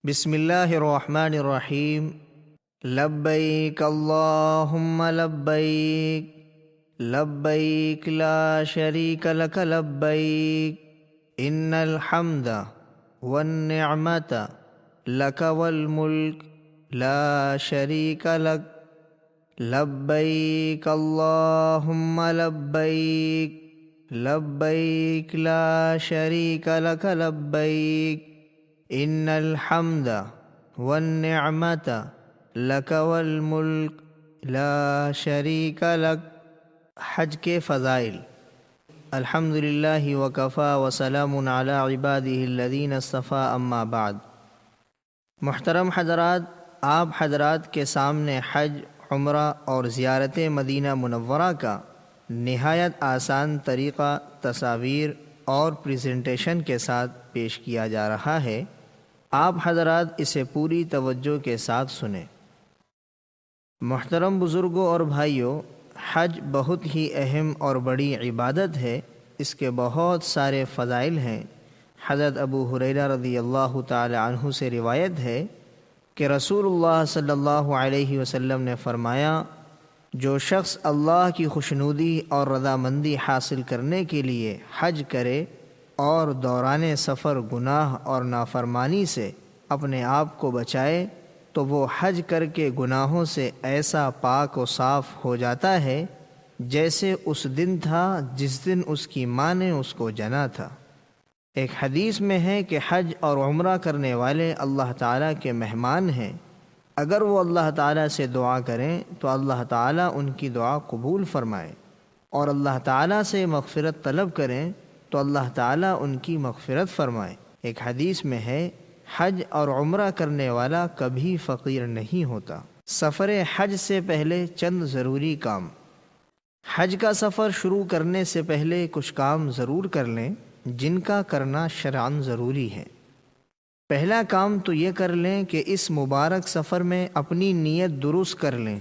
بسم اللہ الرحمن الرحیم۔ لبیک اللہم لبیک، لبیک لا شریک لک لبیک، ان الحمد والنعمت لک والملک لا شریک لک، لبیک اللہم لبیک، لبیک لا شریک لک لبیک، ان الحمد والنعمت لک والملک لا شریک لک۔ حج کے فضائل۔ الحمدللہ وکفی وسلام علی عبادہ الذین اصطفی، اما بعد۔ محترم حضرات، آپ حضرات کے سامنے حج، عمرہ اور زیارت مدینہ منورہ کا نہایت آسان طریقہ تصاویر اور پریزنٹیشن کے ساتھ پیش کیا جا رہا ہے۔ آپ حضرات اسے پوری توجہ کے ساتھ سنیں۔ محترم بزرگوں اور بھائیوں، حج بہت ہی اہم اور بڑی عبادت ہے۔ اس کے بہت سارے فضائل ہیں۔ حضرت ابو ہریرہ رضی اللہ تعالی عنہ سے روایت ہے کہ رسول اللہ صلی اللہ علیہ وسلم نے فرمایا، جو شخص اللہ کی خوشنودی اور رضامندی حاصل کرنے کے لیے حج کرے اور دوران سفر گناہ اور نافرمانی سے اپنے آپ کو بچائے، تو وہ حج کر کے گناہوں سے ایسا پاک و صاف ہو جاتا ہے جیسے اس دن تھا جس دن اس کی ماں نے اس کو جنا تھا۔ ایک حدیث میں ہے کہ حج اور عمرہ کرنے والے اللہ تعالیٰ کے مہمان ہیں۔ اگر وہ اللہ تعالیٰ سے دعا کریں تو اللہ تعالیٰ ان کی دعا قبول فرمائے، اور اللہ تعالیٰ سے مغفرت طلب کریں تو اللہ تعالیٰ ان کی مغفرت فرمائے۔ ایک حدیث میں ہے، حج اور عمرہ کرنے والا کبھی فقیر نہیں ہوتا۔ سفر حج سے پہلے چند ضروری کام۔ حج کا سفر شروع کرنے سے پہلے کچھ کام ضرور کر لیں جن کا کرنا شرعاً ضروری ہے۔ پہلا کام تو یہ کر لیں کہ اس مبارک سفر میں اپنی نیت درست کر لیں۔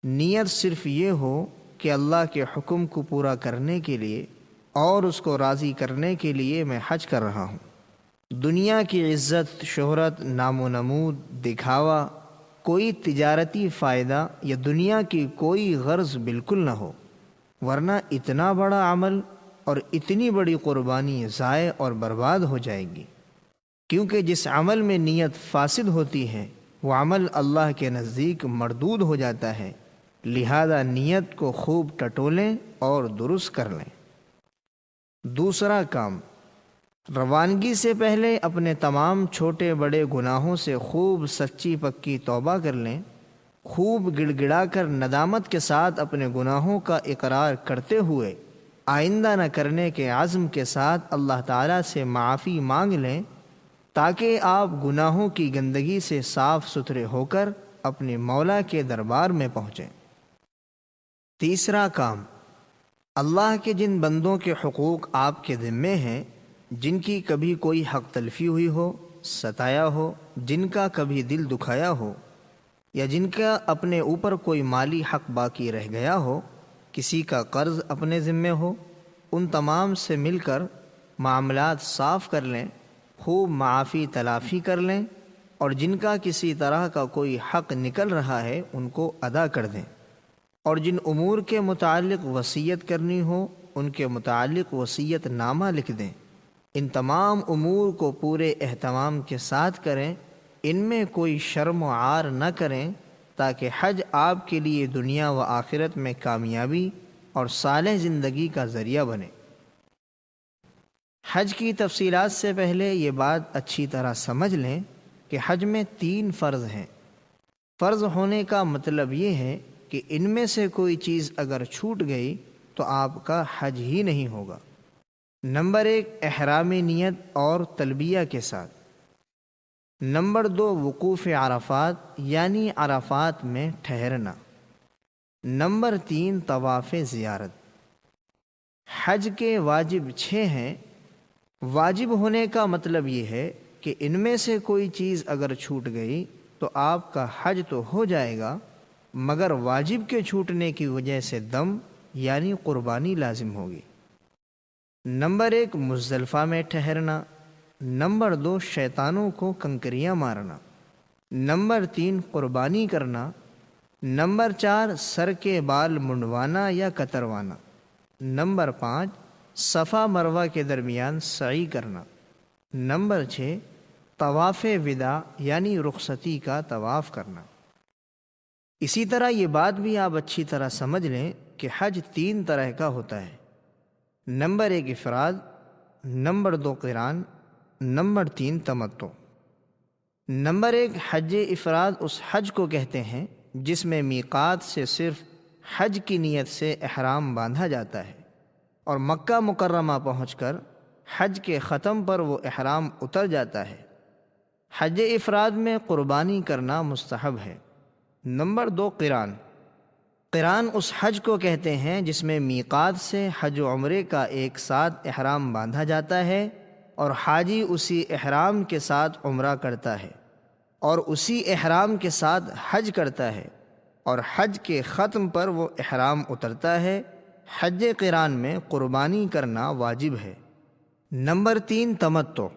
نیت صرف یہ ہو کہ اللہ کے حکم کو پورا کرنے کے لیے اور اس کو راضی کرنے کے لیے میں حج کر رہا ہوں۔ دنیا کی عزت، شہرت، نام و نمود، دکھاوا، کوئی تجارتی فائدہ یا دنیا کی کوئی غرض بالکل نہ ہو، ورنہ اتنا بڑا عمل اور اتنی بڑی قربانی ضائع اور برباد ہو جائے گی۔ کیونکہ جس عمل میں نیت فاسد ہوتی ہے وہ عمل اللہ کے نزدیک مردود ہو جاتا ہے، لہذا نیت کو خوب ٹٹولیں اور درست کر لیں۔ دوسرا کام، روانگی سے پہلے اپنے تمام چھوٹے بڑے گناہوں سے خوب سچی پکی توبہ کر لیں۔ خوب گڑ گڑا کر ندامت کے ساتھ اپنے گناہوں کا اقرار کرتے ہوئے آئندہ نہ کرنے کے عزم کے ساتھ اللہ تعالیٰ سے معافی مانگ لیں، تاکہ آپ گناہوں کی گندگی سے صاف ستھرے ہو کر اپنے مولا کے دربار میں پہنچیں۔ تیسرا کام، اللہ کے جن بندوں کے حقوق آپ کے ذمے ہیں، جن کی کبھی کوئی حق تلفی ہوئی ہو، ستایا ہو، جن کا کبھی دل دکھایا ہو، یا جن کا اپنے اوپر کوئی مالی حق باقی رہ گیا ہو، کسی کا قرض اپنے ذمے ہو، ان تمام سے مل کر معاملات صاف کر لیں، خوب معافی تلافی کر لیں، اور جن کا کسی طرح کا کوئی حق نکل رہا ہے ان کو ادا کر دیں، اور جن امور کے متعلق وصیت کرنی ہو ان کے متعلق وصیت نامہ لکھ دیں۔ ان تمام امور کو پورے اہتمام کے ساتھ کریں، ان میں کوئی شرم و عار نہ کریں، تاکہ حج آپ کے لیے دنیا و آخرت میں کامیابی اور صالح زندگی کا ذریعہ بنے۔ حج کی تفصیلات سے پہلے یہ بات اچھی طرح سمجھ لیں کہ حج میں 3 فرض ہیں۔ فرض ہونے کا مطلب یہ ہے کہ ان میں سے کوئی چیز اگر چھوٹ گئی تو آپ کا حج ہی نہیں ہوگا۔ نمبر 1، احرام نیت اور تلبیہ کے ساتھ۔ نمبر 2، وقوف عرفات یعنی عرفات میں ٹھہرنا۔ نمبر 3، طواف زیارت۔ حج کے واجب 6 ہیں۔ واجب ہونے کا مطلب یہ ہے کہ ان میں سے کوئی چیز اگر چھوٹ گئی تو آپ کا حج تو ہو جائے گا، مگر واجب کے چھوٹنے کی وجہ سے دم یعنی قربانی لازم ہوگی۔ نمبر 1، مزدلفہ میں ٹھہرنا۔ نمبر 2 شیطانوں کو کنکریاں مارنا، نمبر 3 قربانی کرنا، نمبر 4 سر کے بال منڈوانا یا کتروانا، نمبر 5 صفا مروہ کے درمیان سعی کرنا، نمبر 6 طواف وداع یعنی رخصتی کا طواف کرنا۔ اسی طرح یہ بات بھی آپ اچھی طرح سمجھ لیں کہ حج 3 طرح کا ہوتا ہے۔ نمبر 1 افراد، نمبر 2 قران، نمبر 3 تمتع۔ نمبر 1 حج افراد اس حج کو کہتے ہیں جس میں میقات سے صرف حج کی نیت سے احرام باندھا جاتا ہے اور مکہ مکرمہ پہنچ کر حج کے ختم پر وہ احرام اتر جاتا ہے۔ حج افراد میں قربانی کرنا مستحب ہے۔ نمبر 2 قران۔ قران اس حج کو کہتے ہیں جس میں میقات سے حج و عمرے کا ایک ساتھ احرام باندھا جاتا ہے اور حاجی اسی احرام کے ساتھ عمرہ کرتا ہے اور اسی احرام کے ساتھ حج کرتا ہے اور حج کے ختم پر وہ احرام اترتا ہے۔ حج قران میں قربانی کرنا واجب ہے۔ نمبر 3 تمتع۔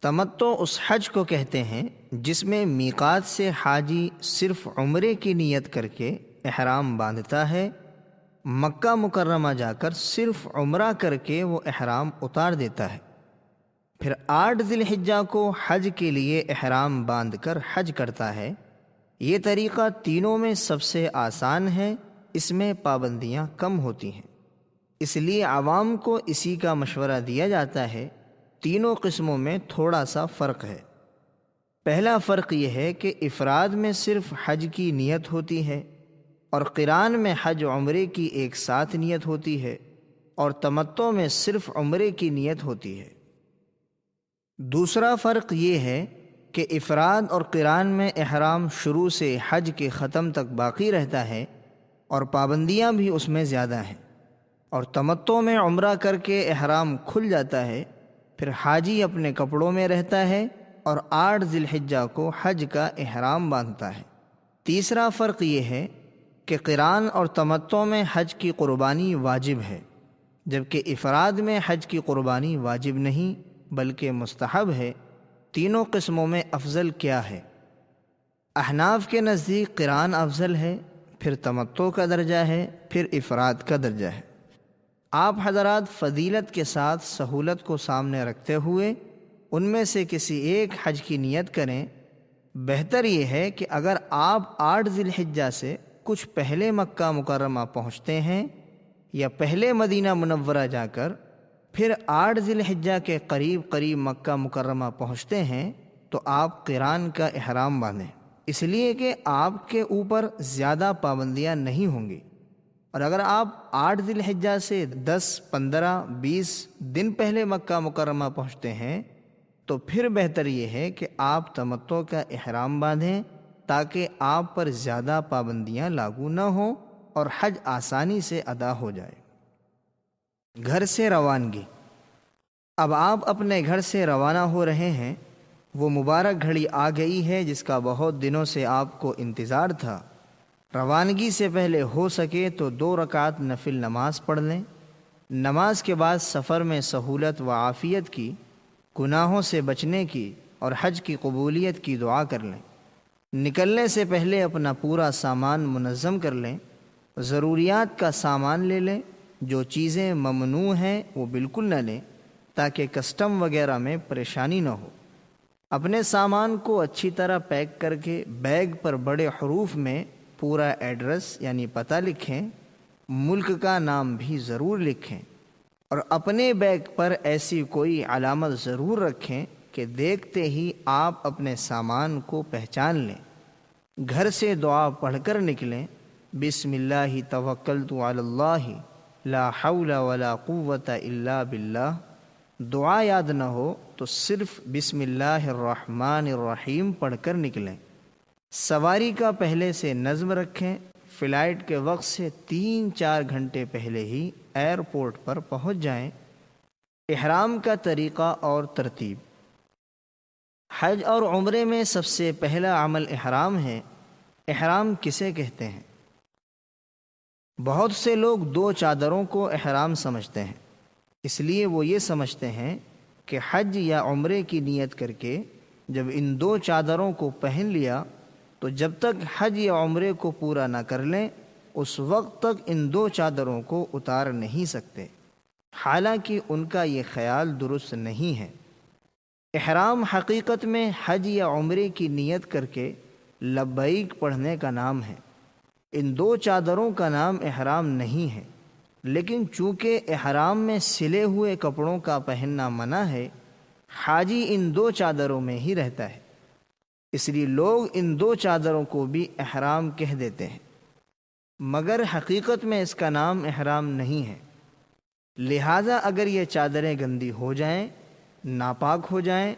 تمتع اس حج کو کہتے ہیں جس میں میقات سے حاجی صرف عمرے کی نیت کر کے احرام باندھتا ہے، مکہ مکرمہ جا کر صرف عمرہ کر کے وہ احرام اتار دیتا ہے، پھر 8 ذی الحجہ کو حج کے لیے احرام باندھ کر حج کرتا ہے۔ یہ طریقہ تینوں میں سب سے آسان ہے، اس میں پابندیاں کم ہوتی ہیں، اس لیے عوام کو اسی کا مشورہ دیا جاتا ہے۔ تینوں قسموں میں تھوڑا سا فرق ہے۔ پہلا فرق یہ ہے کہ افراد میں صرف حج کی نیت ہوتی ہے اور قران میں حج عمرے کی ایک ساتھ نیت ہوتی ہے اور تمتع میں صرف عمرے کی نیت ہوتی ہے۔ دوسرا فرق یہ ہے کہ افراد اور قران میں احرام شروع سے حج کے ختم تک باقی رہتا ہے اور پابندیاں بھی اس میں زیادہ ہیں، اور تمتع میں عمرہ کر کے احرام کھل جاتا ہے، پھر حاجی اپنے کپڑوں میں رہتا ہے اور 8 ذی الحجہ کو حج کا احرام باندھتا ہے۔ تیسرا فرق یہ ہے کہ قران اور تمتع میں حج کی قربانی واجب ہے، جبکہ افراد میں حج کی قربانی واجب نہیں بلکہ مستحب ہے۔ تینوں قسموں میں افضل کیا ہے؟ احناف کے نزدیک قران افضل ہے، پھر تمتع کا درجہ ہے، پھر افراد کا درجہ ہے۔ آپ حضرات فضیلت کے ساتھ سہولت کو سامنے رکھتے ہوئے ان میں سے کسی ایک حج کی نیت کریں۔ بہتر یہ ہے کہ اگر آپ 8 ذی الحجہ سے کچھ پہلے مکہ مکرمہ پہنچتے ہیں یا پہلے مدینہ منورہ جا کر پھر 8 ذی الحجہ کے قریب مکہ مکرمہ پہنچتے ہیں تو آپ قران کا احرام باندھیں، اس لیے کہ آپ کے اوپر زیادہ پابندیاں نہیں ہوں گی۔ اور اگر آپ 8 ذی الحجہ سے 10، 15، 20 دن پہلے مکہ مکرمہ پہنچتے ہیں تو پھر بہتر یہ ہے کہ آپ تمتع کا احرام باندھیں تاکہ آپ پر زیادہ پابندیاں لاگو نہ ہوں اور حج آسانی سے ادا ہو جائے۔ گھر سے روانگی۔ اب آپ اپنے گھر سے روانہ ہو رہے ہیں، وہ مبارک گھڑی آ گئی ہے جس کا بہت دنوں سے آپ کو انتظار تھا۔ روانگی سے پہلے ہو سکے تو 2 رکعت نفل نماز پڑھ لیں۔ نماز کے بعد سفر میں سہولت و عافیت کی، گناہوں سے بچنے کی اور حج کی قبولیت کی دعا کر لیں۔ نکلنے سے پہلے اپنا پورا سامان منظم کر لیں۔ ضروریات کا سامان لے لیں، جو چیزیں ممنوع ہیں وہ بالکل نہ لیں تاکہ کسٹم وغیرہ میں پریشانی نہ ہو۔ اپنے سامان کو اچھی طرح پیک کر کے بیگ پر بڑے حروف میں پورا ایڈریس یعنی پتہ لکھیں، ملک کا نام بھی ضرور لکھیں، اور اپنے بیگ پر ایسی کوئی علامت ضرور رکھیں کہ دیکھتے ہی آپ اپنے سامان کو پہچان لیں۔ گھر سے دعا پڑھ کر نکلیں۔ بسم اللہ توکلت علی اللہ لا حول ولا قوت الا باللہ۔ دعا یاد نہ ہو تو صرف بسم اللہ الرحمن الرحیم پڑھ کر نکلیں۔ سواری کا پہلے سے نظم رکھیں۔ فلائٹ کے وقت سے 3-4 گھنٹے پہلے ہی ایئرپورٹ پر پہنچ جائیں۔ احرام کا طریقہ اور ترتیب۔ حج اور عمرے میں سب سے پہلا عمل احرام ہے۔ احرام کسے کہتے ہیں؟ بہت سے لوگ 2 چادروں کو احرام سمجھتے ہیں، اس لیے وہ یہ سمجھتے ہیں کہ حج یا عمرے کی نیت کر کے جب ان دو چادروں کو پہن لیا تو جب تک حج یا عمرے کو پورا نہ کر لیں اس وقت تک ان دو چادروں کو اتار نہیں سکتے، حالانکہ ان کا یہ خیال درست نہیں ہے۔ احرام حقیقت میں حج یا عمرے کی نیت کر کے لبیک پڑھنے کا نام ہے۔ ان دو چادروں کا نام احرام نہیں ہے، لیکن چونکہ احرام میں سلے ہوئے کپڑوں کا پہننا منع ہے، حاجی ان دو چادروں میں ہی رہتا ہے، اس لیے لوگ ان دو چادروں کو بھی احرام کہہ دیتے ہیں، مگر حقیقت میں اس کا نام احرام نہیں ہے۔ لہٰذا اگر یہ چادریں گندی ہو جائیں، ناپاک ہو جائیں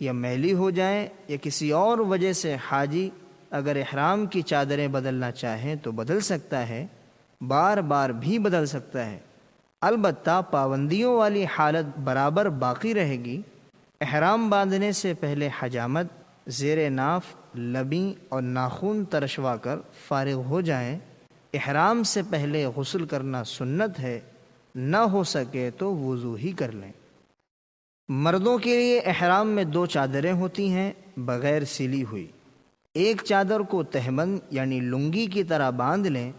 یا میلی ہو جائیں یا کسی اور وجہ سے حاجی اگر احرام کی چادریں بدلنا چاہیں تو بدل سکتا ہے، بار بار بھی بدل سکتا ہے، البتہ پابندیوں والی حالت برابر باقی رہے گی۔ احرام باندھنے سے پہلے حجامت، زیر ناف، لبیں اور ناخن ترشوا کر فارغ ہو جائیں۔ احرام سے پہلے غسل کرنا سنت ہے، نہ ہو سکے تو وضو ہی کر لیں۔ مردوں کے لیے احرام میں دو چادریں ہوتی ہیں بغیر سلی ہوئی، ایک چادر کو تہبند یعنی لنگی کی طرح باندھ لیں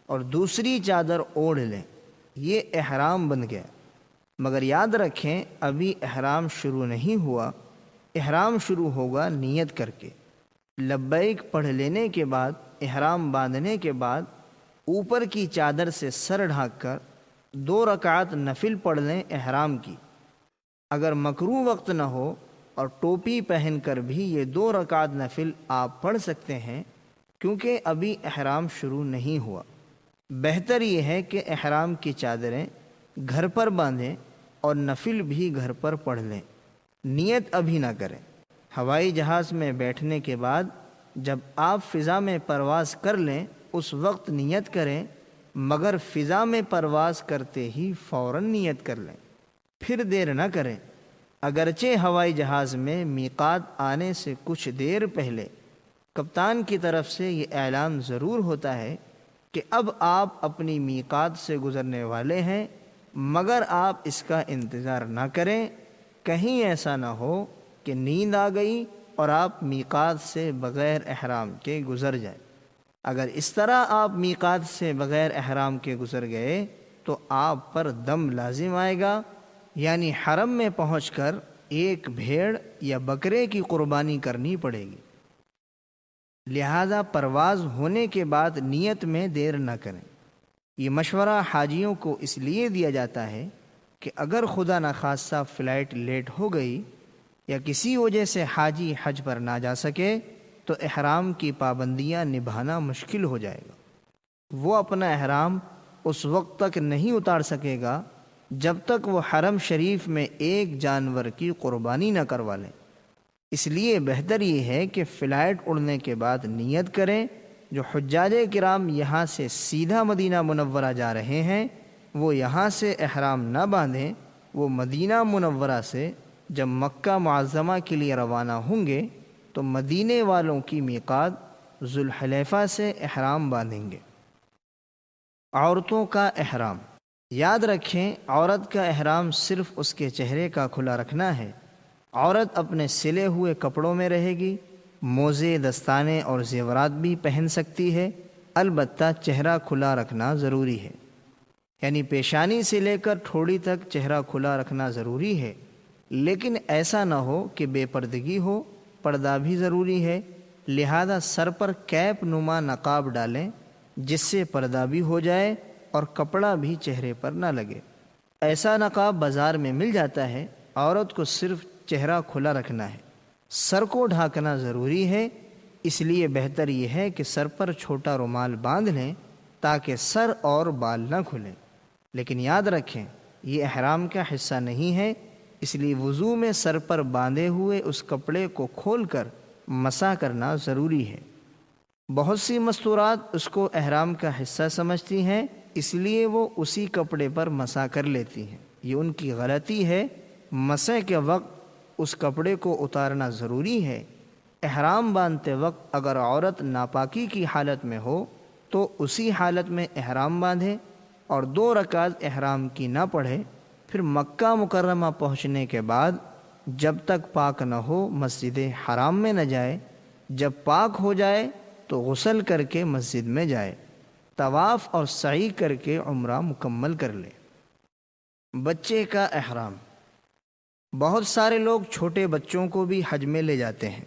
اور دوسری چادر اوڑھ لیں، یہ احرام بن گیا۔ مگر یاد رکھیں ابھی احرام شروع نہیں ہوا، احرام شروع ہوگا نیت کر کے۔ لبیک پڑھ لینے کے بعد احرام باندھنے کے بعد اوپر کی چادر سے سر ڈھانک کر 2 رکعت نفل پڑھ لیں احرام کی۔ اگر مکروہ وقت نہ ہو اور ٹوپی پہن کر بھی یہ 2 رکعت نفل آپ پڑھ سکتے ہیں، کیونکہ ابھی احرام شروع نہیں ہوا۔ بہتر یہ ہے کہ احرام کی چادریں گھر پر باندھیں اور نفل بھی گھر پر پڑھ لیں، نیت ابھی نہ کریں۔ ہوائی جہاز میں بیٹھنے کے بعد جب آپ فضا میں پرواز کر لیں اس وقت نیت کریں، مگر فضا میں پرواز کرتے ہی فوراً نیت کر لیں، پھر دیر نہ کریں۔ اگرچہ ہوائی جہاز میں میقات آنے سے کچھ دیر پہلے کپتان کی طرف سے یہ اعلان ضرور ہوتا ہے کہ اب آپ اپنی میقات سے گزرنے والے ہیں، مگر آپ اس کا انتظار نہ کریں، کہیں ایسا نہ ہو کہ نیند آ گئی اور آپ میقات سے بغیر احرام کے گزر جائیں۔ اگر اس طرح آپ میقات سے بغیر احرام کے گزر گئے تو آپ پر دم لازم آئے گا، یعنی حرم میں پہنچ کر ایک بھیڑ یا بکرے کی قربانی کرنی پڑے گی۔ لہذا پرواز ہونے کے بعد نیت میں دیر نہ کریں۔ یہ مشورہ حاجیوں کو اس لیے دیا جاتا ہے کہ اگر خدا نخواستہ فلائٹ لیٹ ہو گئی یا کسی وجہ سے حاجی حج پر نہ جا سکے تو احرام کی پابندیاں نبھانا مشکل ہو جائے گا۔ وہ اپنا احرام اس وقت تک نہیں اتار سکے گا جب تک وہ حرم شریف میں ایک جانور کی قربانی نہ کروا لیں۔ اس لیے بہتر یہ ہے کہ فلائٹ اڑنے کے بعد نیت کریں۔ جو حجاج کرام یہاں سے سیدھا مدینہ منورہ جا رہے ہیں وہ یہاں سے احرام نہ باندھیں، وہ مدینہ منورہ سے جب مکہ معظمہ کے لیے روانہ ہوں گے تو مدینے والوں کی میقات ذوالحلیفہ سے احرام باندھیں گے۔ عورتوں کا احرام۔ یاد رکھیں عورت کا احرام صرف اس کے چہرے کا کھلا رکھنا ہے۔ عورت اپنے سلے ہوئے کپڑوں میں رہے گی، موزے، دستانے اور زیورات بھی پہن سکتی ہے، البتہ چہرہ کھلا رکھنا ضروری ہے، یعنی پیشانی سے لے کر ٹھوڑی تک چہرہ کھلا رکھنا ضروری ہے، لیکن ایسا نہ ہو کہ بے پردگی ہو، پردہ بھی ضروری ہے۔ لہذا سر پر کیپ نما نقاب ڈالیں جس سے پردہ بھی ہو جائے اور کپڑا بھی چہرے پر نہ لگے۔ ایسا نقاب بازار میں مل جاتا ہے۔ عورت کو صرف چہرہ کھلا رکھنا ہے، سر کو ڈھانکنا ضروری ہے، اس لیے بہتر یہ ہے کہ سر پر چھوٹا رومال باندھ لیں تاکہ سر اور بال نہ کھلیں۔ لیکن یاد رکھیں یہ احرام کا حصہ نہیں ہے، اس لیے وضو میں سر پر باندھے ہوئے اس کپڑے کو کھول کر مسح کرنا ضروری ہے۔ بہت سی مستورات اس کو احرام کا حصہ سمجھتی ہیں، اس لیے وہ اسی کپڑے پر مسح کر لیتی ہیں، یہ ان کی غلطی ہے۔ مسح کے وقت اس کپڑے کو اتارنا ضروری ہے۔ احرام باندھتے وقت اگر عورت ناپاکی کی حالت میں ہو تو اسی حالت میں احرام باندھے اور 2 رکعت احرام کی نہ پڑھے پھر مکہ مکرمہ پہنچنے کے بعد جب تک پاک نہ ہو مسجد حرام میں نہ جائے، جب پاک ہو جائے تو غسل کر کے مسجد میں جائے، طواف اور سعی کر کے عمرہ مکمل کر لے۔ بچے کا احرام۔ بہت سارے لوگ چھوٹے بچوں کو بھی حج میں لے جاتے ہیں،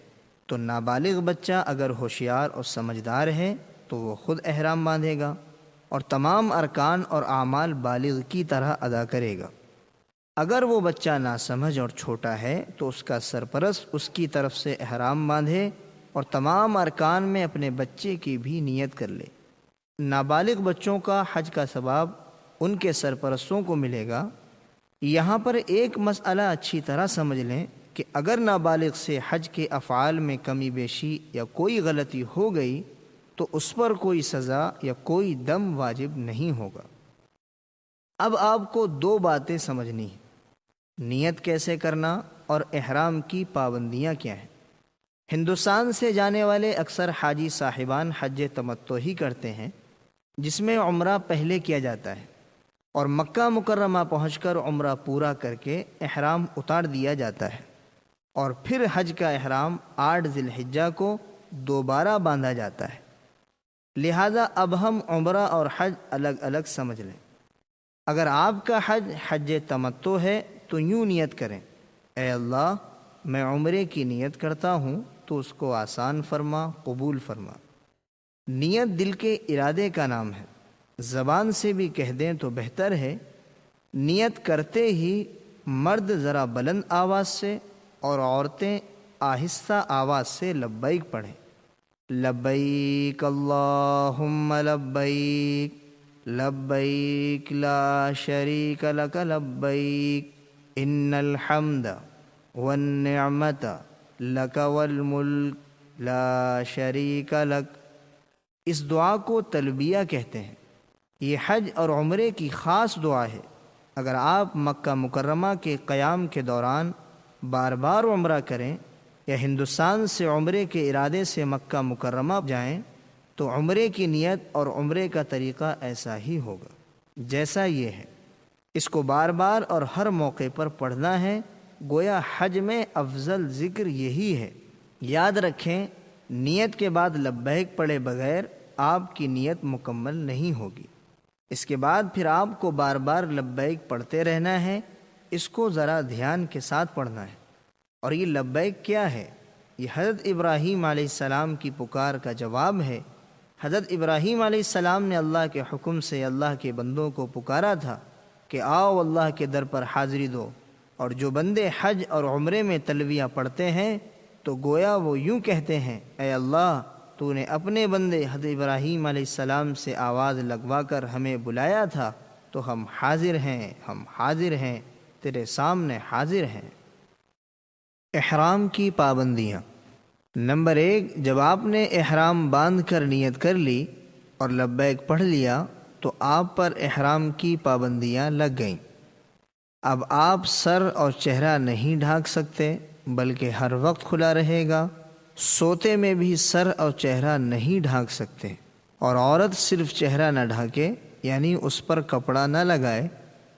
تو نابالغ بچہ اگر ہوشیار اور سمجھدار ہے تو وہ خود احرام باندھے گا اور تمام ارکان اور اعمال بالغ کی طرح ادا کرے گا۔ اگر وہ بچہ ناسمجھ اور چھوٹا ہے تو اس کا سرپرست اس کی طرف سے احرام باندھے اور تمام ارکان میں اپنے بچے کی بھی نیت کر لے۔ نابالغ بچوں کا حج کا ثواب ان کے سرپرستوں کو ملے گا۔ یہاں پر ایک مسئلہ اچھی طرح سمجھ لیں کہ اگر نابالغ سے حج کے افعال میں کمی بیشی یا کوئی غلطی ہو گئی تو اس پر کوئی سزا یا کوئی دم واجب نہیں ہوگا۔ اب آپ کو دو باتیں سمجھنی ہیں: نیت کیسے کرنا اور احرام کی پابندیاں کیا ہیں۔ ہندوستان سے جانے والے اکثر حاجی صاحبان حج تمتع ہی کرتے ہیں، جس میں عمرہ پہلے کیا جاتا ہے اور مکہ مکرمہ پہنچ کر عمرہ پورا کر کے احرام اتار دیا جاتا ہے، اور پھر حج کا احرام 8 ذی الحجہ کو دوبارہ باندھا جاتا ہے۔ لہذا اب ہم عمرہ اور حج الگ الگ سمجھ لیں۔ اگر آپ کا حج حج تمتع ہے تو یوں نیت کریں: اے اللہ، میں عمرے کی نیت کرتا ہوں تو اس کو آسان فرما، قبول فرما۔ نیت دل کے ارادے کا نام ہے، زبان سے بھی کہہ دیں تو بہتر ہے۔ نیت کرتے ہی مرد ذرا بلند آواز سے اور عورتیں آہستہ آواز سے لبیک پڑھیں: لبیک اللہم لبیک، لبیک لا شریک لک لبیک، ان الحمد والنعمت لک والملک لا شریک لک۔ اس دعا کو تلبیہ کہتے ہیں۔ یہ حج اور عمرے کی خاص دعا ہے۔ اگر آپ مکہ مکرمہ کے قیام کے دوران بار بار عمرہ کریں یا ہندوستان سے عمرے کے ارادے سے مکہ مکرمہ جائیں تو عمرے کی نیت اور عمرے کا طریقہ ایسا ہی ہوگا جیسا یہ ہے۔ اس کو بار بار اور ہر موقع پر پڑھنا ہے، گویا حج میں افضل ذکر یہی ہے۔ یاد رکھیں، نیت کے بعد لبیک پڑھے بغیر آپ کی نیت مکمل نہیں ہوگی۔ اس کے بعد پھر آپ کو بار بار لبیک پڑھتے رہنا ہے۔ اس کو ذرا دھیان کے ساتھ پڑھنا ہے۔ اور یہ لبیک کیا ہے؟ یہ حضرت ابراہیم علیہ السلام کی پکار کا جواب ہے۔ حضرت ابراہیم علیہ السلام نے اللہ کے حکم سے اللہ کے بندوں کو پکارا تھا کہ آؤ اللہ کے در پر حاضری دو، اور جو بندے حج اور عمرے میں تلبیہ پڑھتے ہیں تو گویا وہ یوں کہتے ہیں: اے اللہ، تو نے اپنے بندے حضرت ابراہیم علیہ السلام سے آواز لگوا کر ہمیں بلایا تھا، تو ہم حاضر ہیں، ہم حاضر ہیں، تیرے سامنے حاضر ہیں۔ احرام کی پابندیاں۔ نمبر 1، جب آپ نے احرام باندھ کر نیت کر لی اور لبیک پڑھ لیا تو آپ پر احرام کی پابندیاں لگ گئیں۔ اب آپ سر اور چہرہ نہیں ڈھانک سکتے، بلکہ ہر وقت کھلا رہے گا۔ سوتے میں بھی سر اور چہرہ نہیں ڈھانک سکتے، اور عورت صرف چہرہ نہ ڈھانکے، یعنی اس پر کپڑا نہ لگائے۔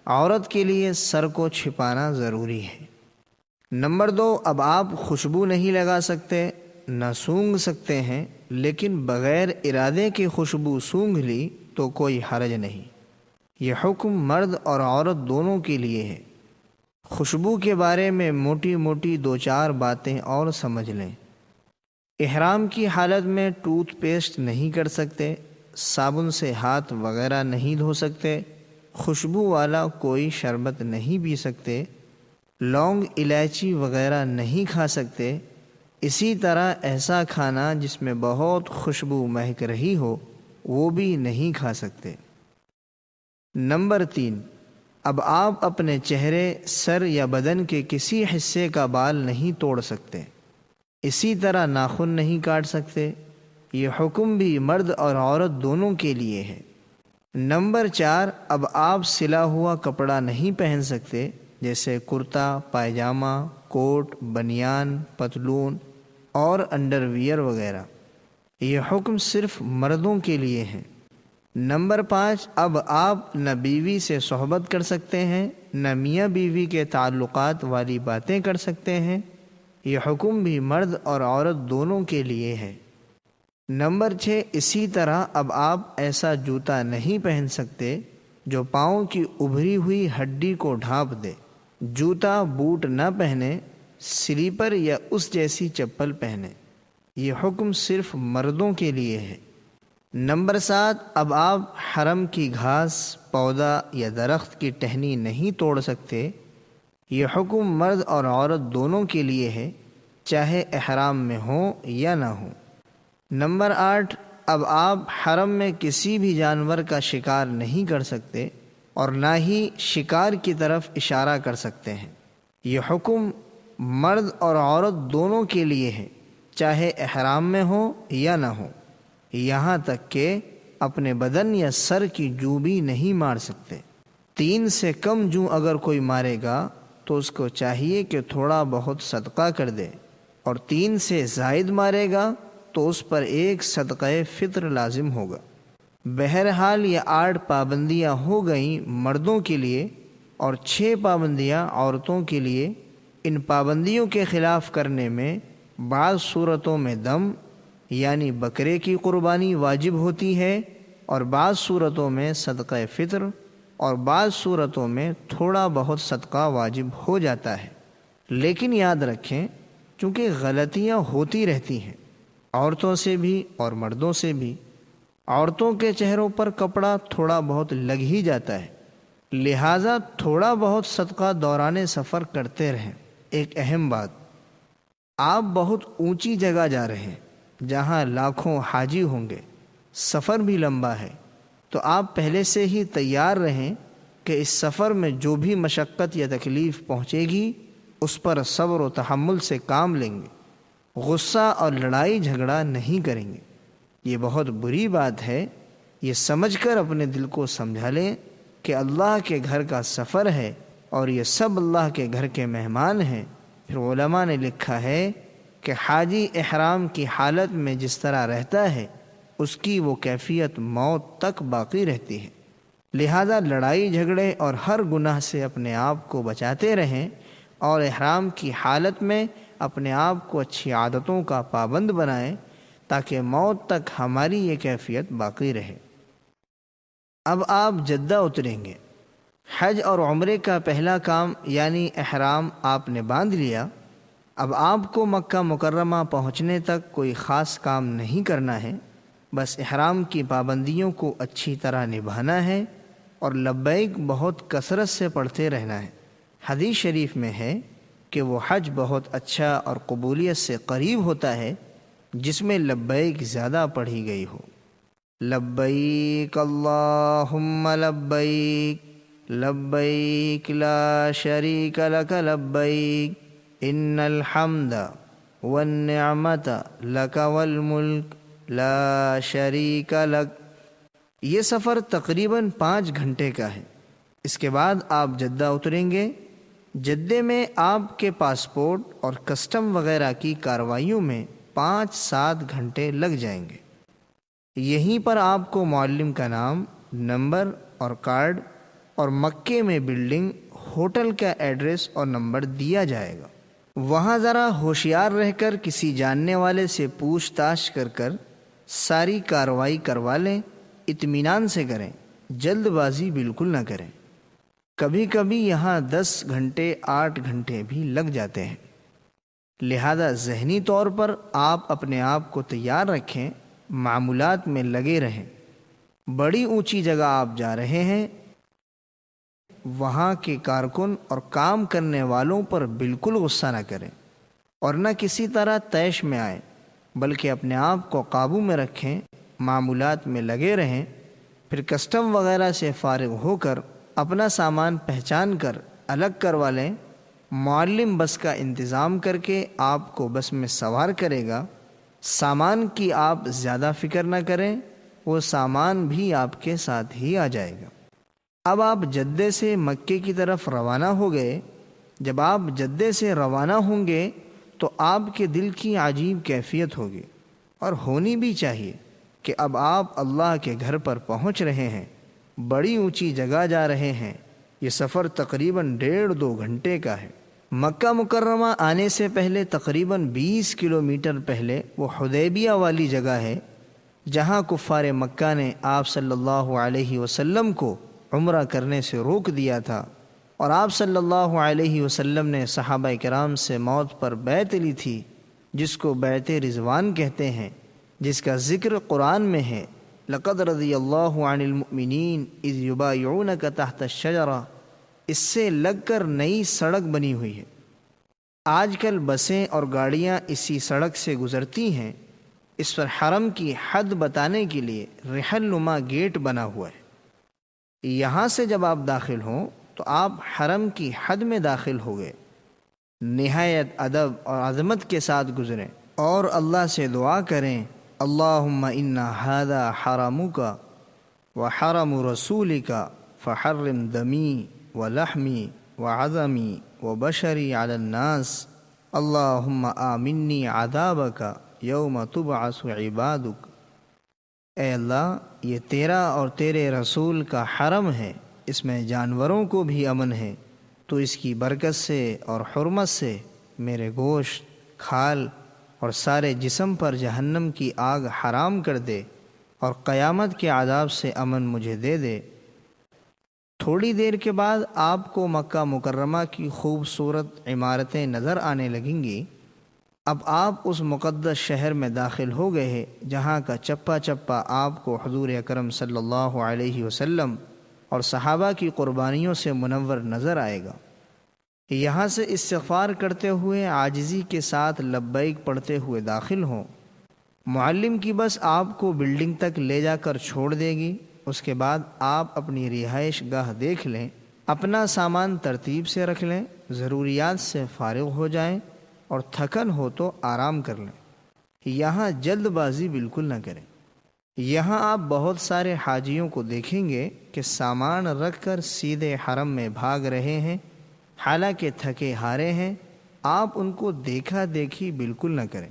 عورت کے لیے سر کو چھپانا ضروری ہے۔ نمبر 2، اب آپ خوشبو نہیں لگا سکتے، نہ سونگھ سکتے ہیں، لیکن بغیر ارادے کے خوشبو سونگھ لی تو کوئی حرج نہیں۔ یہ حکم مرد اور عورت دونوں کے لیے ہے۔ خوشبو کے بارے میں موٹی موٹی 2-4 باتیں اور سمجھ لیں۔ احرام کی حالت میں ٹوتھ پیسٹ نہیں کر سکتے، صابن سے ہاتھ وغیرہ نہیں دھو سکتے، خوشبو والا کوئی شربت نہیں پی سکتے، لونگ الائچی وغیرہ نہیں کھا سکتے۔ اسی طرح ایسا کھانا جس میں بہت خوشبو مہک رہی ہو وہ بھی نہیں کھا سکتے۔ نمبر 3، اب آپ اپنے چہرے، سر یا بدن کے کسی حصے کا بال نہیں توڑ سکتے، اسی طرح ناخن نہیں کاٹ سکتے۔ یہ حکم بھی مرد اور عورت دونوں کے لیے ہے۔ نمبر 4، اب آپ سلا ہوا کپڑا نہیں پہن سکتے، جیسے کرتا، پائجامہ، کوٹ، بنیان، پتلون اور انڈر ویئر وغیرہ۔ یہ حکم صرف مردوں کے لیے ہے۔ نمبر 5، اب آپ نہ بیوی سے صحبت کر سکتے ہیں، نہ میاں بیوی کے تعلقات والی باتیں کر سکتے ہیں۔ یہ حکم بھی مرد اور عورت دونوں کے لیے ہے۔ نمبر 6، اسی طرح اب آپ ایسا جوتا نہیں پہن سکتے جو پاؤں کی ابھری ہوئی ہڈی کو ڈھانپ دے۔ جوتا بوٹ نہ پہنے، سلیپر یا اس جیسی چپل پہنے۔ یہ حکم صرف مردوں کے لیے ہے۔ نمبر 7، اب آپ حرم کی گھاس، پودا یا درخت کی ٹہنی نہیں توڑ سکتے۔ یہ حکم مرد اور عورت دونوں کے لیے ہے، چاہے احرام میں ہوں یا نہ ہوں۔ نمبر 8، اب آپ حرم میں کسی بھی جانور کا شکار نہیں کر سکتے اور نہ ہی شکار کی طرف اشارہ کر سکتے ہیں۔ یہ حکم مرد اور عورت دونوں کے لیے ہے، چاہے احرام میں ہو یا نہ ہو۔ یہاں تک کہ اپنے بدن یا سر کی جو بھی نہیں مار سکتے۔ 3 سے کم جو اگر کوئی مارے گا تو اس کو چاہیے کہ تھوڑا بہت صدقہ کر دے، اور 3 سے زائد مارے گا تو اس پر ایک صدقہ فطر لازم ہوگا۔ بہرحال یہ 8 پابندیاں ہو گئیں مردوں کے لیے اور 6 پابندیاں عورتوں کے لیے۔ ان پابندیوں کے خلاف کرنے میں بعض صورتوں میں دم یعنی بکرے کی قربانی واجب ہوتی ہے، اور بعض صورتوں میں صدقہ فطر، اور بعض صورتوں میں تھوڑا بہت صدقہ واجب ہو جاتا ہے۔ لیکن یاد رکھیں، چونکہ غلطیاں ہوتی رہتی ہیں، عورتوں سے بھی اور مردوں سے بھی۔ عورتوں کے چہروں پر کپڑا تھوڑا بہت لگ ہی جاتا ہے، لہٰذا تھوڑا بہت صدقہ دوران سفر کرتے رہیں۔ ایک اہم بات، آپ بہت اونچی جگہ جا رہے ہیں جہاں لاکھوں حاجی ہوں گے، سفر بھی لمبا ہے، تو آپ پہلے سے ہی تیار رہیں کہ اس سفر میں جو بھی مشقت یا تکلیف پہنچے گی اس پر صبر و تحمل سے کام لیں گے، غصہ اور لڑائی جھگڑا نہیں کریں گے۔ یہ بہت بری بات ہے۔ یہ سمجھ کر اپنے دل کو سمجھا لیں کہ اللہ کے گھر کا سفر ہے اور یہ سب اللہ کے گھر کے مہمان ہیں۔ پھر علماء نے لکھا ہے کہ حاجی احرام کی حالت میں جس طرح رہتا ہے اس کی وہ کیفیت موت تک باقی رہتی ہے۔ لہذا لڑائی جھگڑے اور ہر گناہ سے اپنے آپ کو بچاتے رہیں، اور احرام کی حالت میں اپنے آپ کو اچھی عادتوں کا پابند بنائیں تاکہ موت تک ہماری یہ کیفیت باقی رہے۔ اب آپ جدہ اتریں گے۔ حج اور عمرے کا پہلا کام یعنی احرام آپ نے باندھ لیا۔ اب آپ کو مکہ مکرمہ پہنچنے تک کوئی خاص کام نہیں کرنا ہے، بس احرام کی پابندیوں کو اچھی طرح نبھانا ہے اور لبیک بہت کثرت سے پڑھتے رہنا ہے۔ حدیث شریف میں ہے کہ وہ حج بہت اچھا اور قبولیت سے قریب ہوتا ہے جس میں لبیک زیادہ پڑھی گئی ہو۔ لبیک اللہم لبیک، لبیک لا شریک لک لبیک، ان الحمد والنعمت لک والملک لا شریک لک۔ یہ سفر تقریباً 5 گھنٹے کا ہے۔ اس کے بعد آپ جدہ اتریں گے۔ جدے میں آپ کے پاسپورٹ اور کسٹم وغیرہ کی کارروائیوں میں 5-7 گھنٹے لگ جائیں گے۔ یہیں پر آپ کو معلم کا نام، نمبر اور کارڈ، اور مکے میں بلڈنگ، ہوٹل کا ایڈریس اور نمبر دیا جائے گا۔ وہاں ذرا ہوشیار رہ کر کسی جاننے والے سے پوچھ تاچھ کر ساری کارروائی کروا لیں۔ اطمینان سے کریں، جلد بازی بالکل نہ کریں۔ کبھی کبھی یہاں 10 گھنٹے 8 گھنٹے بھی لگ جاتے ہیں، لہذا ذہنی طور پر آپ اپنے آپ کو تیار رکھیں، معمولات میں لگے رہیں۔ بڑی اونچی جگہ آپ جا رہے ہیں، وہاں کے کارکن اور کام کرنے والوں پر بالکل غصہ نہ کریں اور نہ کسی طرح طیش میں آئیں، بلکہ اپنے آپ کو قابو میں رکھیں، معمولات میں لگے رہیں۔ پھر کسٹم وغیرہ سے فارغ ہو کر اپنا سامان پہچان کر الگ کروا لیں۔ معلم بس کا انتظام کر کے آپ کو بس میں سوار کرے گا۔ سامان کی آپ زیادہ فکر نہ کریں، وہ سامان بھی آپ کے ساتھ ہی آ جائے گا۔ اب آپ جدے سے مکے کی طرف روانہ ہو گئے۔ جب آپ جدے سے روانہ ہوں گے تو آپ کے دل کی عجیب کیفیت ہوگی، اور ہونی بھی چاہیے، کہ اب آپ اللہ کے گھر پر پہنچ رہے ہیں، بڑی اونچی جگہ جا رہے ہیں۔ یہ سفر تقریباً 1.5-2 گھنٹے کا ہے۔ مکہ مکرمہ آنے سے پہلے تقریباً 20 کلومیٹر پہلے وہ حدیبیہ والی جگہ ہے جہاں کفار مکہ نے آپ صلی اللہ علیہ وسلم کو عمرہ کرنے سے روک دیا تھا، اور آپ صلی اللہ علیہ وسلم نے صحابہ کرام سے موت پر بیعت لی تھی، جس کو بیعت رضوان کہتے ہیں، جس کا ذکر قرآن میں ہے۔ لقد رضی اللہ عن المؤمنین اذ یبایعونک تحت الشجرہ، اس سے لگ کر نئی سڑک بنی ہوئی ہے۔ آج کل بسیں اور گاڑیاں اسی سڑک سے گزرتی ہیں۔ اس پر حرم کی حد بتانے کے لیے رحل نما گیٹ بنا ہوا ہے۔ یہاں سے جب آپ داخل ہوں تو آپ حرم کی حد میں داخل ہو گئے۔ نہایت ادب اور عظمت کے ساتھ گزریں اور اللہ سے دعا کریں، اللہم انا ھذا حرمک وحرم رسولک فحرم دمی ولحمی وعظمی وبشری علی الناس، اللہم آمنی عذابک یوم تبعث عبادک۔ اے اللہ، یہ تیرا اور تیرے رسول کا حرم ہے، اس میں جانوروں کو بھی امن ہے، تو اس کی برکت سے اور حرمت سے میرے گوشت، کھال اور سارے جسم پر جہنم کی آگ حرام کر دے، اور قیامت کے عذاب سے امن مجھے دے دے۔ تھوڑی دیر کے بعد آپ کو مکہ مکرمہ کی خوبصورت عمارتیں نظر آنے لگیں گی۔ اب آپ اس مقدس شہر میں داخل ہو گئے ہیں جہاں کا چپا چپا آپ کو حضور اکرم صلی اللہ علیہ وسلم اور صحابہ کی قربانیوں سے منور نظر آئے گا۔ یہاں سے استغفار کرتے ہوئے عاجزی کے ساتھ لبیک پڑھتے ہوئے داخل ہوں۔ معلم کی بس آپ کو بلڈنگ تک لے جا کر چھوڑ دے گی۔ اس کے بعد آپ اپنی رہائش گاہ دیکھ لیں، اپنا سامان ترتیب سے رکھ لیں، ضروریات سے فارغ ہو جائیں، اور تھکن ہو تو آرام کر لیں۔ یہاں جلد بازی بالکل نہ کریں۔ یہاں آپ بہت سارے حاجیوں کو دیکھیں گے کہ سامان رکھ کر سیدھے حرم میں بھاگ رہے ہیں، حالانکہ تھکے ہارے ہیں۔ آپ ان کو دیکھا دیکھی بالکل نہ کریں،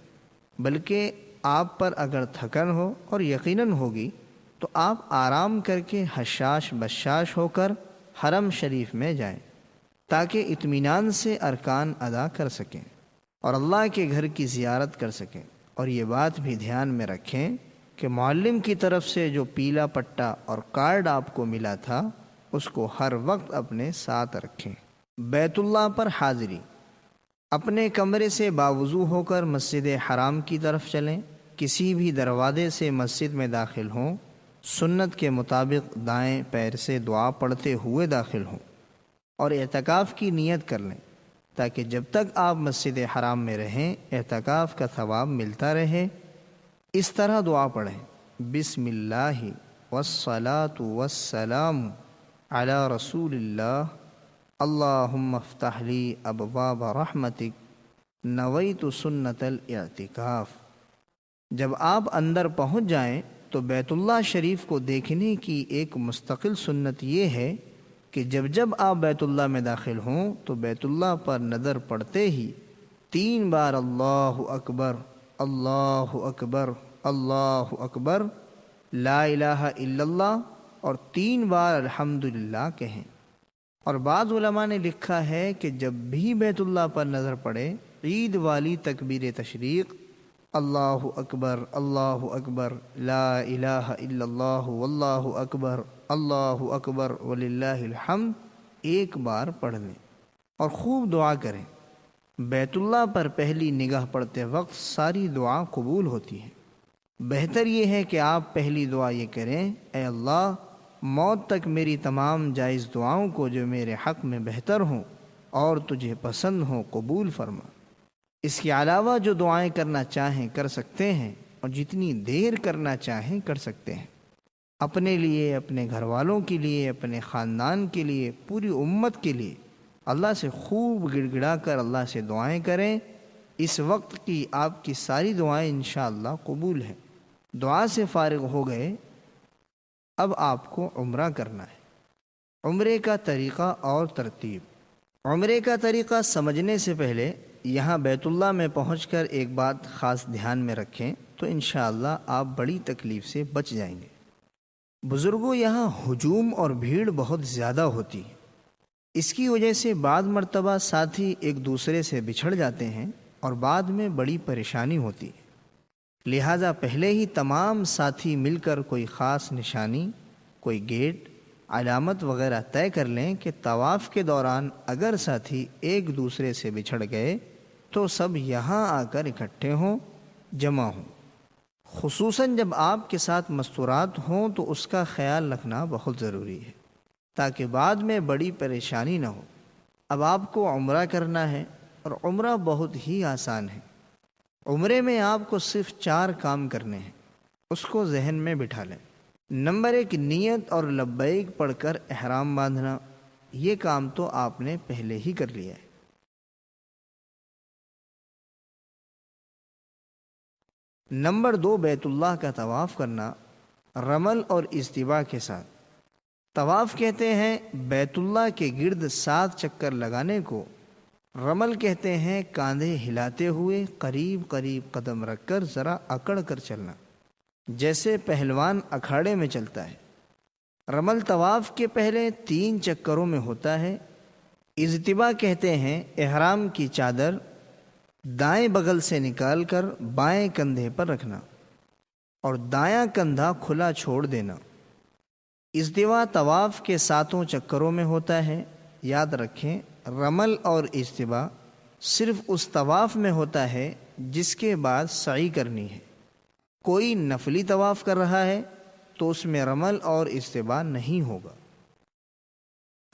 بلکہ آپ پر اگر تھکن ہو اور یقیناً ہوگی تو آپ آرام کر کے حشاش بشاش ہو کر حرم شریف میں جائیں، تاکہ اطمینان سے ارکان ادا کر سکیں اور اللہ کے گھر کی زیارت کر سکیں۔ اور یہ بات بھی دھیان میں رکھیں کہ معلم کی طرف سے جو پیلا پٹا اور کارڈ آپ کو ملا تھا، اس کو ہر وقت اپنے ساتھ رکھیں۔ بیت اللہ پر حاضری۔ اپنے کمرے سے باوضو ہو کر مسجد حرام کی طرف چلیں۔ کسی بھی دروازے سے مسجد میں داخل ہوں، سنت کے مطابق دائیں پیر سے دعا پڑھتے ہوئے داخل ہوں اور اعتکاف کی نیت کر لیں، تاکہ جب تک آپ مسجد حرام میں رہیں اعتکاف کا ثواب ملتا رہے۔ اس طرح دعا پڑھیں، بسم اللہ والصلاة والسلام علی رسول اللہ، اللہم افتح لی ابواب رحمتک، نویت سنت الاعتکاف۔ جب آپ اندر پہنچ جائیں تو بیت اللہ شریف کو دیکھنے کی ایک مستقل سنت یہ ہے کہ جب جب آپ بیت اللہ میں داخل ہوں تو بیت اللہ پر نظر پڑتے ہی 3 بار اللہ اکبر، اللہ اکبر، اللہ اکبر، لا الہ الا اللہ اور 3 بار الحمدللہ کہیں۔ اور بعض علماء نے لکھا ہے کہ جب بھی بیت اللہ پر نظر پڑے، عید والی تکبیر تشریق، اللہ اکبر، اللہ اکبر، لا الہ الا اللہ، واللہ اکبر، اللہ اکبر وللہ الحمد 1 بار پڑھ لیں اور خوب دعا کریں۔ بیت اللہ پر پہلی نگاہ پڑتے وقت ساری دعا قبول ہوتی ہے۔ بہتر یہ ہے کہ آپ پہلی دعا یہ کریں، اے اللہ، موت تک میری تمام جائز دعاؤں کو جو میرے حق میں بہتر ہوں اور تجھے پسند ہوں قبول فرما۔ اس کے علاوہ جو دعائیں کرنا چاہیں کر سکتے ہیں، اور جتنی دیر کرنا چاہیں کر سکتے ہیں۔ اپنے لیے، اپنے گھر والوں کے لیے، اپنے خاندان کے لیے، پوری امت کے لیے اللہ سے خوب گڑ گڑا کر اللہ سے دعائیں کریں۔ اس وقت کی آپ کی ساری دعائیں انشاءاللہ قبول ہیں۔ دعا سے فارغ ہو گئے، اب آپ کو عمرہ کرنا ہے۔ عمرے کا طریقہ اور ترتیب۔ عمرے کا طریقہ سمجھنے سے پہلے یہاں بیت اللہ میں پہنچ کر ایک بات خاص دھیان میں رکھیں تو انشاءاللہ آپ بڑی تکلیف سے بچ جائیں گے۔ بزرگوں، یہاں ہجوم اور بھیڑ بہت زیادہ ہوتی ہے۔ اس کی وجہ سے بعض مرتبہ ساتھی ایک دوسرے سے بچھڑ جاتے ہیں اور بعد میں بڑی پریشانی ہوتی ہے۔ لہٰذا پہلے ہی تمام ساتھی مل کر کوئی خاص نشانی، کوئی گیٹ، علامت وغیرہ طے کر لیں کہ طواف کے دوران اگر ساتھی ایک دوسرے سے بچھڑ گئے تو سب یہاں آ کر اکٹھے ہوں، جمع ہوں۔ خصوصاً جب آپ کے ساتھ مستورات ہوں تو اس کا خیال رکھنا بہت ضروری ہے تاکہ بعد میں بڑی پریشانی نہ ہو۔ اب آپ کو عمرہ کرنا ہے اور عمرہ بہت ہی آسان ہے۔ عمرے میں آپ کو صرف 4 کام کرنے ہیں، اس کو ذہن میں بٹھا لیں۔ نمبر 1، نیت اور لبیک پڑھ کر احرام باندھنا۔ یہ کام تو آپ نے پہلے ہی کر لیا ہے۔ نمبر 2، بیت اللہ کا طواف کرنا رمل اور اجتباء کے ساتھ۔ طواف کہتے ہیں بیت اللہ کے گرد 7 چکر لگانے کو، رمل کہتے ہیں کاندھے ہلاتے ہوئے قریب قریب قدم رکھ کر ذرا اکڑ کر چلنا، جیسے پہلوان اکھاڑے میں چلتا ہے۔ رمل طواف کے پہلے 3 چکروں میں ہوتا ہے۔ اجتباء کہتے ہیں احرام کی چادر دائیں بغل سے نکال کر بائیں کندھے پر رکھنا اور دایاں کندھا کھلا چھوڑ دینا۔ اجتباء طواف کے 7 چکروں میں ہوتا ہے۔ یاد رکھیں، رمل اور اجتباء صرف اس طواف میں ہوتا ہے جس کے بعد سعی کرنی ہے۔ کوئی نفلی طواف کر رہا ہے تو اس میں رمل اور اجتباء نہیں ہوگا۔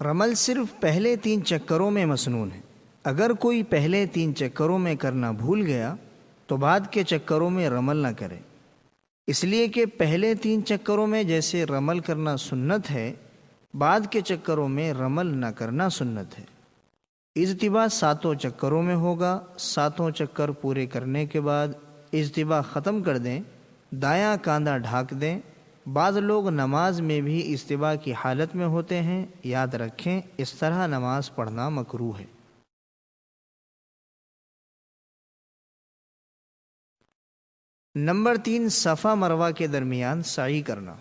رمل صرف پہلے 3 چکروں میں مسنون ہے۔ اگر کوئی پہلے 3 چکروں میں کرنا بھول گیا تو بعد کے چکروں میں رمل نہ کرے، اس لیے کہ پہلے 3 چکروں میں جیسے رمل کرنا سنت ہے، بعد کے چکروں میں رمل نہ کرنا سنت ہے۔ اجتباء 7 چکروں میں ہوگا۔ 7 چکر پورے کرنے کے بعد اجتباء ختم کر دیں، دایاں کاندھا ڈھانک دیں۔ بعض لوگ نماز میں بھی اجتباء کی حالت میں ہوتے ہیں۔ یاد رکھیں، اس طرح نماز پڑھنا مکروہ ہے۔ نمبر 3، صفا مروہ کے درمیان سعی کرنا۔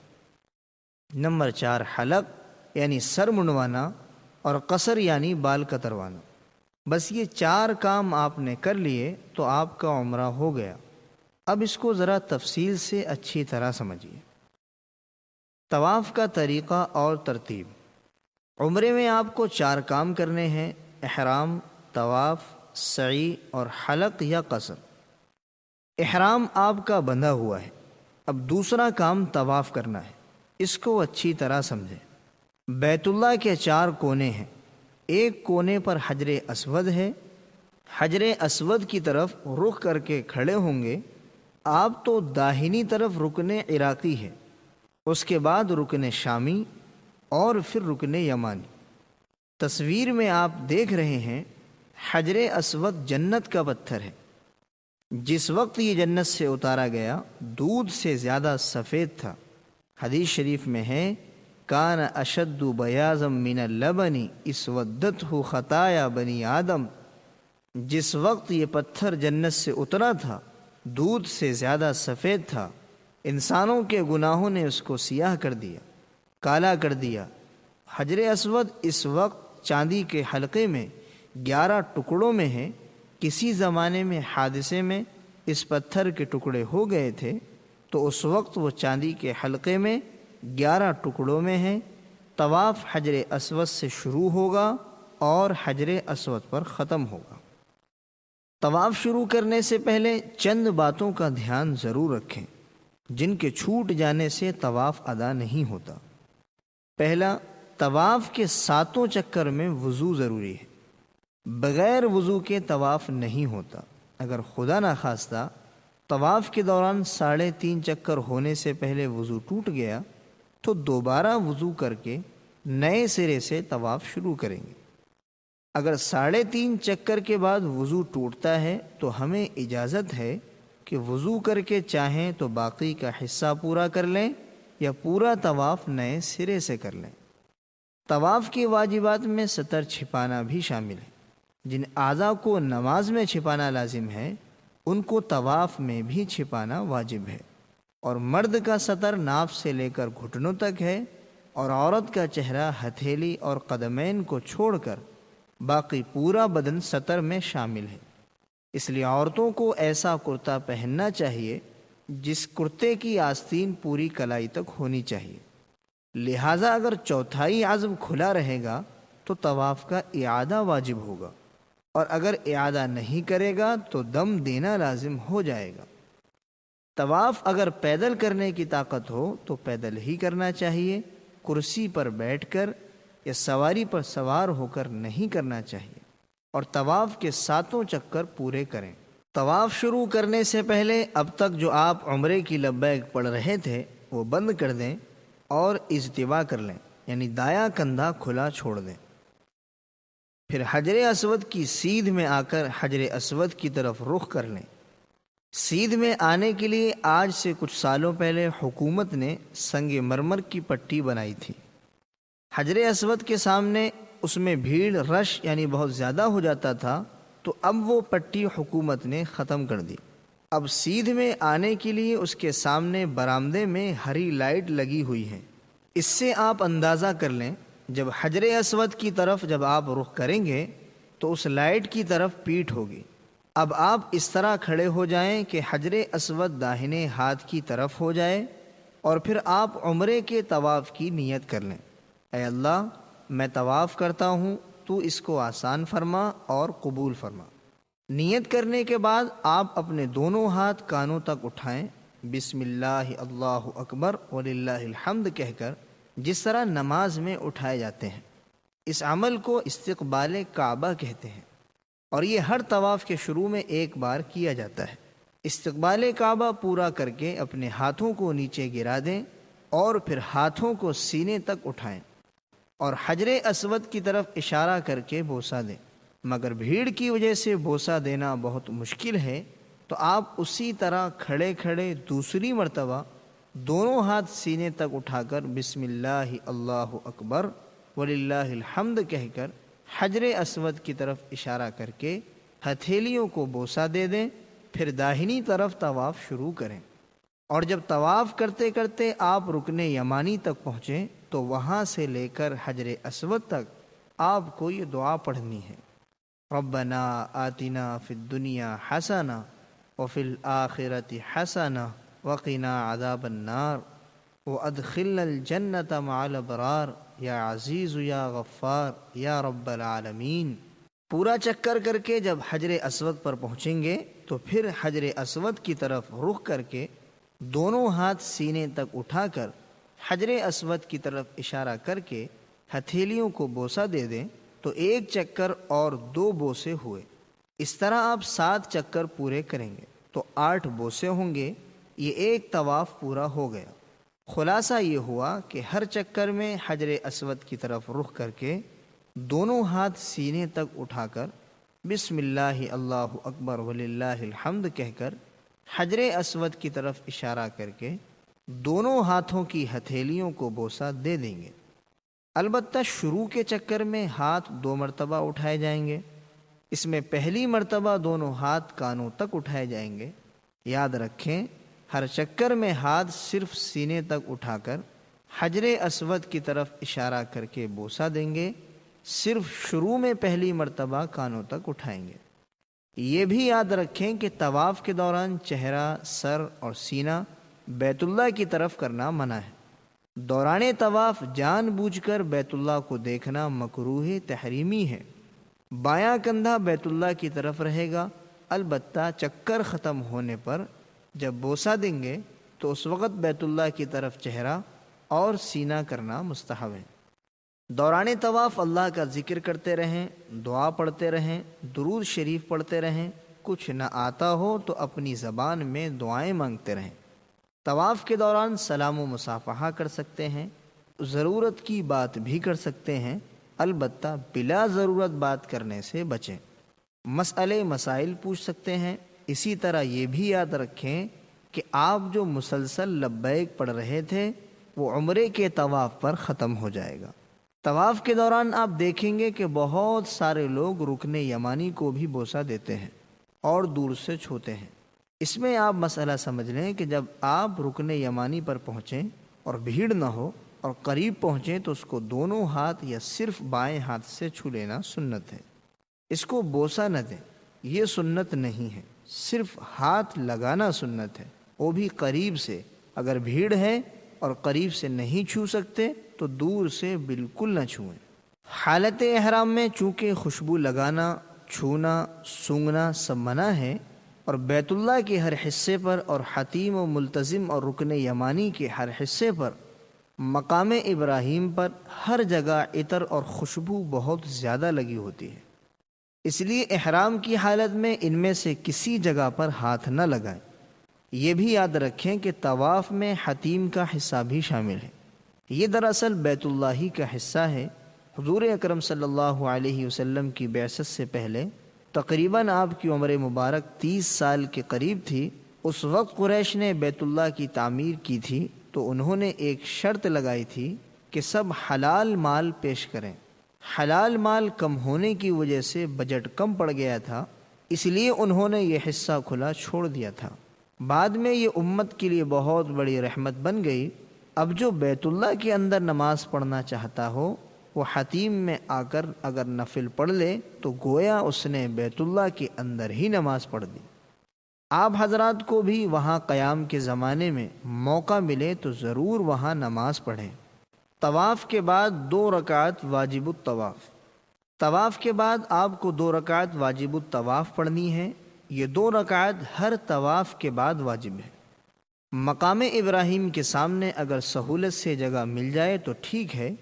نمبر 4، حلق یعنی سر منڈوانا اور قصر یعنی بال کتروانا۔ بس یہ 4 کام آپ نے کر لیے تو آپ کا عمرہ ہو گیا۔ اب اس کو ذرا تفصیل سے اچھی طرح سمجھیے۔ طواف کا طریقہ اور ترتیب۔ عمرے میں آپ کو 4 کام کرنے ہیں: احرام، طواف، سعی اور حلق یا قصر۔ احرام آپ کا بندھا ہوا ہے۔ اب دوسرا کام طواف کرنا ہے، اس کو اچھی طرح سمجھیں۔ بیت اللہ کے 4 کونے ہیں۔ ایک کونے پر حجر اسود ہے۔ حجر اسود کی طرف رخ کر کے کھڑے ہوں گے آپ تو داہنی طرف رکن عراقی ہے، اس کے بعد رکن شامی اور پھر رکن یمانی۔ تصویر میں آپ دیکھ رہے ہیں حجر اسود جنت کا پتھر ہے۔ جس وقت یہ جنت سے اتارا گیا دودھ سے زیادہ سفید تھا۔ حدیث شریف میں ہے کان اشد بیاضا من اللبن اسودتہ خطایا بنی آدم۔ جس وقت یہ پتھر جنت سے اترا تھا دودھ سے زیادہ سفید تھا، انسانوں کے گناہوں نے اس کو سیاہ کر دیا، کالا کر دیا۔ حجر اسود اس وقت چاندی کے حلقے میں 11 ٹکڑوں میں ہے۔ کسی زمانے میں حادثے میں اس پتھر کے ٹکڑے ہو گئے تھے تو اس وقت وہ چاندی کے حلقے میں 11 ٹکڑوں میں ہے۔ طواف حجر اسود سے شروع ہوگا اور حجر اسود پر ختم ہوگا۔ طواف شروع کرنے سے پہلے چند باتوں کا دھیان ضرور رکھیں جن کے چھوٹ جانے سے طواف ادا نہیں ہوتا۔ پہلا، طواف کے 7 چکر میں وضو ضروری ہے۔ بغیر وضو کے طواف نہیں ہوتا۔ اگر خدا نخواستہ طواف کے دوران 3.5 چکر ہونے سے پہلے وضو ٹوٹ گیا تو دوبارہ وضو کر کے نئے سرے سے طواف شروع کریں گے۔ اگر 3.5 چکر کے بعد وضو ٹوٹتا ہے تو ہمیں اجازت ہے کہ وضو کر کے چاہیں تو باقی کا حصہ پورا کر لیں یا پورا طواف نئے سرے سے کر لیں۔ طواف کی واجبات میں ستر چھپانا بھی شامل ہے۔ جن اعضاء کو نماز میں چھپانا لازم ہے ان کو طواف میں بھی چھپانا واجب ہے، اور مرد کا سطر ناف سے لے کر گھٹنوں تک ہے، اور عورت کا چہرہ ہتھیلی اور قدمین کو چھوڑ کر باقی پورا بدن سطر میں شامل ہے۔ اس لیے عورتوں کو ایسا کرتا پہننا چاہیے جس کرتے کی آستین پوری کلائی تک ہونی چاہیے، لہٰذا اگر چوتھائی عضو کھلا رہے گا تو طواف کا اعادہ واجب ہوگا، اور اگر اعادہ نہیں کرے گا تو دم دینا لازم ہو جائے گا۔ طواف اگر پیدل کرنے کی طاقت ہو تو پیدل ہی کرنا چاہیے، کرسی پر بیٹھ کر یا سواری پر سوار ہو کر نہیں کرنا چاہیے، اور طواف کے 7 چکر پورے کریں۔ طواف شروع کرنے سے پہلے اب تک جو آپ عمرے کی لبیک پڑھ رہے تھے وہ بند کر دیں اور اجتبا کر لیں، یعنی دایاں کندھا کھلا چھوڑ دیں۔ پھر حجر اسود کی سیدھ میں آ کر حجر اسود کی طرف رخ کر لیں۔ سیدھ میں آنے کے لیے آج سے کچھ سالوں پہلے حکومت نے سنگ مرمر کی پٹی بنائی تھی۔ حجر اسود کے سامنے اس میں بھیڑ رش یعنی بہت زیادہ ہو جاتا تھا، تو اب وہ پٹی حکومت نے ختم کر دی۔ اب سیدھ میں آنے کے لیے اس کے سامنے برآمدے میں ہری لائٹ لگی ہوئی ہے۔ اس سے آپ اندازہ کر لیں جب حجر اسود کی طرف جب آپ رخ کریں گے تو اس لائٹ کی طرف پیٹھ ہوگی۔ اب آپ اس طرح کھڑے ہو جائیں کہ حجر اسود داہنے ہاتھ کی طرف ہو جائے، اور پھر آپ عمرے کے طواف کی نیت کر لیں۔ اے اللہ، میں طواف کرتا ہوں، تو اس کو آسان فرما اور قبول فرما۔ نیت کرنے کے بعد آپ اپنے دونوں ہاتھ کانوں تک اٹھائیں، بسم اللہ اللہ اکبر وللہ الحمد کہہ کر، جس طرح نماز میں اٹھائے جاتے ہیں۔ اس عمل کو استقبال کعبہ کہتے ہیں، اور یہ ہر طواف کے شروع میں ایک بار کیا جاتا ہے۔ استقبال کعبہ پورا کر کے اپنے ہاتھوں کو نیچے گرا دیں اور پھر ہاتھوں کو سینے تک اٹھائیں اور حجر اسود کی طرف اشارہ کر کے بوسہ دیں۔ مگر بھیڑ کی وجہ سے بوسہ دینا بہت مشکل ہے، تو آپ اسی طرح کھڑے کھڑے دوسری مرتبہ دونوں ہاتھ سینے تک اٹھا کر بسم اللہ اللہ اکبر وللہ الحمد کہہ کر حجر اسود کی طرف اشارہ کر کے ہتھیلیوں کو بوسہ دے دیں، پھر داہنی طرف طواف شروع کریں، اور جب طواف کرتے کرتے آپ رکن یمانی تک پہنچیں تو وہاں سے لے کر حجر اسود تک آپ کو یہ دعا پڑھنی ہے: ربنا آتنا فی الدنیا حسنہ وفی الآخرۃ حسنہ وقنا عذاب النار وادخلنا الجنۃ مع الابرار یا عزیز یا غفار یا رب العالمین۔ پورا چکر کر کے جب حجر اسود پر پہنچیں گے تو پھر حجر اسود کی طرف رخ کر کے دونوں ہاتھ سینے تک اٹھا کر حجر اسود کی طرف اشارہ کر کے ہتھیلیوں کو بوسہ دے دیں، تو ایک چکر اور 2 بوسے ہوئے۔ اس طرح آپ 7 چکر پورے کریں گے تو 8 بوسے ہوں گے۔ یہ ایک طواف پورا ہو گیا۔ خلاصہ یہ ہوا کہ ہر چکر میں حجر اسود کی طرف رخ کر کے دونوں ہاتھ سینے تک اٹھا کر بسم اللہ اللہ اکبر وللہ الحمد کہہ کر حجر اسود کی طرف اشارہ کر کے دونوں ہاتھوں کی ہتھیلیوں کو بوسہ دے دیں گے۔ البتہ شروع کے چکر میں ہاتھ 2 مرتبہ اٹھائے جائیں گے۔ اس میں پہلی مرتبہ دونوں ہاتھ کانوں تک اٹھائے جائیں گے۔ یاد رکھیں، ہر چکر میں ہاتھ صرف سینے تک اٹھا کر حجر اسود کی طرف اشارہ کر کے بوسہ دیں گے، صرف شروع میں پہلی مرتبہ کانوں تک اٹھائیں گے۔ یہ بھی یاد رکھیں کہ طواف کے دوران چہرہ، سر اور سینہ بیت اللہ کی طرف کرنا منع ہے۔ دوران طواف جان بوجھ کر بیت اللہ کو دیکھنا مکروہ تحریمی ہے۔ بایاں کندھا بیت اللہ کی طرف رہے گا، البتہ چکر ختم ہونے پر جب بوسہ دیں گے تو اس وقت بیت اللہ کی طرف چہرہ اور سینہ کرنا مستحب ہے۔ دوران طواف اللہ کا ذکر کرتے رہیں، دعا پڑھتے رہیں، درود شریف پڑھتے رہیں۔ کچھ نہ آتا ہو تو اپنی زبان میں دعائیں مانگتے رہیں۔ طواف کے دوران سلام و مصافحہ کر سکتے ہیں، ضرورت کی بات بھی کر سکتے ہیں، البتہ بلا ضرورت بات کرنے سے بچیں۔ مسئلے مسائل پوچھ سکتے ہیں۔ اسی طرح یہ بھی یاد رکھیں کہ آپ جو مسلسل لبیک پڑھ رہے تھے وہ عمرے کے طواف پر ختم ہو جائے گا۔ طواف کے دوران آپ دیکھیں گے کہ بہت سارے لوگ رکن یمانی کو بھی بوسہ دیتے ہیں اور دور سے چھوتے ہیں۔ اس میں آپ مسئلہ سمجھ لیں کہ جب آپ رکن یمانی پر پہنچیں اور بھیڑ نہ ہو اور قریب پہنچیں تو اس کو دونوں ہاتھ یا صرف بائیں ہاتھ سے چھو لینا سنت ہے۔ اس کو بوسہ نہ دیں، یہ سنت نہیں ہے، صرف ہاتھ لگانا سنت ہے، وہ بھی قریب سے۔ اگر بھیڑ ہے اور قریب سے نہیں چھو سکتے تو دور سے بالکل نہ چھوئیں۔ حالت احرام میں چونکہ خوشبو لگانا، چھونا، سونگھنا سب منع ہے، اور بیت اللہ کے ہر حصے پر اور حتیم و ملتزم اور رکن یمانی کے ہر حصے پر، مقام ابراہیم پر ہر جگہ عطر اور خوشبو بہت زیادہ لگی ہوتی ہے، اس لیے احرام کی حالت میں ان میں سے کسی جگہ پر ہاتھ نہ لگائیں۔ یہ بھی یاد رکھیں کہ طواف میں حتیم کا حصہ بھی شامل ہے، یہ دراصل بیت اللہ ہی کا حصہ ہے۔ حضور اکرم صلی اللہ علیہ وسلم کی بعثت سے پہلے تقریباً آپ کی عمر مبارک 30 سال کے قریب تھی۔ اس وقت قریش نے بیت اللہ کی تعمیر کی تھی تو انہوں نے ایک شرط لگائی تھی کہ سب حلال مال پیش کریں۔ حلال مال کم ہونے کی وجہ سے بجٹ کم پڑ گیا تھا، اس لیے انہوں نے یہ حصہ کھلا چھوڑ دیا تھا۔ بعد میں یہ امت کے لیے بہت بڑی رحمت بن گئی۔ اب جو بیت اللہ کے اندر نماز پڑھنا چاہتا ہو وہ حتیم میں آ کر اگر نفل پڑھ لے تو گویا اس نے بیت اللہ کے اندر ہی نماز پڑھ دی۔ آپ حضرات کو بھی وہاں قیام کے زمانے میں موقع ملے تو ضرور وہاں نماز پڑھیں۔ طواف کے بعد 2 رکعت واجب الطواف۔ طواف کے بعد آپ کو 2 رکعت واجب الطواف پڑھنی ہے۔ یہ 2 رکعت ہر طواف کے بعد واجب ہے۔ مقام ابراہیم کے سامنے اگر سہولت سے جگہ مل جائے تو ٹھیک ہے،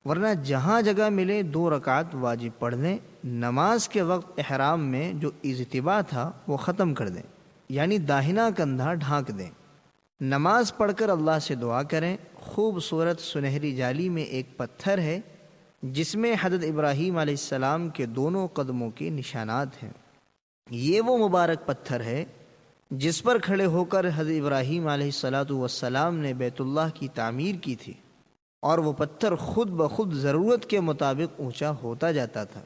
ورنہ جہاں جگہ ملے 2 رکعت واجب پڑھ دیں۔ نماز کے وقت احرام میں جو اجتباء تھا وہ ختم کر دیں، یعنی داہنا کندھا ڈھانک دیں۔ نماز پڑھ کر اللہ سے دعا کریں۔ خوبصورت سنہری جالی میں ایک پتھر ہے جس میں حضرت ابراہیم علیہ السلام کے دونوں قدموں کے نشانات ہیں۔ یہ وہ مبارک پتھر ہے جس پر کھڑے ہو کر حضرت ابراہیم علیہ السلام نے بیت اللہ کی تعمیر کی تھی، اور وہ پتھر خود بخود ضرورت کے مطابق اونچا ہوتا جاتا تھا۔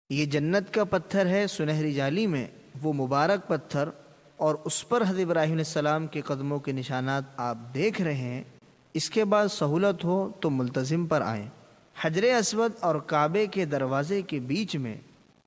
یہ جنت کا پتھر ہے سنہری جالی میں، وہ مبارک پتھر، اور اس پر حضرت ابراہیم علیہ السلام کے قدموں کے نشانات آپ دیکھ رہے ہیں۔ اس کے بعد سہولت ہو تو ملتزم پر آئیں۔ حجر اسود اور کعبے کے دروازے کے بیچ میں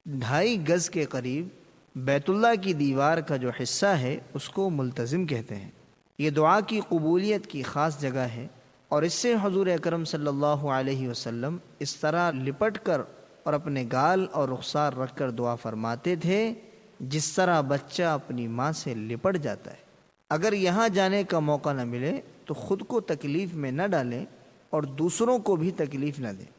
2.5 گز کے قریب بیت اللہ کی دیوار کا جو حصہ ہے اس کو ملتزم کہتے ہیں۔ یہ دعا کی قبولیت کی خاص جگہ ہے، اور اس سے حضور اکرم صلی اللہ علیہ وسلم اس طرح لپٹ کر اور اپنے گال اور رخسار رکھ کر دعا فرماتے تھے جس طرح بچہ اپنی ماں سے لپٹ جاتا ہے۔ اگر یہاں جانے کا موقع نہ ملے تو خود کو تکلیف میں نہ ڈالیں اور دوسروں کو بھی تکلیف نہ دیں۔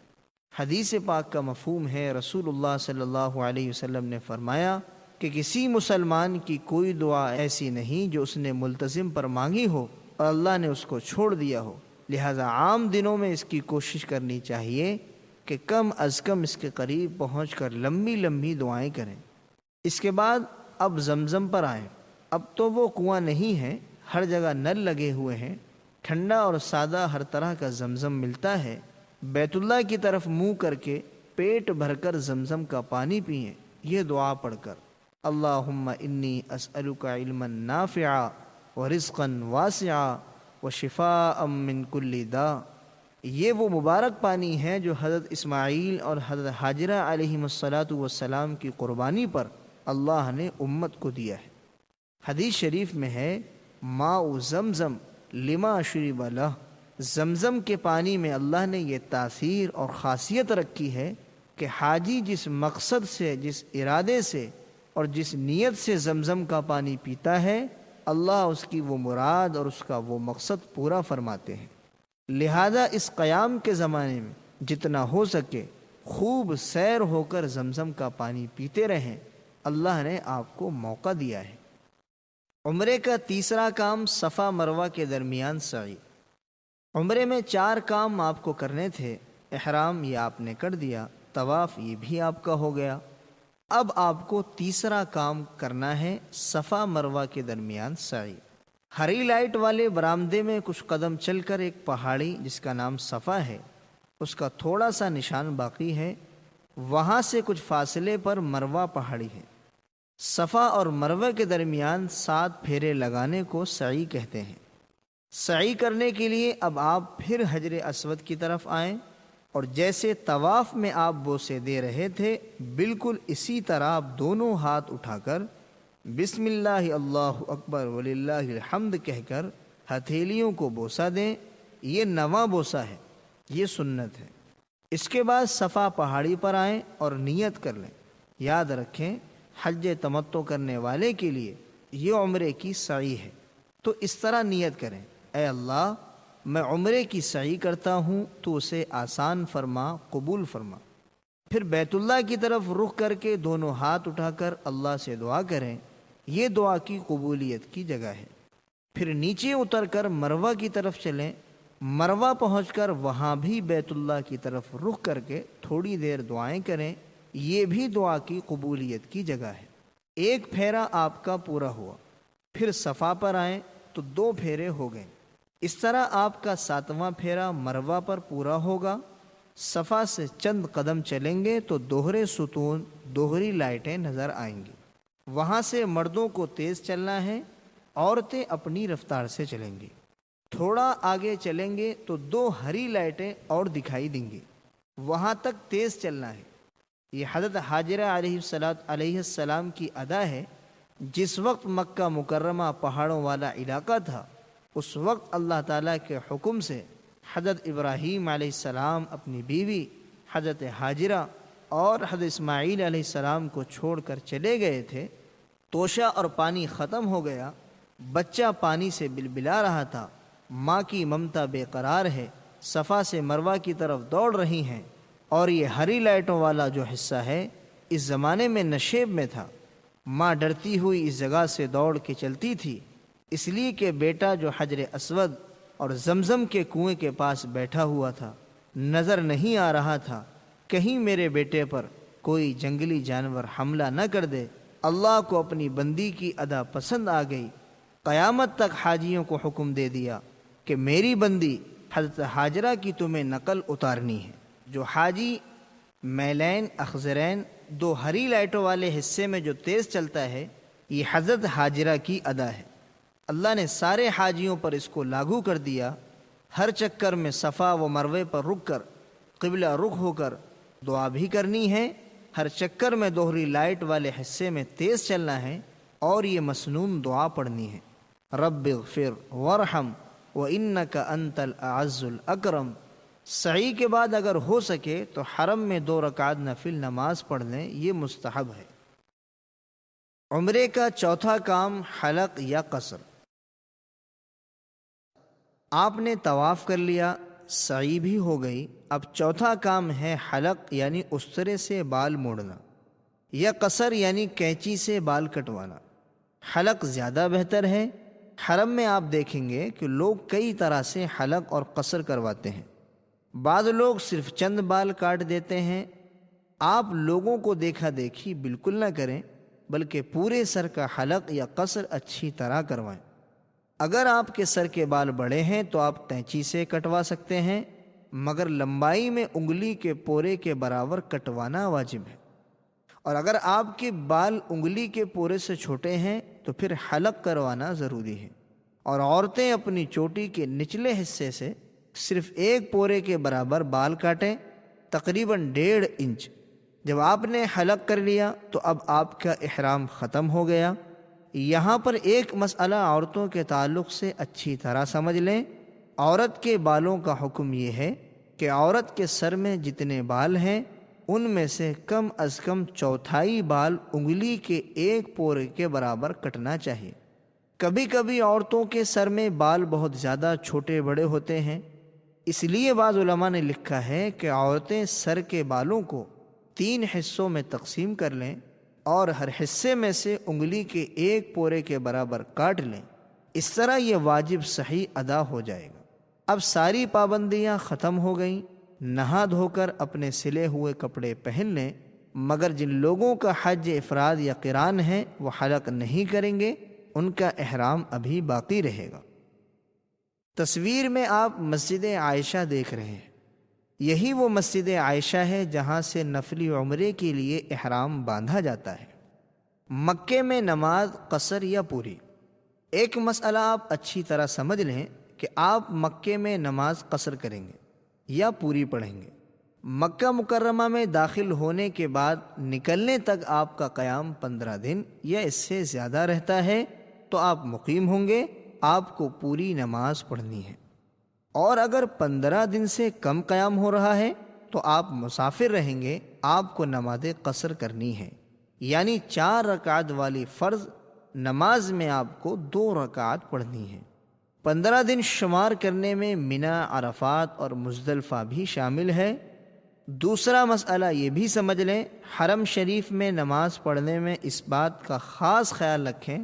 حدیث پاک کا مفہوم ہے، رسول اللہ صلی اللہ علیہ وسلم نے فرمایا کہ کسی مسلمان کی کوئی دعا ایسی نہیں جو اس نے ملتزم پر مانگی ہو اور اللہ نے اس کو چھوڑ دیا ہو، لہذا عام دنوں میں اس کی کوشش کرنی چاہیے کہ کم از کم اس کے قریب پہنچ کر لمبی لمبی دعائیں کریں۔ اس کے بعد اب زمزم پر آئیں۔ اب تو وہ کنواں نہیں ہے، ہر جگہ نل لگے ہوئے ہیں، ٹھنڈا اور سادہ ہر طرح کا زمزم ملتا ہے۔ بیت اللہ کی طرف منہ کر کے پیٹ بھر کر زمزم کا پانی پئیں، یہ دعا پڑھ کر: اللہم انی اسألک علما نافعا ورزقا واسعا وشفاء من کل داء۔ یہ وہ مبارک پانی ہے جو حضرت اسماعیل اور حضرت ہاجرہ علیہم السلام کی قربانی پر اللہ نے امت کو دیا ہے۔ حدیث شریف میں ہے، ماء زمزم لما شرب لہ، زمزم کے پانی میں اللہ نے یہ تاثیر اور خاصیت رکھی ہے کہ حاجی جس مقصد سے، جس ارادے سے اور جس نیت سے زمزم کا پانی پیتا ہے، اللہ اس کی وہ مراد اور اس کا وہ مقصد پورا فرماتے ہیں۔ لہذا اس قیام کے زمانے میں جتنا ہو سکے خوب سیر ہو کر زمزم کا پانی پیتے رہیں، اللہ نے آپ کو موقع دیا ہے۔ عمرے کا تیسرا کام صفا مروہ کے درمیان سعی۔ عمرے میں 4 کام آپ کو کرنے تھے۔ احرام یہ آپ نے کر دیا، طواف یہ بھی آپ کا ہو گیا۔ اب آپ کو تیسرا کام کرنا ہے، صفا مروہ کے درمیان سعی۔ ہری لائٹ والے برآمدے میں کچھ قدم چل کر ایک پہاڑی جس کا نام صفا ہے، اس کا تھوڑا سا نشان باقی ہے، وہاں سے کچھ فاصلے پر مروہ پہاڑی ہے۔ صفا اور مروہ کے درمیان 7 پھیرے لگانے کو سعی کہتے ہیں۔ سعی کرنے کے لیے اب آپ پھر حجر اسود کی طرف آئیں اور جیسے طواف میں آپ بوسے دے رہے تھے بالکل اسی طرح آپ دونوں ہاتھ اٹھا کر بسم اللہ اللہ اکبر وللہ الحمد کہہ کر ہتھیلیوں کو بوسہ دیں۔ یہ نواں بوسہ ہے، یہ سنت ہے۔ اس کے بعد صفا پہاڑی پر آئیں اور نیت کر لیں۔ یاد رکھیں حج تمتع کرنے والے کے لیے یہ عمرے کی سعی ہے، تو اس طرح نیت کریں، اے اللہ میں عمرے کی سعی کرتا ہوں تو اسے آسان فرما، قبول فرما۔ پھر بیت اللہ کی طرف رخ کر کے دونوں ہاتھ اٹھا کر اللہ سے دعا کریں، یہ دعا کی قبولیت کی جگہ ہے۔ پھر نیچے اتر کر مروہ کی طرف چلیں، مروہ پہنچ کر وہاں بھی بیت اللہ کی طرف رخ کر کے تھوڑی دیر دعائیں کریں، یہ بھی دعا کی قبولیت کی جگہ ہے۔ ایک پھیرا آپ کا پورا ہوا، پھر صفا پر آئیں تو 2 پھیرے ہو گئے۔ اس طرح آپ کا 7واں پھیرا مروہ پر پورا ہوگا۔ صفا سے چند قدم چلیں گے تو دوہرے ستون، دوہری لائٹیں نظر آئیں گی۔ وہاں سے مردوں کو تیز چلنا ہے، عورتیں اپنی رفتار سے چلیں گی۔ تھوڑا آگے چلیں گے تو 2 ہری لائٹیں اور دکھائی دیں گی، وہاں تک تیز چلنا ہے۔ یہ حضرت حاجرہ علیہ السلام کی ادا ہے۔ جس وقت مکہ مکرمہ پہاڑوں والا علاقہ تھا، اس وقت اللہ تعالیٰ کے حکم سے حضرت ابراہیم علیہ السلام اپنی بیوی حضرت حاجرہ اور حضرت اسماعیل علیہ السلام کو چھوڑ کر چلے گئے تھے۔ توشہ اور پانی ختم ہو گیا، بچہ پانی سے بلبلا رہا تھا، ماں کی ممتا بے قرار ہے، صفا سے مروہ کی طرف دوڑ رہی ہیں، اور یہ ہری لائٹوں والا جو حصہ ہے اس زمانے میں نشیب میں تھا۔ ماں ڈرتی ہوئی اس جگہ سے دوڑ کے چلتی تھی، اس لیے کہ بیٹا جو حجر اسود اور زمزم کے کنویں کے پاس بیٹھا ہوا تھا نظر نہیں آ رہا تھا، کہیں میرے بیٹے پر کوئی جنگلی جانور حملہ نہ کر دے۔ اللہ کو اپنی بندی کی ادا پسند آ گئی، قیامت تک حاجیوں کو حکم دے دیا کہ میری بندی حضرت حاجرہ کی تمہیں نقل اتارنی ہے۔ جو حاجی میلین اخضرین 2 ہری لائٹوں والے حصے میں جو تیز چلتا ہے، یہ حضرت حاجرہ کی ادا ہے۔ اللہ نے سارے حاجیوں پر اس کو لاگو کر دیا۔ ہر چکر میں صفا و مروے پر رک کر قبلہ رخ ہو کر دعا بھی کرنی ہے، ہر چکر میں دوہری لائٹ والے حصے میں تیز چلنا ہے، اور یہ مسنون دعا پڑھنی ہے، رب اغفر وارحم وانک انت الاعز الاکرم۔ سعی کے بعد اگر ہو سکے تو حرم میں 2 رکعت نفل نماز پڑھ لیں، یہ مستحب ہے۔ عمرے کا چوتھا کام حلق یا قصر۔ آپ نے طواف کر لیا، سعی بھی ہو گئی، اب چوتھا کام ہے حلق یعنی استرے سے بال موڑنا، یا قصر یعنی کینچی سے بال کٹوانا۔ حلق زیادہ بہتر ہے۔ حرم میں آپ دیکھیں گے کہ لوگ کئی طرح سے حلق اور قصر کرواتے ہیں۔ بعض لوگ صرف چند بال کاٹ دیتے ہیں۔ آپ لوگوں کو دیکھا دیکھی بالکل نہ کریں، بلکہ پورے سر کا حلق یا قصر اچھی طرح کروائیں۔ اگر آپ کے سر کے بال بڑے ہیں تو آپ قینچی سے کٹوا سکتے ہیں، مگر لمبائی میں انگلی کے پورے کے برابر کٹوانا واجب ہے۔ اور اگر آپ کے بال انگلی کے پورے سے چھوٹے ہیں تو پھر حلق کروانا ضروری ہے۔ اور عورتیں اپنی چوٹی کے نچلے حصے سے صرف 1 پورے کے برابر بال کاٹیں، تقریباً 1.5 انچ۔ جب آپ نے حلق کر لیا تو اب آپ کا احرام ختم ہو گیا۔ یہاں پر ایک مسئلہ عورتوں کے تعلق سے اچھی طرح سمجھ لیں۔ عورت کے بالوں کا حکم یہ ہے کہ عورت کے سر میں جتنے بال ہیں ان میں سے کم از کم 1/4 بال انگلی کے 1 پورے کے برابر کٹنا چاہیے۔ کبھی کبھی عورتوں کے سر میں بال بہت زیادہ چھوٹے بڑے ہوتے ہیں، اس لیے بعض علماء نے لکھا ہے کہ عورتیں سر کے بالوں کو 3 حصوں میں تقسیم کر لیں اور ہر حصے میں سے انگلی کے 1 پورے کے برابر کاٹ لیں۔ اس طرح یہ واجب صحیح ادا ہو جائے گا۔ اب ساری پابندیاں ختم ہو گئیں، نہا دھو کر اپنے سلے ہوئے کپڑے پہن لیں، مگر جن لوگوں کا حج افراد یا قران ہے وہ حلق نہیں کریں گے، ان کا احرام ابھی باقی رہے گا۔ تصویر میں آپ مسجد عائشہ دیکھ رہے ہیں۔ یہی وہ مسجد عائشہ ہے جہاں سے نفلی عمرے کے لیے احرام باندھا جاتا ہے۔ مکے میں نماز قصر یا پوری؟ ایک مسئلہ آپ اچھی طرح سمجھ لیں کہ آپ مکے میں نماز قصر کریں گے یا پوری پڑھیں گے۔ مکہ مکرمہ میں داخل ہونے کے بعد نکلنے تک آپ کا قیام 15 دن یا اس سے زیادہ رہتا ہے تو آپ مقیم ہوں گے، آپ کو پوری نماز پڑھنی ہے۔ اور اگر 15 دن سے کم قیام ہو رہا ہے تو آپ مسافر رہیں گے، آپ کو نماز قصر کرنی ہے، یعنی 4 رکعت والی فرض نماز میں آپ کو 2 رکعت پڑھنی ہے۔ 15 دن شمار کرنے میں منی، عرفات اور مزدلفہ بھی شامل ہے۔ دوسرا مسئلہ یہ بھی سمجھ لیں، حرم شریف میں نماز پڑھنے میں اس بات کا خاص خیال رکھیں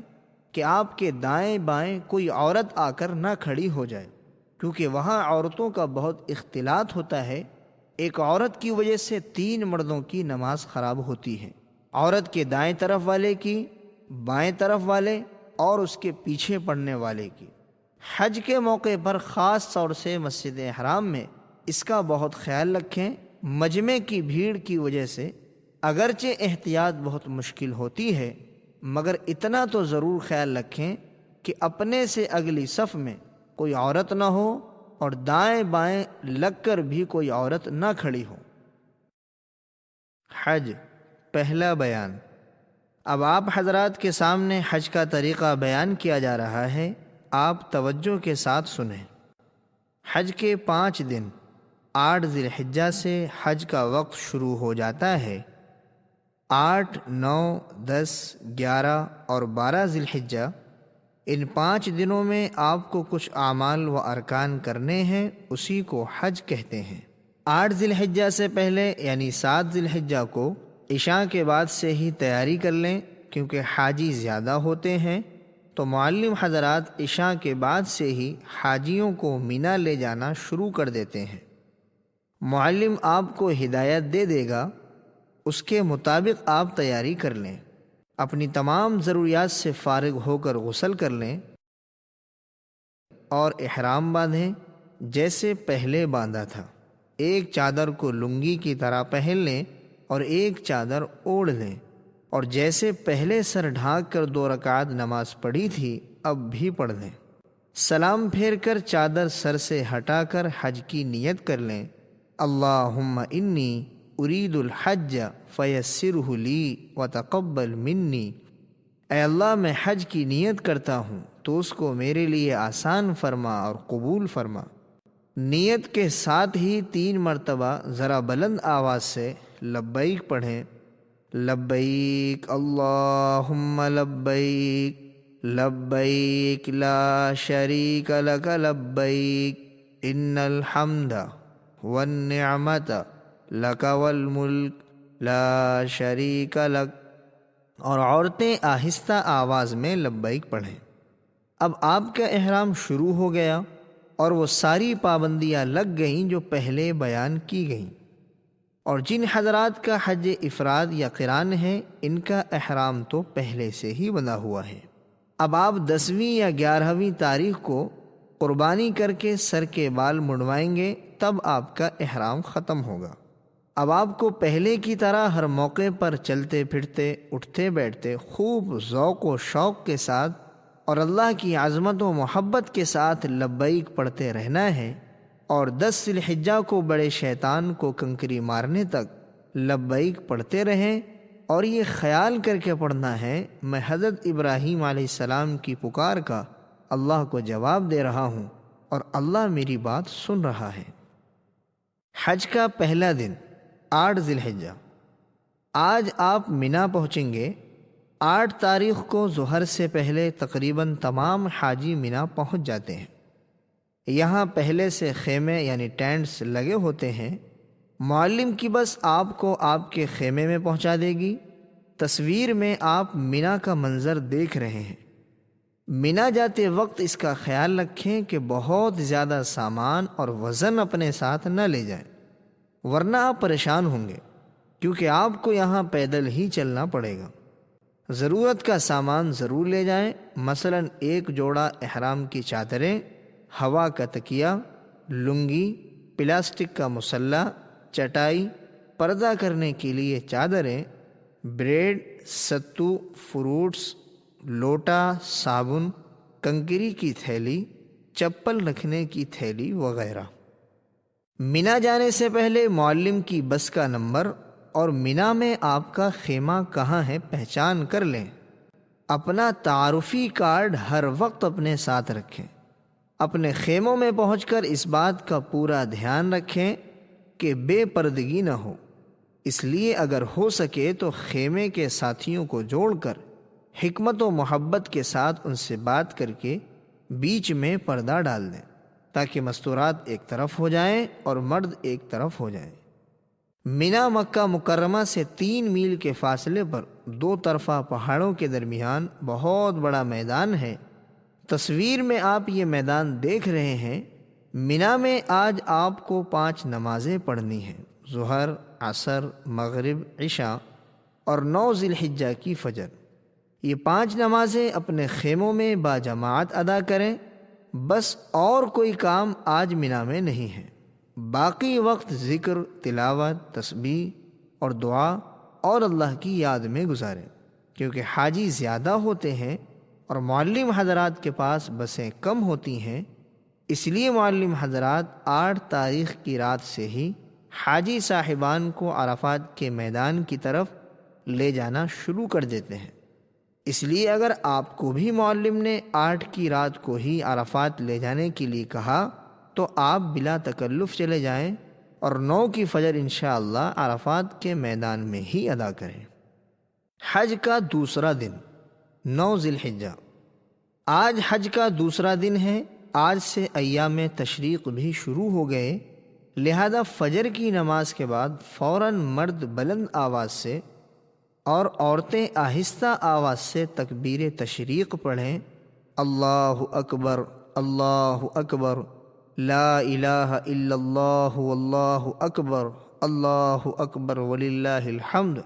کہ آپ کے دائیں بائیں کوئی عورت آ کر نہ کھڑی ہو جائے، کیونکہ وہاں عورتوں کا بہت اختلاط ہوتا ہے۔ ایک عورت کی وجہ سے 3 مردوں کی نماز خراب ہوتی ہے، عورت کے دائیں طرف والے کی، بائیں طرف والے اور اس کے پیچھے پڑنے والے کی۔ حج کے موقع پر خاص طور سے مسجد حرام میں اس کا بہت خیال رکھیں۔ مجمع کی بھیڑ کی وجہ سے اگرچہ احتیاط بہت مشکل ہوتی ہے، مگر اتنا تو ضرور خیال رکھیں کہ اپنے سے اگلی صف میں کوئی عورت نہ ہو اور دائیں بائیں لگ کر بھی کوئی عورت نہ کھڑی ہو۔ حج پہلا بیان۔ اب آپ حضرات کے سامنے حج کا طریقہ بیان کیا جا رہا ہے، آپ توجہ کے ساتھ سنیں۔ حج کے 5 دن 8 ذی الحجہ سے حج کا وقت شروع ہو جاتا ہے۔ 8، 9، 10، 11 اور 12 ذی الحجہ، ان 5 دنوں میں آپ کو کچھ اعمال و ارکان کرنے ہیں، اسی کو حج کہتے ہیں۔ 8 ذی الحجہ سے پہلے یعنی 7 ذی الحجہ کو عشاء کے بعد سے ہی تیاری کر لیں، کیونکہ حاجی زیادہ ہوتے ہیں، تو معلم حضرات عشاء کے بعد سے ہی حاجیوں کو مینا لے جانا شروع کر دیتے ہیں۔ معلم آپ کو ہدایت دے دے گا، اس کے مطابق آپ تیاری کر لیں۔ اپنی تمام ضروریات سے فارغ ہو کر غسل کر لیں اور احرام باندھیں جیسے پہلے باندھا تھا۔ ایک چادر کو لنگی کی طرح پہن لیں اور ایک چادر اوڑھ لیں، اور جیسے پہلے سر ڈھانک کر 2 رکعت نماز پڑھی تھی اب بھی پڑھ لیں۔ سلام پھیر کر چادر سر سے ہٹا کر حج کی نیت کر لیں۔ اللہم انی ارید الحج فیسرہ لی وتقبل منی۔ اے اللہ میں حج کی نیت کرتا ہوں تو اس کو میرے لیے آسان فرما اور قبول فرما۔ نیت کے ساتھ ہی 3 مرتبہ ذرا بلند آواز سے لبیک پڑھیں۔ لبیک اللہم لبیک، لبیک لا شریک لک لبیک، ان الحمد والنعمت لک والملک لا شریک لک۔ اور عورتیں آہستہ آواز میں لبیک پڑھیں۔ اب آپ کا احرام شروع ہو گیا اور وہ ساری پابندیاں لگ گئیں جو پہلے بیان کی گئیں، اور جن حضرات کا حج افراد یا قران ہے ان کا احرام تو پہلے سے ہی بندھا ہوا ہے۔ اب آپ 10ویں یا 11ویں تاریخ کو قربانی کر کے سر کے بال منڈوائیں گے، تب آپ کا احرام ختم ہوگا۔ اب آپ کو پہلے کی طرح ہر موقع پر چلتے پھرتے، اٹھتے بیٹھتے خوب ذوق و شوق کے ساتھ اور اللہ کی عظمت و محبت کے ساتھ لبیک پڑھتے رہنا ہے، اور 10 ذی الحجہ کو بڑے شیطان کو کنکری مارنے تک لبیک پڑھتے رہیں، اور یہ خیال کر کے پڑھنا ہے میں حضرت ابراہیم علیہ السلام کی پکار کا اللہ کو جواب دے رہا ہوں اور اللہ میری بات سن رہا ہے۔ حج کا پہلا دن 8 ذی الحجہ۔ آج آپ مینا پہنچیں گے۔ 8 تاریخ کو ظہر سے پہلے تقریباً تمام حاجی مینا پہنچ جاتے ہیں۔ یہاں پہلے سے خیمے یعنی ٹینٹس لگے ہوتے ہیں۔ معلم کی بس آپ کو آپ کے خیمے میں پہنچا دے گی۔ تصویر میں آپ مینا کا منظر دیکھ رہے ہیں۔ مینا جاتے وقت اس کا خیال رکھیں کہ بہت زیادہ سامان اور وزن اپنے ساتھ نہ لے جائیں، ورنہ آپ پریشان ہوں گے، کیونکہ آپ کو یہاں پیدل ہی چلنا پڑے گا۔ ضرورت کا سامان ضرور لے جائیں، مثلا 1 جوڑا احرام کی چادریں، ہوا کا تکیہ، لنگی، پلاسٹک کا مسلح، چٹائی، پردہ کرنے کے لیے چادریں، بریڈ، ستو، فروٹس، لوٹا، صابن، کنکری کی تھیلی، چپل رکھنے کی تھیلی وغیرہ۔ مینا جانے سے پہلے معلم کی بس کا نمبر اور مینا میں آپ کا خیمہ کہاں ہے پہچان کر لیں۔ اپنا تعارفی کارڈ ہر وقت اپنے ساتھ رکھیں۔ اپنے خیموں میں پہنچ کر اس بات کا پورا دھیان رکھیں کہ بے پردگی نہ ہو، اس لیے اگر ہو سکے تو خیمے کے ساتھیوں کو جوڑ کر حکمت و محبت کے ساتھ ان سے بات کر کے بیچ میں پردہ ڈال دیں تاکہ مستورات ایک طرف ہو جائیں اور مرد ایک طرف ہو جائیں۔ مینا مکہ مکرمہ سے 3 میل کے فاصلے پر 2 طرفہ پہاڑوں کے درمیان بہت بڑا میدان ہے۔ تصویر میں آپ یہ میدان دیکھ رہے ہیں۔ مینا میں آج آپ کو 5 نمازیں پڑھنی ہیں: ظہر، عصر، مغرب، عشاء اور 9 ذی الحجہ کی فجر۔ یہ 5 نمازیں اپنے خیموں میں باجماعت ادا کریں، بس اور کوئی کام آج مینا میں نہیں ہے۔ باقی وقت ذکر، تلاوت، تسبیح اور دعا اور اللہ کی یاد میں گزاریں، کیونکہ حاجی زیادہ ہوتے ہیں اور معلم حضرات کے پاس بسیں کم ہوتی ہیں، اس لیے معلم حضرات 8 تاریخ کی رات سے ہی حاجی صاحبان کو عرفات کے میدان کی طرف لے جانا شروع کر دیتے ہیں۔ اس لیے اگر آپ کو بھی معلم نے 8 کی رات کو ہی عرفات لے جانے کے لیے کہا تو آپ بلا تکلف چلے جائیں اور 9 کی فجر انشاءاللہ عرفات کے میدان میں ہی ادا کریں۔ حج کا دوسرا دن 9 ذی الحجہ۔ آج حج کا دوسرا دن ہے۔ آج سے ایام تشریق بھی شروع ہو گئے، لہذا فجر کی نماز کے بعد فوراً مرد بلند آواز سے اور عورتیں آہستہ آواز سے تکبیر تشریق پڑھیں: اللہ اکبر، اللہ اکبر، لا الہ الا اللہ واللہ اکبر، اللہ اکبر وللہ الحمد۔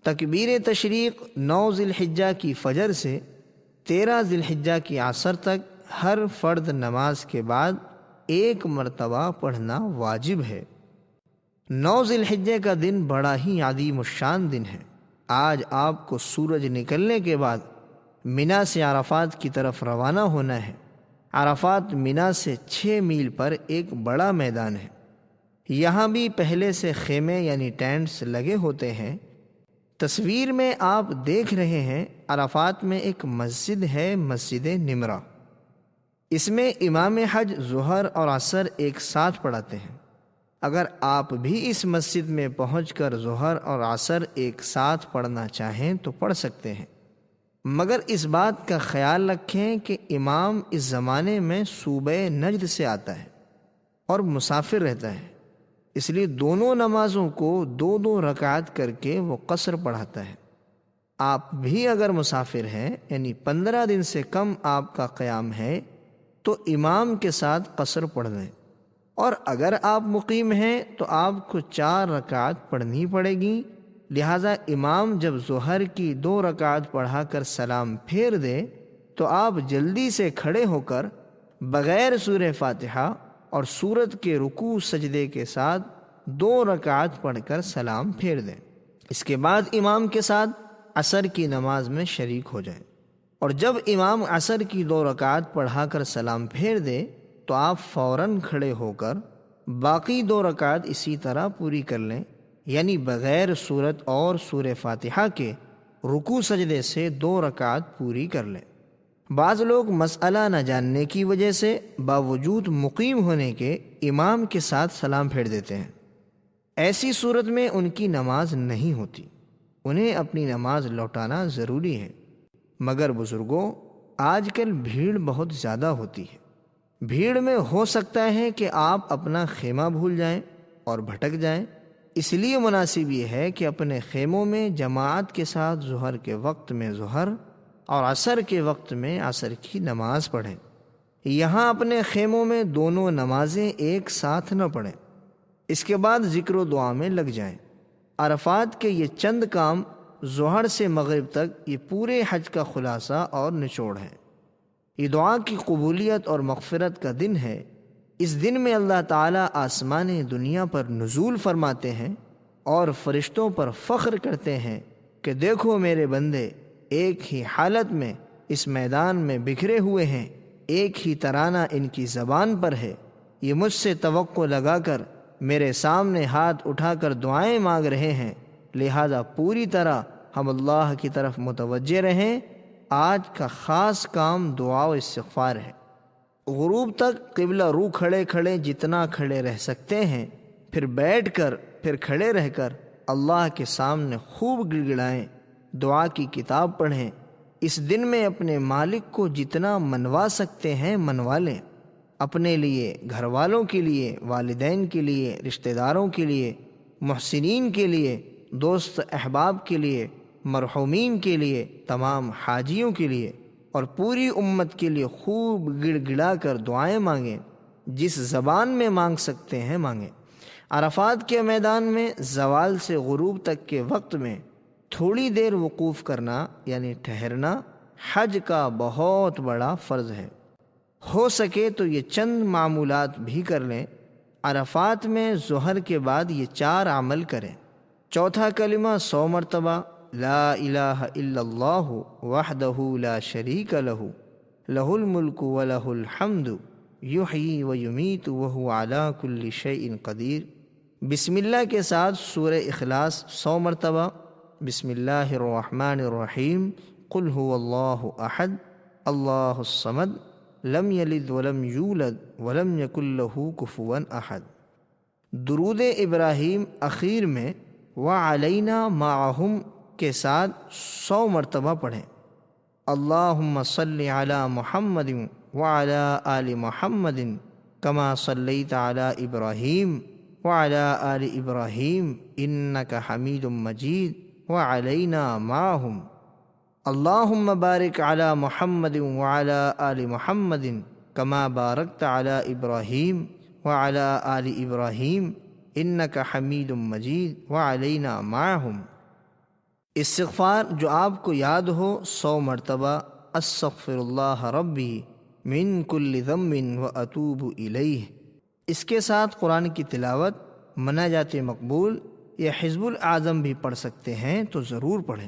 تکبیر تشریق 9 ذی الحجہ کی فجر سے 13 ذی الحجہ کی عصر تک ہر فرد نماز کے بعد 1 مرتبہ پڑھنا واجب ہے۔ 9 ذی الحجہ کا دن بڑا ہی عظیم الشان دن ہے۔ آج آپ کو سورج نکلنے کے بعد مینا سے عرفات کی طرف روانہ ہونا ہے۔ عرفات مینا سے 6 میل پر ایک بڑا میدان ہے۔ یہاں بھی پہلے سے خیمے یعنی ٹینٹس لگے ہوتے ہیں۔ تصویر میں آپ دیکھ رہے ہیں عرفات میں ایک مسجد ہے، مسجد نمرہ۔ اس میں امام حج ظہر اور عصر ایک ساتھ پڑھاتے ہیں۔ اگر آپ بھی اس مسجد میں پہنچ کر ظہر اور عصر ایک ساتھ پڑھنا چاہیں تو پڑھ سکتے ہیں، مگر اس بات کا خیال رکھیں کہ امام اس زمانے میں صوبہ نجد سے آتا ہے اور مسافر رہتا ہے، اس لیے دونوں نمازوں کو 2 رکعت کر کے وہ قصر پڑھاتا ہے۔ آپ بھی اگر مسافر ہیں یعنی 15 دن سے کم آپ کا قیام ہے تو امام کے ساتھ قصر پڑھ لیں، اور اگر آپ مقیم ہیں تو آپ کو 4 رکعت پڑھنی پڑے گی۔ لہٰذا امام جب ظہر کی 2 رکعت پڑھا کر سلام پھیر دے تو آپ جلدی سے کھڑے ہو کر بغیر سورہ فاتحہ اور سورت کے رکوع سجدے کے ساتھ 2 رکعت پڑھ کر سلام پھیر دیں۔ اس کے بعد امام کے ساتھ عصر کی نماز میں شریک ہو جائیں، اور جب امام عصر کی 2 رکعت پڑھا کر سلام پھیر دے تو آپ فوراً کھڑے ہو کر باقی 2 رکعت اسی طرح پوری کر لیں، یعنی بغیر سورت اور سورہ فاتحہ کے رکوع سجدے سے 2 رکعت پوری کر لیں۔ بعض لوگ مسئلہ نہ جاننے کی وجہ سے باوجود مقیم ہونے کے امام کے ساتھ سلام پھیر دیتے ہیں۔ ایسی صورت میں ان کی نماز نہیں ہوتی، انہیں اپنی نماز لوٹانا ضروری ہے۔ مگر بزرگوں، آج کل بھیڑ بہت زیادہ ہوتی ہے۔ بھیڑ میں ہو سکتا ہے کہ آپ اپنا خیمہ بھول جائیں اور بھٹک جائیں، اس لیے مناسب یہ ہے کہ اپنے خیموں میں جماعت کے ساتھ ظہر کے وقت میں ظہر اور عصر کے وقت میں عصر کی نماز پڑھیں۔ یہاں اپنے خیموں میں دونوں نمازیں ایک ساتھ نہ پڑھیں، اس کے بعد ذکر و دعا میں لگ جائیں۔ عرفات کے یہ چند کام ظہر سے مغرب تک یہ پورے حج کا خلاصہ اور نچوڑ ہے۔ یہ دعا کی قبولیت اور مغفرت کا دن ہے۔ اس دن میں اللہ تعالیٰ آسمان دنیا پر نزول فرماتے ہیں اور فرشتوں پر فخر کرتے ہیں کہ دیکھو میرے بندے ایک ہی حالت میں اس میدان میں بکھرے ہوئے ہیں، ایک ہی ترانہ ان کی زبان پر ہے، یہ مجھ سے توقع لگا کر میرے سامنے ہاتھ اٹھا کر دعائیں مانگ رہے ہیں، لہذا پوری طرح ہم اللہ کی طرف متوجہ رہیں۔ آج کا خاص کام دعا و استغفار ہے۔ غروب تک قبلہ رو کھڑے کھڑے جتنا کھڑے رہ سکتے ہیں، پھر بیٹھ کر، پھر کھڑے رہ کر اللہ کے سامنے خوب گڑگڑائیں، دعا کی کتاب پڑھیں۔ اس دن میں اپنے مالک کو جتنا منوا سکتے ہیں منوا لیں، اپنے لیے، گھر والوں کے لیے، والدین کے لیے، رشتہ داروں کے لیے، محسنین کے لیے، دوست احباب کے لیے، مرحومین کے لیے، تمام حاجیوں کے لیے اور پوری امت کے لیے خوب گڑ گڑا کر دعائیں مانگیں۔ جس زبان میں مانگ سکتے ہیں مانگیں۔ عرفات کے میدان میں زوال سے غروب تک کے وقت میں تھوڑی دیر وقوف کرنا یعنی ٹھہرنا حج کا بہت بڑا فرض ہے۔ ہو سکے تو یہ چند معمولات بھی کر لیں۔ عرفات میں ظہر کے بعد یہ 4 عمل کریں۔ چوتھا کلمہ 100 مرتبہ، لا الہ الا اللہ وحدہ لا شریک لہ لہ الملک ولہ الحمد یحیی ویمیت وہو علی کل شیء قدیر۔ بسم اللہ کے ساتھ سورہ اخلاص 100 مرتبہ، بسم اللہ الرحمن الرحیم، قل هو اللہ احد اللہ الصمد لم یلد ولم یولد ولم یکن لہ کفوا احد۔ درود ابراہیم اخیر میں وعلینا معہم کے ساتھ 100 مرتبہ پڑھیں۔ اللہم صلی علی محمد وعلی آل محمد کما صلیت علی ابراہیم وعلی آل ابراہیم انک حمید مجید وعلینا معہم۔ اللہم بارک علی محمد وعلی آل محمد کما بارکت علی ابراہیم وعلی آل ابراہیم انک حمید مجید وعلینا معہم۔ استغفار جو آپ کو یاد ہو 100 مرتبہ، استغفر اللہ ربی من کل ذنب واتوب الیہ۔ اس کے ساتھ قرآن کی تلاوت، مناجات مقبول یا حزب الاعظم بھی پڑھ سکتے ہیں تو ضرور پڑھیں۔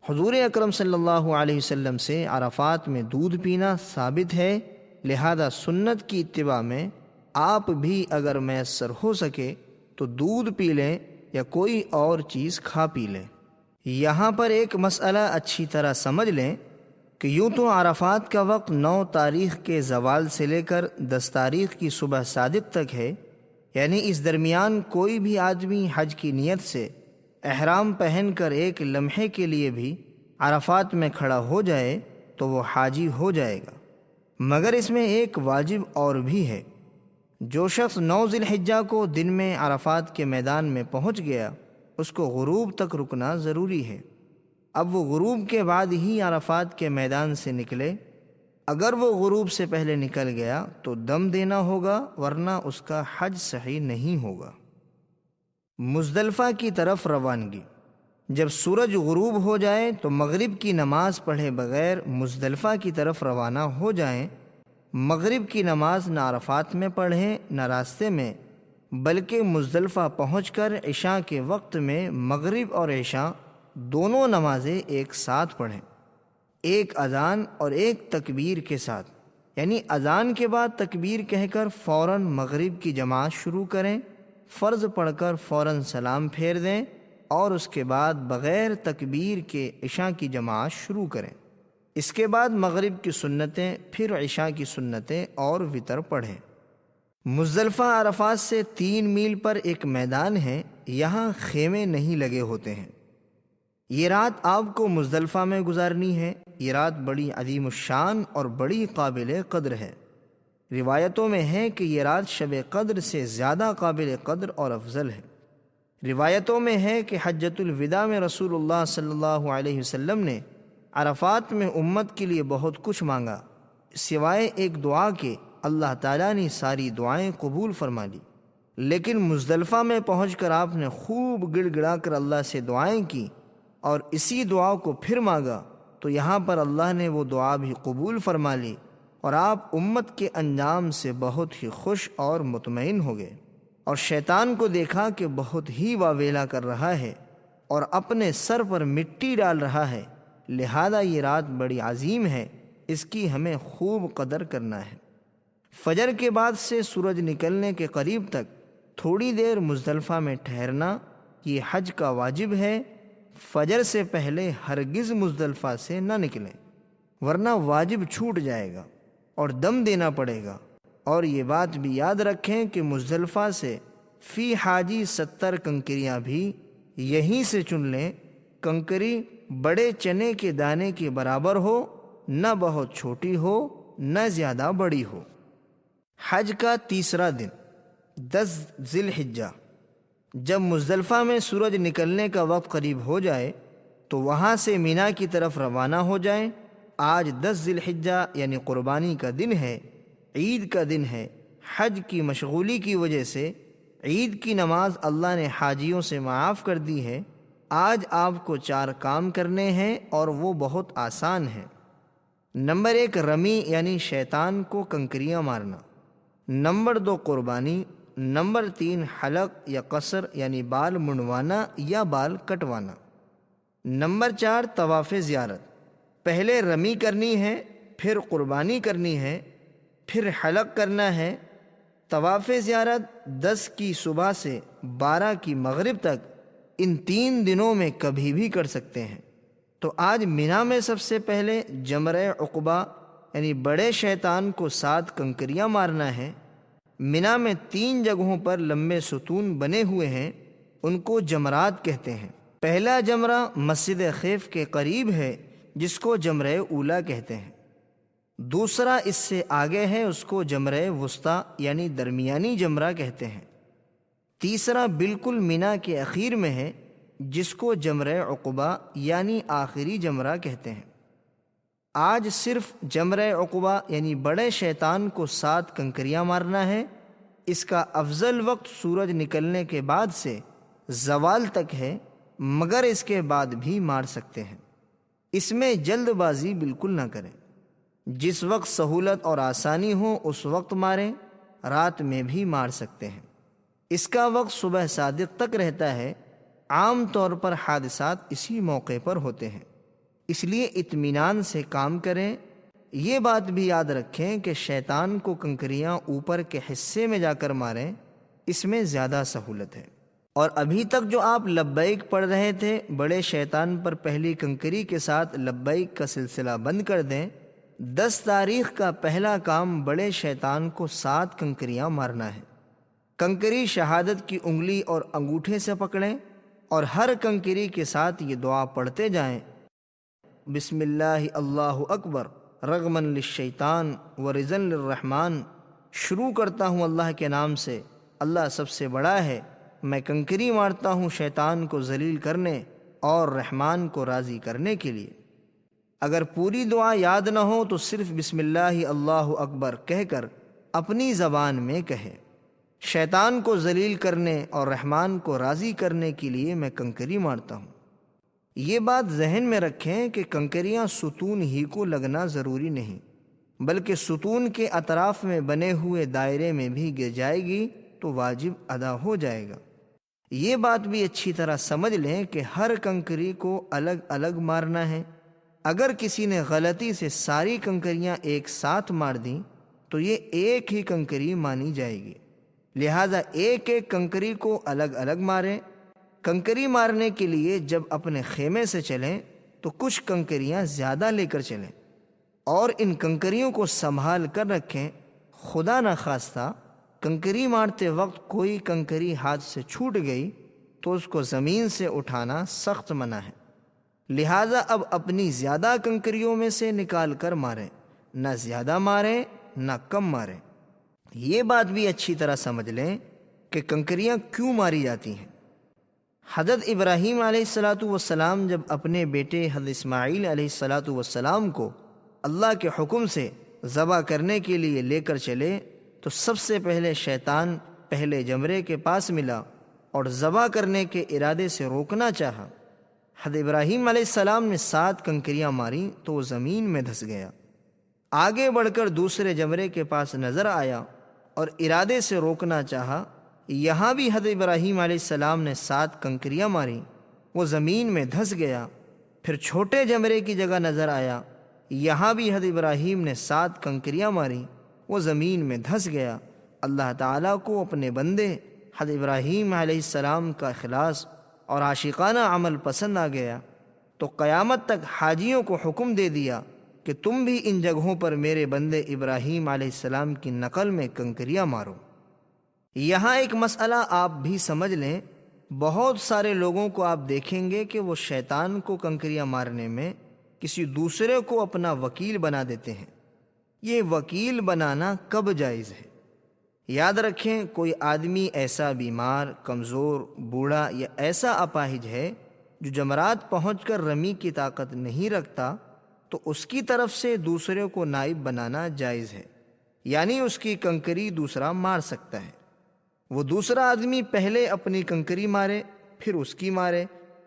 حضور اکرم صلی اللہ علیہ وسلم سے عرفات میں دودھ پینا ثابت ہے، لہذا سنت کی اتباع میں آپ بھی اگر میسر ہو سکے تو دودھ پی لیں یا کوئی اور چیز کھا پی لیں۔ یہاں پر ایک مسئلہ اچھی طرح سمجھ لیں کہ یوں تو عرفات کا وقت 9 تاریخ کے زوال سے لے کر 10 تاریخ کی صبح صادق تک ہے، یعنی اس درمیان کوئی بھی آدمی حج کی نیت سے احرام پہن کر ایک لمحے کے لیے بھی عرفات میں کھڑا ہو جائے تو وہ حاجی ہو جائے گا، مگر اس میں ایک واجب اور بھی ہے۔ جو شخص 9 ذی الحجہ کو دن میں عرفات کے میدان میں پہنچ گیا، اس کو غروب تک رکنا ضروری ہے۔ اب وہ غروب کے بعد ہی عرفات کے میدان سے نکلے، اگر وہ غروب سے پہلے نکل گیا تو دم دینا ہوگا، ورنہ اس کا حج صحیح نہیں ہوگا۔ مزدلفہ کی طرف روانگی۔ جب سورج غروب ہو جائے تو مغرب کی نماز پڑھے بغیر مزدلفہ کی طرف روانہ ہو جائیں۔ مغرب کی نماز نہ عرفات میں پڑھیں نہ راستے میں، بلکہ مزدلفہ پہنچ کر عشاء کے وقت میں مغرب اور عشاء دونوں نمازیں ایک ساتھ پڑھیں، ایک اذان اور ایک تکبیر کے ساتھ، یعنی اذان کے بعد تکبیر کہہ کر فوراً مغرب کی جماعت شروع کریں، فرض پڑھ کر فوراً سلام پھیر دیں اور اس کے بعد بغیر تکبیر کے عشاء کی جماعت شروع کریں۔ اس کے بعد مغرب کی سنتیں، پھر عشاء کی سنتیں اور وتر پڑھیں۔ مزدلفہ عرفات سے 3 میل پر ایک میدان ہے، یہاں خیمے نہیں لگے ہوتے ہیں۔ یہ رات آپ کو مزدلفہ میں گزارنی ہے۔ یہ رات بڑی عظیم الشان اور بڑی قابل قدر ہے۔ روایتوں میں ہے کہ یہ رات شب قدر سے زیادہ قابل قدر اور افضل ہے۔ روایتوں میں ہے کہ حجۃ الوداع میں رسول اللہ صلی اللہ علیہ وسلم نے عرفات میں امت کے لیے بہت کچھ مانگا، سوائے ایک دعا کے اللہ تعالیٰ نے ساری دعائیں قبول فرما لی، لیکن مزدلفہ میں پہنچ کر آپ نے خوب گڑ گڑا کر اللہ سے دعائیں کی اور اسی دعا کو پھر مانگا، تو یہاں پر اللہ نے وہ دعا بھی قبول فرما لی اور آپ امت کے انجام سے بہت ہی خوش اور مطمئن ہو گئے، اور شیطان کو دیکھا کہ بہت ہی واویلا کر رہا ہے اور اپنے سر پر مٹی ڈال رہا ہے، لہذا یہ رات بڑی عظیم ہے، اس کی ہمیں خوب قدر کرنا ہے۔ فجر کے بعد سے سورج نکلنے کے قریب تک تھوڑی دیر مزدلفہ میں ٹھہرنا یہ حج کا واجب ہے۔ فجر سے پہلے ہرگز مزدلفہ سے نہ نکلیں، ورنہ واجب چھوٹ جائے گا اور دم دینا پڑے گا۔ اور یہ بات بھی یاد رکھیں کہ مزدلفہ سے فی حاجی 70 کنکریاں بھی یہیں سے چن لیں۔ کنکری بڑے چنے کے دانے کے برابر ہو، نہ بہت چھوٹی ہو نہ زیادہ بڑی ہو۔ حج کا تیسرا دن 10 ذی الحجہ، جب مزدلفہ میں سورج نکلنے کا وقت قریب ہو جائے تو وہاں سے مینا کی طرف روانہ ہو جائیں۔ آج 10 ذی الحجہ یعنی قربانی کا دن ہے، عید کا دن ہے۔ حج کی مشغولی کی وجہ سے عید کی نماز اللہ نے حاجیوں سے معاف کر دی ہے۔ آج آپ کو 4 کام کرنے ہیں اور وہ بہت آسان ہیں۔ نمبر 1 رمی یعنی شیطان کو کنکریاں مارنا۔ نمبر 2 قربانی۔ نمبر 3 حلق یا قصر یعنی بال منڈوانا یا بال کٹوانا۔ نمبر 4 طواف زیارت۔ پہلے رمی کرنی ہے، پھر قربانی کرنی ہے، پھر حلق کرنا ہے۔ طواف زیارت 10 کی صبح سے 12 کی مغرب تک ان 3 دنوں میں کبھی بھی کر سکتے ہیں۔ تو آج مینا میں سب سے پہلے جمرہ عقبہ یعنی بڑے شیطان کو 7 کنکریاں مارنا ہے۔ مینا میں 3 جگہوں پر لمبے ستون بنے ہوئے ہیں، ان کو جمرات کہتے ہیں۔ پہلا جمرہ مسجد خیف کے قریب ہے جس کو جمرہ اولا کہتے ہیں۔ دوسرا اس سے آگے ہے، اس کو جمرہ وسطیٰ یعنی درمیانی جمرہ کہتے ہیں۔ تیسرا بالکل مینا کے اخیر میں ہے جس کو جمرہ عقبہ یعنی آخری جمرہ کہتے ہیں۔ آج صرف جمرہ عقبہ یعنی بڑے شیطان کو 7 کنکریاں مارنا ہے۔ اس کا افضل وقت سورج نکلنے کے بعد سے زوال تک ہے، مگر اس کے بعد بھی مار سکتے ہیں۔ اس میں جلد بازی بالکل نہ کریں، جس وقت سہولت اور آسانی ہو اس وقت ماریں، رات میں بھی مار سکتے ہیں۔ اس کا وقت صبح صادق تک رہتا ہے، عام طور پر حادثات اسی موقع پر ہوتے ہیں، اس لیے اطمینان سے کام کریں۔ یہ بات بھی یاد رکھیں کہ شیطان کو کنکریاں اوپر کے حصے میں جا کر ماریں، اس میں زیادہ سہولت ہے۔ اور ابھی تک جو آپ لبیک پڑھ رہے تھے، بڑے شیطان پر پہلی کنکری کے ساتھ لبیک کا سلسلہ بند کر دیں۔ 10 تاریخ کا پہلا کام بڑے شیطان کو 7 کنکریاں مارنا ہے۔ کنکری شہادت کی انگلی اور انگوٹھے سے پکڑیں اور ہر کنکری کے ساتھ یہ دعا پڑھتے جائیں: بسم اللہ اللہ اکبر رغمن للشیطان ورضا للرحمن۔ شروع کرتا ہوں اللہ کے نام سے، اللہ سب سے بڑا ہے۔ میں کنکری مارتا ہوں شیطان کو ذلیل کرنے اور رحمان کو راضی کرنے کے لیے۔ اگر پوری دعا یاد نہ ہو تو صرف بسم اللہ اللہ اکبر کہہ کر اپنی زبان میں کہے: شیطان کو ذلیل کرنے اور رحمان کو راضی کرنے کے لیے میں کنکری مارتا ہوں۔ یہ بات ذہن میں رکھیں کہ کنکریاں ستون ہی کو لگنا ضروری نہیں، بلکہ ستون کے اطراف میں بنے ہوئے دائرے میں بھی گر جائے گی تو واجب ادا ہو جائے گا۔ یہ بات بھی اچھی طرح سمجھ لیں کہ ہر کنکری کو الگ الگ مارنا ہے۔ اگر کسی نے غلطی سے ساری کنکریاں ایک ساتھ مار دیں تو یہ ایک ہی کنکری مانی جائے گی، لہذا ایک ایک کنکری کو الگ الگ ماریں۔ کنکری مارنے کے لیے جب اپنے خیمے سے چلیں تو کچھ کنکریاں زیادہ لے کر چلیں اور ان کنکریوں کو سنبھال کر رکھیں۔ خدا نخواستہ کنکری مارتے وقت کوئی کنکری ہاتھ سے چھوٹ گئی تو اس کو زمین سے اٹھانا سخت منع ہے، لہٰذا اب اپنی زیادہ کنکریوں میں سے نکال کر ماریں، نہ زیادہ ماریں نہ کم ماریں۔ یہ بات بھی اچھی طرح سمجھ لیں کہ کنکریاں کیوں ماری جاتی ہیں۔ حضرت ابراہیم علیہ السلام جب اپنے بیٹے حضرت اسماعیل علیہ السلام کو اللہ کے حکم سے ذبح کرنے کے لیے لے کر چلے تو سب سے پہلے شیطان پہلے جمرے کے پاس ملا اور ذبح کرنے کے ارادے سے روکنا چاہا۔ حضرت ابراہیم علیہ السلام نے 7 کنکریاں ماریں تو وہ زمین میں دھس گیا۔ آگے بڑھ کر دوسرے جمرے کے پاس نظر آیا اور ارادے سے روکنا چاہا۔ یہاں بھی حضرت ابراہیم علیہ السلام نے 7 کنکریاں ماری، وہ زمین میں دھس گیا۔ پھر چھوٹے جمرے کی جگہ نظر آیا، یہاں بھی حضرت ابراہیم نے 7 کنکریاں ماری، وہ زمین میں دھس گیا۔ اللہ تعالیٰ کو اپنے بندے حضرت ابراہیم علیہ السلام کا اخلاص اور عاشقانہ عمل پسند آ گیا، تو قیامت تک حاجیوں کو حکم دے دیا کہ تم بھی ان جگہوں پر میرے بندے ابراہیم علیہ السلام کی نقل میں کنکریاں مارو۔ یہاں ایک مسئلہ آپ بھی سمجھ لیں، بہت سارے لوگوں کو آپ دیکھیں گے کہ وہ شیطان کو کنکریاں مارنے میں کسی دوسرے کو اپنا وکیل بنا دیتے ہیں۔ یہ وکیل بنانا کب جائز ہے؟ یاد رکھیں، کوئی آدمی ایسا بیمار، کمزور، بوڑھا یا ایسا اپاہج ہے جو جمرات پہنچ کر رمی کی طاقت نہیں رکھتا، تو اس کی طرف سے دوسرے کو نائب بنانا جائز ہے، یعنی اس کی کنکری دوسرا مار سکتا ہے۔ وہ دوسرا آدمی پہلے اپنی کنکری مارے، پھر اس کی مارے۔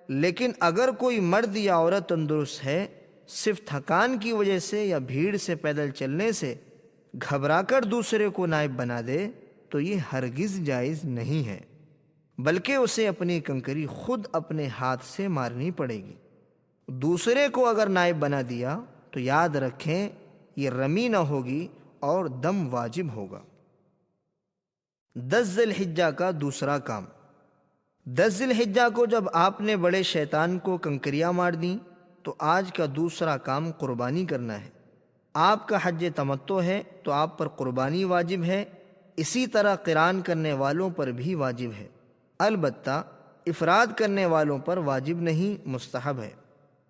لیکن اگر کوئی مرد یا عورت تندرست ہے، صرف تھکان کی وجہ سے یا بھیڑ سے پیدل چلنے سے گھبرا کر دوسرے کو نائب بنا دے، تو یہ ہرگز جائز نہیں ہے، بلکہ اسے اپنی کنکری خود اپنے ہاتھ سے مارنی پڑے گی۔ دوسرے کو اگر نائب بنا دیا تو یاد رکھیں یہ رمی نہ ہوگی اور دم واجب ہوگا۔ 10 ذی الحجہ کا دوسرا کام۔ 10 ذی الحجہ کو جب آپ نے بڑے شیطان کو کنکریاں مار دیں تو آج کا دوسرا کام قربانی کرنا ہے۔ آپ کا حج تمتع ہے تو آپ پر قربانی واجب ہے، اسی طرح قران کرنے والوں پر بھی واجب ہے، البتہ افراد کرنے والوں پر واجب نہیں، مستحب ہے۔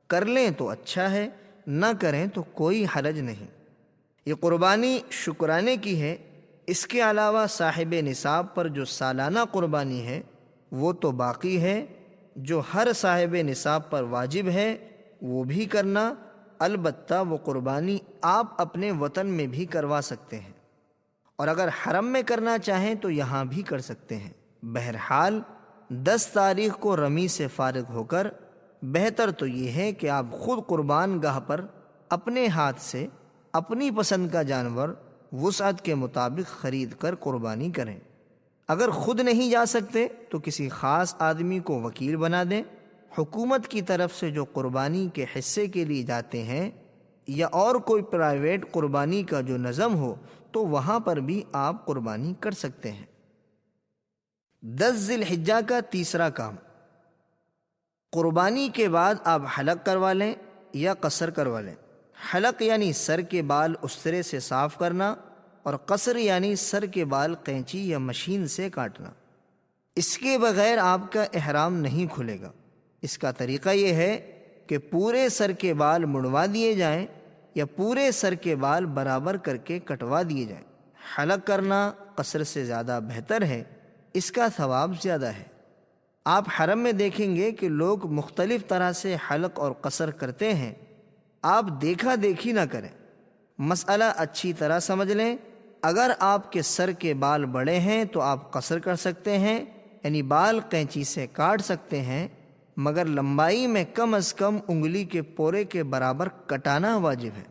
کر لیں تو اچھا ہے، نہ کریں تو کوئی حرج نہیں۔ یہ قربانی شکرانے کی ہے۔ اس کے علاوہ صاحب نصاب پر جو سالانہ قربانی ہے وہ تو باقی ہے، جو ہر صاحب نصاب پر واجب ہے وہ بھی کرنا، البتہ وہ قربانی آپ اپنے وطن میں بھی کروا سکتے ہیں، اور اگر حرم میں کرنا چاہیں تو یہاں بھی کر سکتے ہیں۔ بہرحال 10 تاریخ کو رمی سے فارغ ہو کر بہتر تو یہ ہے کہ آپ خود قربان گاہ پر اپنے ہاتھ سے اپنی پسند کا جانور وسعت کے مطابق خرید کر قربانی کریں۔ اگر خود نہیں جا سکتے تو کسی خاص آدمی کو وکیل بنا دیں۔ حکومت کی طرف سے جو قربانی کے حصے کے لیے جاتے ہیں یا اور کوئی پرائیویٹ قربانی کا جو نظم ہو تو وہاں پر بھی آپ قربانی کر سکتے ہیں۔ 10 ذی الحجہ کا تیسرا کام۔ قربانی کے بعد آپ حلق کروا لیں یا قصر کروا لیں۔ حلق یعنی سر کے بال استرے سے صاف کرنا، اور قصر یعنی سر کے بال قینچی یا مشین سے کاٹنا۔ اس کے بغیر آپ کا احرام نہیں کھلے گا۔ اس کا طریقہ یہ ہے کہ پورے سر کے بال مڑوا دیے جائیں یا پورے سر کے بال برابر کر کے کٹوا دیے جائیں۔ حلق کرنا قصر سے زیادہ بہتر ہے، اس کا ثواب زیادہ ہے۔ آپ حرم میں دیکھیں گے کہ لوگ مختلف طرح سے حلق اور قصر کرتے ہیں، آپ دیکھا دیکھی نہ کریں۔ مسئلہ اچھی طرح سمجھ لیں۔ اگر آپ کے سر کے بال بڑے ہیں تو آپ قصر کر سکتے ہیں، یعنی بال قینچی سے کاٹ سکتے ہیں، مگر لمبائی میں کم از کم انگلی کے پورے کے برابر کٹانا واجب ہے۔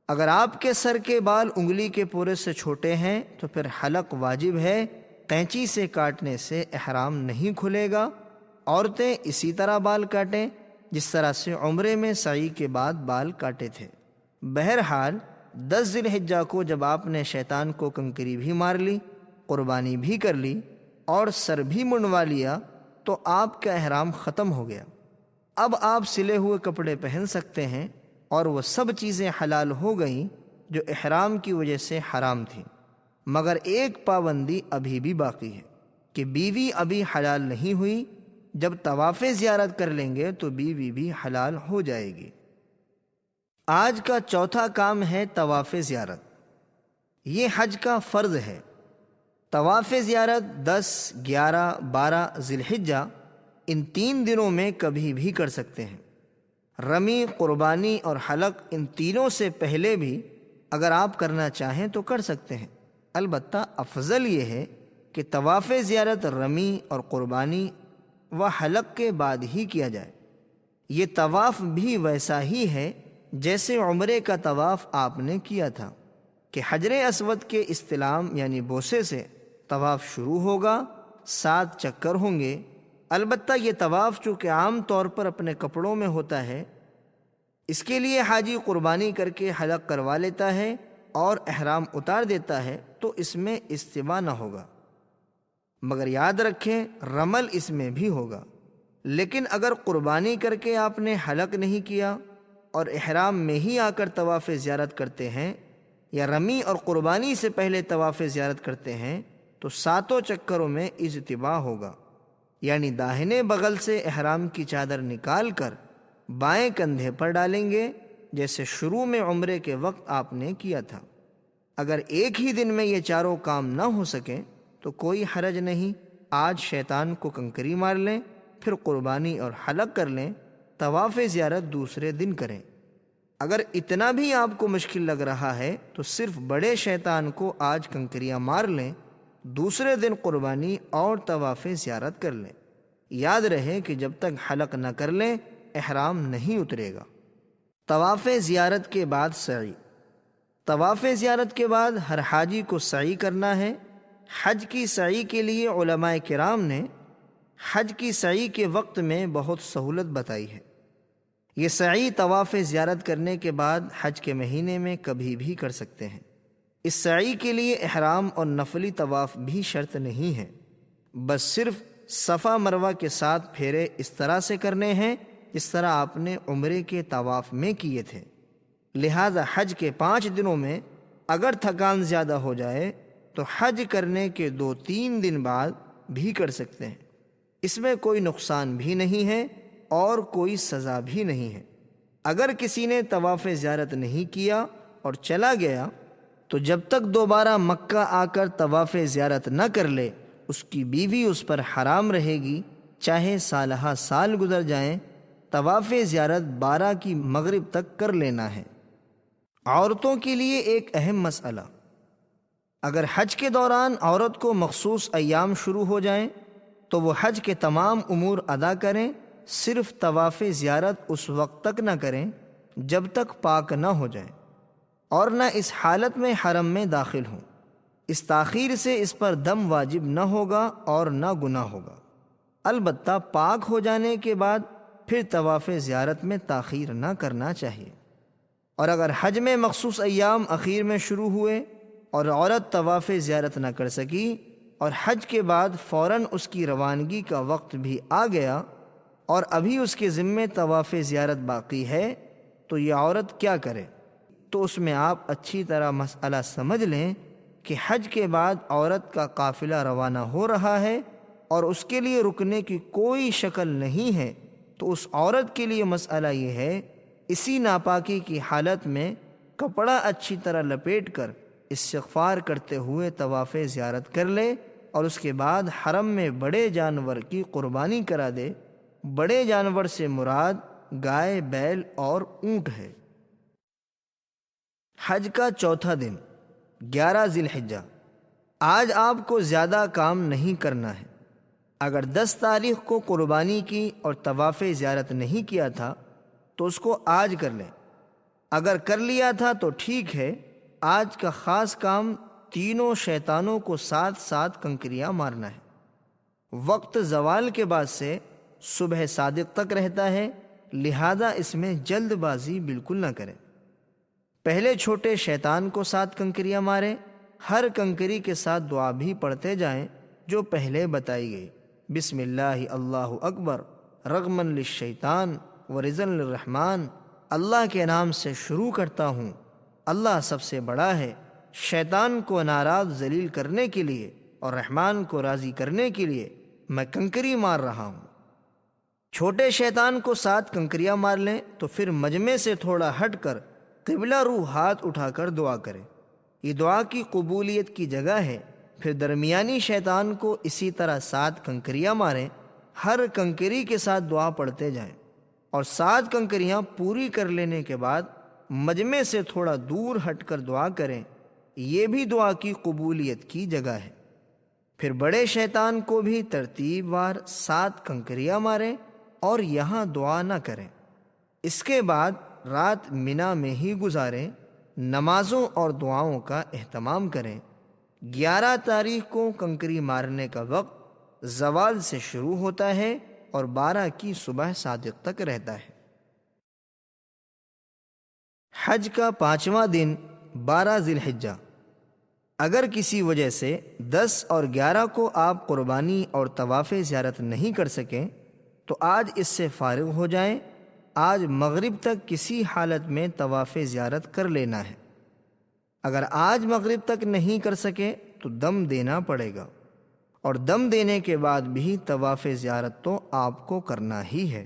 اگر آپ کے سر کے بال انگلی کے پورے سے چھوٹے ہیں تو پھر حلق واجب ہے، قینچی سے کاٹنے سے احرام نہیں کھلے گا۔ عورتیں اسی طرح بال کاٹیں جس طرح سے عمرے میں سعی کے بعد بال کاٹے تھے۔ بہرحال 10 ذی الحجہ کو جب آپ نے شیطان کو کنکری بھی مار لی، قربانی بھی کر لی اور سر بھی منڈوا لیا تو آپ کا احرام ختم ہو گیا۔ اب آپ سلے ہوئے کپڑے پہن سکتے ہیں اور وہ سب چیزیں حلال ہو گئیں جو احرام کی وجہ سے حرام تھیں، مگر ایک پابندی ابھی بھی باقی ہے کہ بیوی ابھی حلال نہیں ہوئی۔ جب طواف زیارت کر لیں گے تو بیوی بھی حلال ہو جائے گی۔ آج کا چوتھا کام ہے طواف زیارت۔ یہ حج کا فرض ہے۔ طواف زیارت 10، 11، 12 ذی الحجہ ان 3 دنوں میں کبھی بھی کر سکتے ہیں۔ رمی، قربانی اور حلق ان تینوں سے پہلے بھی اگر آپ کرنا چاہیں تو کر سکتے ہیں، البتہ افضل یہ ہے کہ طواف زیارت رمی اور قربانی و حلق کے بعد ہی کیا جائے۔ یہ طواف بھی ویسا ہی ہے جیسے عمرے کا طواف آپ نے کیا تھا کہ حجر اسود کے استلام یعنی بوسے سے طواف شروع ہوگا، 7 چکر ہوں گے۔ البتہ یہ طواف چونکہ عام طور پر اپنے کپڑوں میں ہوتا ہے، اس کے لیے حاجی قربانی کر کے حلق کروا لیتا ہے اور احرام اتار دیتا ہے تو اس میں استوا نہ ہوگا، مگر یاد رکھیں رمل اس میں بھی ہوگا۔ لیکن اگر قربانی کر کے آپ نے حلق نہیں کیا اور احرام میں ہی آ کر طواف زیارت کرتے ہیں، یا رمی اور قربانی سے پہلے طواف زیارت کرتے ہیں، تو 7 چکروں میں اجتباء ہوگا، یعنی داہنے بغل سے احرام کی چادر نکال کر بائیں کندھے پر ڈالیں گے، جیسے شروع میں عمرے کے وقت آپ نے کیا تھا۔ اگر ایک ہی دن میں یہ چاروں کام نہ ہو سکیں تو کوئی حرج نہیں، آج شیطان کو کنکری مار لیں، پھر قربانی اور حلق کر لیں، طواف زیارت دوسرے دن کریں۔ اگر اتنا بھی آپ کو مشکل لگ رہا ہے تو صرف بڑے شیطان کو آج کنکریاں مار لیں، دوسرے دن قربانی اور طواف زیارت کر لیں۔ یاد رہے کہ جب تک حلق نہ کر لیں احرام نہیں اترے گا۔ طواف زیارت کے بعد سعی۔ طواف زیارت کے بعد ہر حاجی کو سعی کرنا ہے۔ حج کی سعی کے لیے علماء کرام نے حج کی سعی کے وقت میں بہت سہولت بتائی ہے۔ یہ سعی طواف زیارت کرنے کے بعد حج کے مہینے میں کبھی بھی کر سکتے ہیں۔ اس سعی کے لیے احرام اور نفلی طواف بھی شرط نہیں ہے، بس صرف صفا مروہ کے ساتھ پھیرے اس طرح سے کرنے ہیں جس طرح آپ نے عمرے کے طواف میں کیے تھے۔ لہذا حج کے 5 دنوں میں اگر تھکان زیادہ ہو جائے تو حج کرنے کے 2-3 دن بعد بھی کر سکتے ہیں، اس میں کوئی نقصان بھی نہیں ہے اور کوئی سزا بھی نہیں ہے۔ اگر کسی نے طواف زیارت نہیں کیا اور چلا گیا تو جب تک دوبارہ مکہ آ کر طواف زیارت نہ کر لے اس کی بیوی اس پر حرام رہے گی، چاہے سالہ سال گزر جائیں۔ طواف زیارت 12 کی مغرب تک کر لینا ہے۔ عورتوں کے لیے ایک اہم مسئلہ، اگر حج کے دوران عورت کو مخصوص ایام شروع ہو جائیں تو وہ حج کے تمام امور ادا کریں، صرف طواف زیارت اس وقت تک نہ کریں جب تک پاک نہ ہو جائیں، اور نہ اس حالت میں حرم میں داخل ہوں۔ اس تاخیر سے اس پر دم واجب نہ ہوگا اور نہ گناہ ہوگا۔ البتہ پاک ہو جانے کے بعد پھر طواف زیارت میں تاخیر نہ کرنا چاہیے۔ اور اگر حج میں مخصوص ایام اخیر میں شروع ہوئے اور عورت طواف زیارت نہ کر سکی اور حج کے بعد فوراً اس کی روانگی کا وقت بھی آ گیا اور ابھی اس کے ذمے طواف زیارت باقی ہے، تو یہ عورت کیا کرے؟ تو اس میں آپ اچھی طرح مسئلہ سمجھ لیں کہ حج کے بعد عورت کا قافلہ روانہ ہو رہا ہے اور اس کے لیے رکنے کی کوئی شکل نہیں ہے، تو اس عورت کے لیے مسئلہ یہ ہے اسی ناپاکی کی حالت میں کپڑا اچھی طرح لپیٹ کر استغفار کرتے ہوئے طواف زیارت کر لے اور اس کے بعد حرم میں بڑے جانور کی قربانی کرا دے۔ بڑے جانور سے مراد گائے، بیل اور اونٹ ہے۔ حج کا چوتھا دن 11 ذی الحجہ۔ آج آپ کو زیادہ کام نہیں کرنا ہے۔ اگر 10 تاریخ کو قربانی کی اور طواف زیارت نہیں کیا تھا تو اس کو آج کر لیں، اگر کر لیا تھا تو ٹھیک ہے۔ آج کا خاص کام تینوں شیطانوں کو ساتھ ساتھ کنکریاں مارنا ہے۔ وقت زوال کے بعد سے صبح صادق تک رہتا ہے، لہذا اس میں جلد بازی بالکل نہ کریں۔ پہلے چھوٹے شیطان کو 7 کنکریاں ماریں، ہر کنکری کے ساتھ دعا بھی پڑھتے جائیں جو پہلے بتائی گئی۔ بسم اللہ اللہ اکبر رغمن للشیطان ورزن للرحمن۔ اللہ کے نام سے شروع کرتا ہوں، اللہ سب سے بڑا ہے، شیطان کو ناراض ذلیل کرنے کے لیے اور رحمان کو راضی کرنے کے لیے میں کنکری مار رہا ہوں۔ چھوٹے شیطان کو 7 کنکریاں مار لیں تو پھر مجمع سے تھوڑا ہٹ کر قبلہ رو ہاتھ اٹھا کر دعا کریں، یہ دعا کی قبولیت کی جگہ ہے۔ پھر درمیانی شیطان کو اسی طرح 7 کنکریاں ماریں، ہر کنکری کے ساتھ دعا پڑھتے جائیں، اور 7 کنکریاں پوری کر لینے کے بعد مجمع سے تھوڑا دور ہٹ کر دعا کریں، یہ بھی دعا کی قبولیت کی جگہ ہے۔ پھر بڑے شیطان کو بھی ترتیب وار 7 کنکریاں ماریں اور یہاں دعا نہ کریں۔ اس کے بعد رات منا میں ہی گزاریں، نمازوں اور دعاؤں کا اہتمام کریں۔ 11 تاریخ کو کنکری مارنے کا وقت زوال سے شروع ہوتا ہے اور 12 کی صبح صادق تک رہتا ہے۔ حج کا 5واں دن 12 ذی الحجہ۔ اگر کسی وجہ سے 10 اور 11 کو آپ قربانی اور طواف زیارت نہیں کر سکیں تو آج اس سے فارغ ہو جائیں۔ آج مغرب تک کسی حالت میں طواف زیارت کر لینا ہے۔ اگر آج مغرب تک نہیں کر سکے تو دم دینا پڑے گا، اور دم دینے کے بعد بھی طواف زیارت تو آپ کو کرنا ہی ہے۔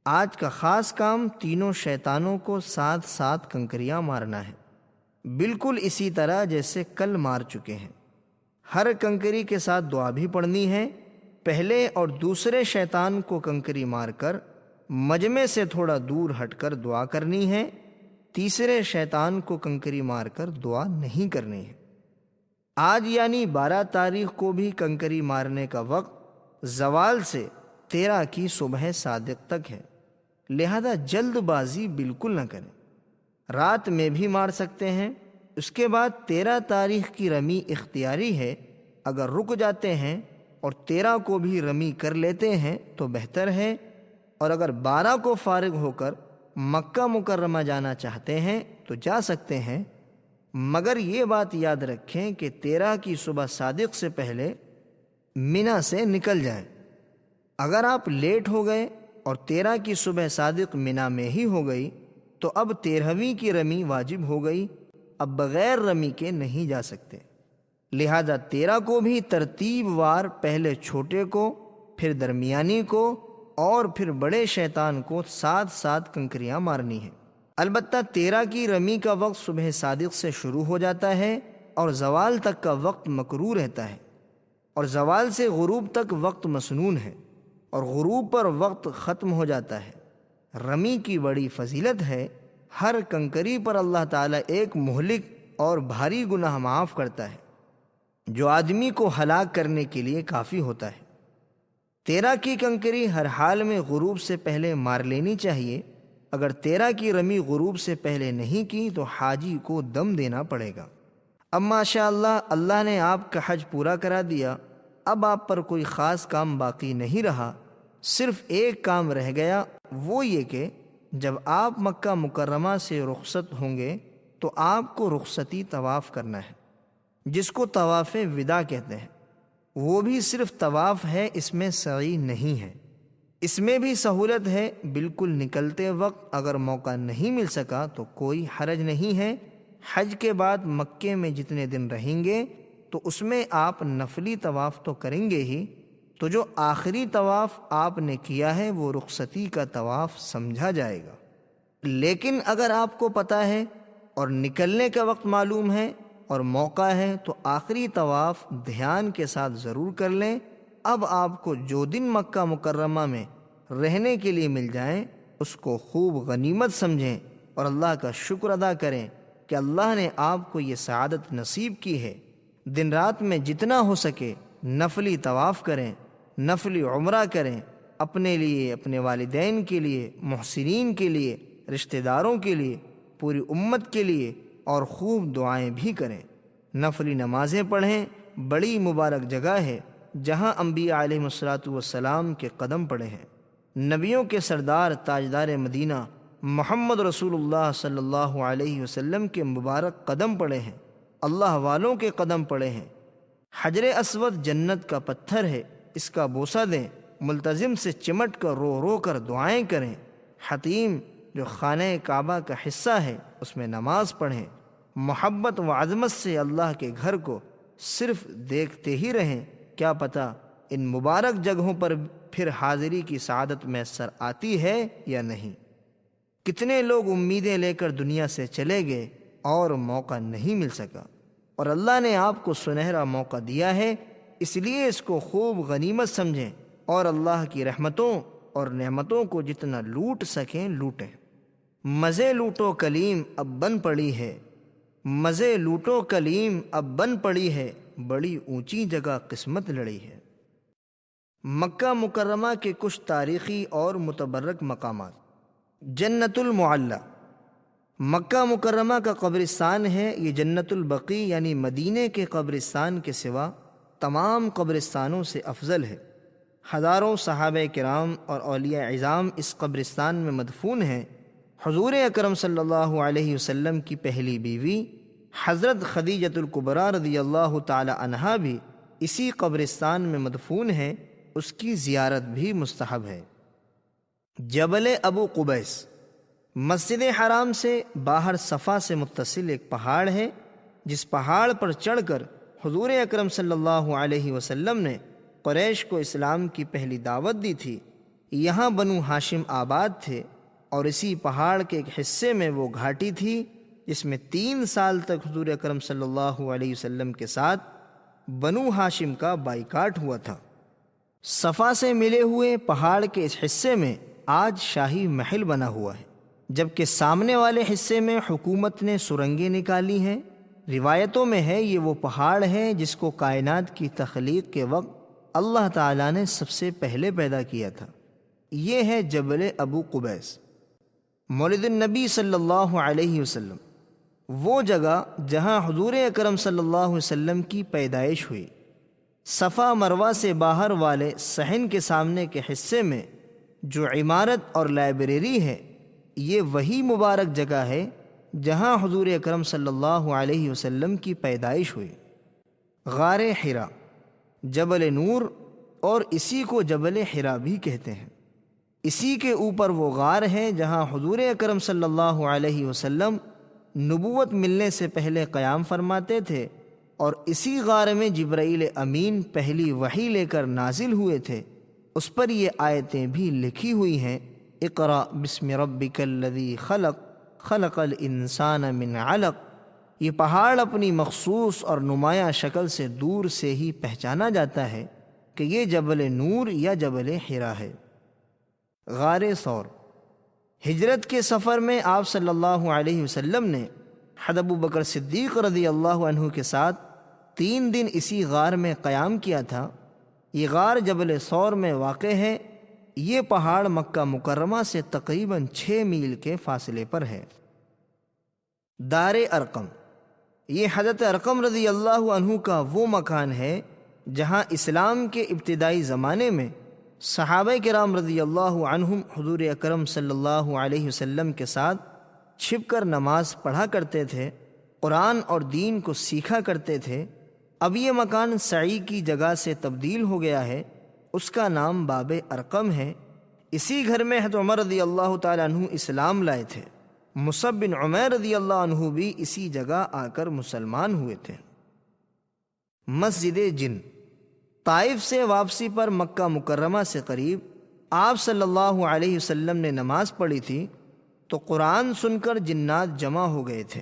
آج کا خاص کام تینوں شیطانوں کو ساتھ ساتھ کنکریاں مارنا ہے، بالکل اسی طرح جیسے کل مار چکے ہیں۔ ہر کنکری کے ساتھ دعا بھی پڑھنی ہے۔ پہلے اور دوسرے شیطان کو کنکری مار کر مجمع سے تھوڑا دور ہٹ کر دعا کرنی ہے۔ تیسرے شیطان کو کنکری مار کر دعا نہیں کرنی ہے۔ آج یعنی 12 تاریخ کو بھی کنکری مارنے کا وقت زوال سے 13 کی صبح صادق تک ہے، لہذا جلد بازی بالکل نہ کریں۔ رات میں بھی مار سکتے ہیں۔ اس کے بعد 13 تاریخ کی رمی اختیاری ہے۔ اگر رک جاتے ہیں اور 13 کو بھی رمی کر لیتے ہیں تو بہتر ہے، اور اگر 12 کو فارغ ہو کر مکہ مکرمہ جانا چاہتے ہیں تو جا سکتے ہیں، مگر یہ بات یاد رکھیں کہ 13 کی صبح صادق سے پہلے منا سے نکل جائیں۔ اگر آپ لیٹ ہو گئے اور 13 کی صبح صادق منا میں ہی ہو گئی تو اب 13ویں کی رمی واجب ہو گئی، اب بغیر رمی کے نہیں جا سکتے۔ لہذا 13 کو بھی ترتیب وار پہلے چھوٹے کو، پھر درمیانی کو اور پھر بڑے شیطان کو ساتھ ساتھ کنکریاں مارنی ہیں۔ البتہ 13 کی رمی کا وقت صبح صادق سے شروع ہو جاتا ہے اور زوال تک کا وقت مکروہ رہتا ہے، اور زوال سے غروب تک وقت مسنون ہے، اور غروب پر وقت ختم ہو جاتا ہے۔ رمی کی بڑی فضیلت ہے۔ ہر کنکری پر اللہ تعالیٰ ایک مہلک اور بھاری گناہ معاف کرتا ہے جو آدمی کو ہلاک کرنے کے لیے کافی ہوتا ہے۔ 13 کی کنکری ہر حال میں غروب سے پہلے مار لینی چاہیے۔ اگر 13 کی رمی غروب سے پہلے نہیں کی تو حاجی کو دم دینا پڑے گا۔ اب ماشاءاللہ اللہ نے آپ کا حج پورا کرا دیا۔ اب آپ پر کوئی خاص کام باقی نہیں رہا، صرف ایک کام رہ گیا، وہ یہ کہ جب آپ مکہ مکرمہ سے رخصت ہوں گے تو آپ کو رخصتی طواف کرنا ہے، جس کو طواف وداع کہتے ہیں۔ وہ بھی صرف طواف ہے، اس میں سعی نہیں ہے۔ اس میں بھی سہولت ہے، بالکل نکلتے وقت اگر موقع نہیں مل سکا تو کوئی حرج نہیں ہے۔ حج کے بعد مکے میں جتنے دن رہیں گے تو اس میں آپ نفلی طواف تو کریں گے ہی، تو جو آخری طواف آپ نے کیا ہے وہ رخصتی کا طواف سمجھا جائے گا۔ لیکن اگر آپ کو پتہ ہے اور نکلنے کا وقت معلوم ہے اور موقع ہے تو آخری طواف دھیان کے ساتھ ضرور کر لیں۔ اب آپ کو جو دن مکہ مکرمہ میں رہنے کے لیے مل جائیں اس کو خوب غنیمت سمجھیں اور اللہ کا شکر ادا کریں کہ اللہ نے آپ کو یہ سعادت نصیب کی ہے۔ دن رات میں جتنا ہو سکے نفلی طواف کریں، نفلی عمرہ کریں، اپنے لیے، اپنے والدین کے لیے، محسنین کے لیے، رشتہ داروں کے لیے، پوری امت کے لیے، اور خوب دعائیں بھی کریں۔ نفلی نمازیں پڑھیں۔ بڑی مبارک جگہ ہے جہاں انبیاء علیہ السلام کے قدم پڑے ہیں۔ نبیوں کے سردار تاجدار مدینہ محمد رسول اللہ صلی اللہ علیہ وسلم کے مبارک قدم پڑے ہیں، اللہ والوں کے قدم پڑے ہیں۔ حجر اسود جنت کا پتھر ہے، اس کا بوسہ دیں، ملتزم سے چمٹ کر رو رو کر دعائیں کریں۔ حتیم جو خانہ کعبہ کا حصہ ہے اس میں نماز پڑھیں۔ محبت و عظمت سے اللہ کے گھر کو صرف دیکھتے ہی رہیں، کیا پتہ ان مبارک جگہوں پر پھر حاضری کی سعادت میسر آتی ہے یا نہیں۔ کتنے لوگ امیدیں لے کر دنیا سے چلے گئے اور موقع نہیں مل سکا، اور اللہ نے آپ کو سنہرا موقع دیا ہے، اس لیے اس کو خوب غنیمت سمجھیں اور اللہ کی رحمتوں اور نعمتوں کو جتنا لوٹ سکیں لوٹیں۔ مزے لوٹو کلیم اب بن پڑی ہے، مزے لوٹو کلیم اب بن پڑی ہے، بڑی اونچی جگہ قسمت لڑی ہے۔ مکہ مکرمہ کے کچھ تاریخی اور متبرک مقامات۔ جنت المعلی مکہ مکرمہ کا قبرستان ہے۔ یہ جنت البقیع یعنی مدینے کے قبرستان کے سوا تمام قبرستانوں سے افضل ہے۔ ہزاروں صحابہ کرام اور اولیاء اعظام اس قبرستان میں مدفون ہیں۔ حضور اکرم صلی اللہ علیہ وسلم کی پہلی بیوی حضرت خدیجۃ الکبریٰ رضی اللہ تعالی عنہا بھی اسی قبرستان میں مدفون ہیں، اس کی زیارت بھی مستحب ہے۔ جبل ابو قبیس مسجد حرام سے باہر صفا سے متصل ایک پہاڑ ہے، جس پہاڑ پر چڑھ کر حضور اکرم صلی اللہ علیہ وسلم نے قریش کو اسلام کی پہلی دعوت دی تھی۔ یہاں بنو ہاشم آباد تھے، اور اسی پہاڑ کے ایک حصے میں وہ گھاٹی تھی جس میں 3 سال تک حضور اکرم صلی اللہ علیہ وسلم کے ساتھ بنو ہاشم کا بائیکاٹ ہوا تھا۔ صفا سے ملے ہوئے پہاڑ کے اس حصے میں آج شاہی محل بنا ہوا ہے، جبکہ سامنے والے حصے میں حکومت نے سرنگیں نکالی ہیں۔ روایتوں میں ہے یہ وہ پہاڑ ہے جس کو کائنات کی تخلیق کے وقت اللہ تعالیٰ نے سب سے پہلے پیدا کیا تھا۔ یہ ہے جبل ابو قبیس، مولد النبی صلی اللہ علیہ وسلم، وہ جگہ جہاں حضور اکرم صلی اللہ علیہ وسلم کی پیدائش ہوئی۔ صفا مروہ سے باہر والے صحن کے سامنے کے حصے میں جو عمارت اور لائبریری ہے، یہ وہی مبارک جگہ ہے جہاں حضور اکرم صلی اللہ علیہ وسلم کی پیدائش ہوئی۔ غار حرا، جبل نور، اور اسی کو جبل حرا بھی کہتے ہیں۔ اسی کے اوپر وہ غار ہے جہاں حضور اکرم صلی اللہ علیہ وسلم نبوت ملنے سے پہلے قیام فرماتے تھے، اور اسی غار میں جبرائیل امین پہلی وحی لے کر نازل ہوئے تھے۔ اس پر یہ آیتیں بھی لکھی ہوئی ہیں، اقرأ بسم ربک الذی خلق خلق الانسان من علق۔ یہ پہاڑ اپنی مخصوص اور نمایاں شکل سے دور سے ہی پہچانا جاتا ہے کہ یہ جبل نور یا جبل حرا ہے۔ غار ثور، ہجرت کے سفر میں آپ صلی اللہ علیہ وسلم نے حضرت ابوبکر صدیق رضی اللہ عنہ کے ساتھ 3 دن اسی غار میں قیام کیا تھا۔ یہ غار جبل ثور میں واقع ہے۔ یہ پہاڑ مکہ مکرمہ سے تقریباً 6 میل کے فاصلے پر ہے۔ دار ارقم، یہ حضرت ارقم رضی اللہ عنہ کا وہ مکان ہے جہاں اسلام کے ابتدائی زمانے میں صحابہ کرام رضی اللہ عنہم حضور اکرم صلی اللہ علیہ وسلم کے ساتھ چھپ کر نماز پڑھا کرتے تھے، قرآن اور دین کو سیکھا کرتے تھے۔ اب یہ مکان سعی کی جگہ سے تبدیل ہو گیا ہے، اس کا نام باب ارقم ہے۔ اسی گھر میں حضرت عمر رضی اللہ تعالیٰ عنہ اسلام لائے تھے۔ مصعب بن عمیر رضی اللہ عنہ بھی اسی جگہ آ کر مسلمان ہوئے تھے۔ مسجد جن، طائف سے واپسی پر مکہ مکرمہ سے قریب آپ صلی اللہ علیہ وسلم نے نماز پڑھی تھی تو قرآن سن کر جنات جمع ہو گئے تھے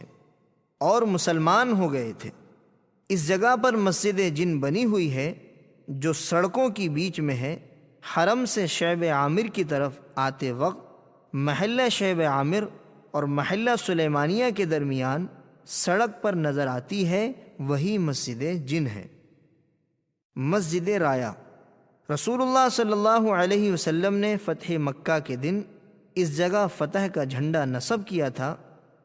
اور مسلمان ہو گئے تھے۔ اس جگہ پر مسجد جن بنی ہوئی ہے جو سڑکوں کی بیچ میں ہے۔ حرم سے شعب عامر کی طرف آتے وقت محلہ شعب عامر اور محلہ سلیمانیہ کے درمیان سڑک پر نظر آتی ہے، وہی مسجد جن ہے۔ مسجد رایا، رسول اللہ صلی اللہ علیہ وسلم نے فتح مکہ کے دن اس جگہ فتح کا جھنڈا نصب کیا تھا۔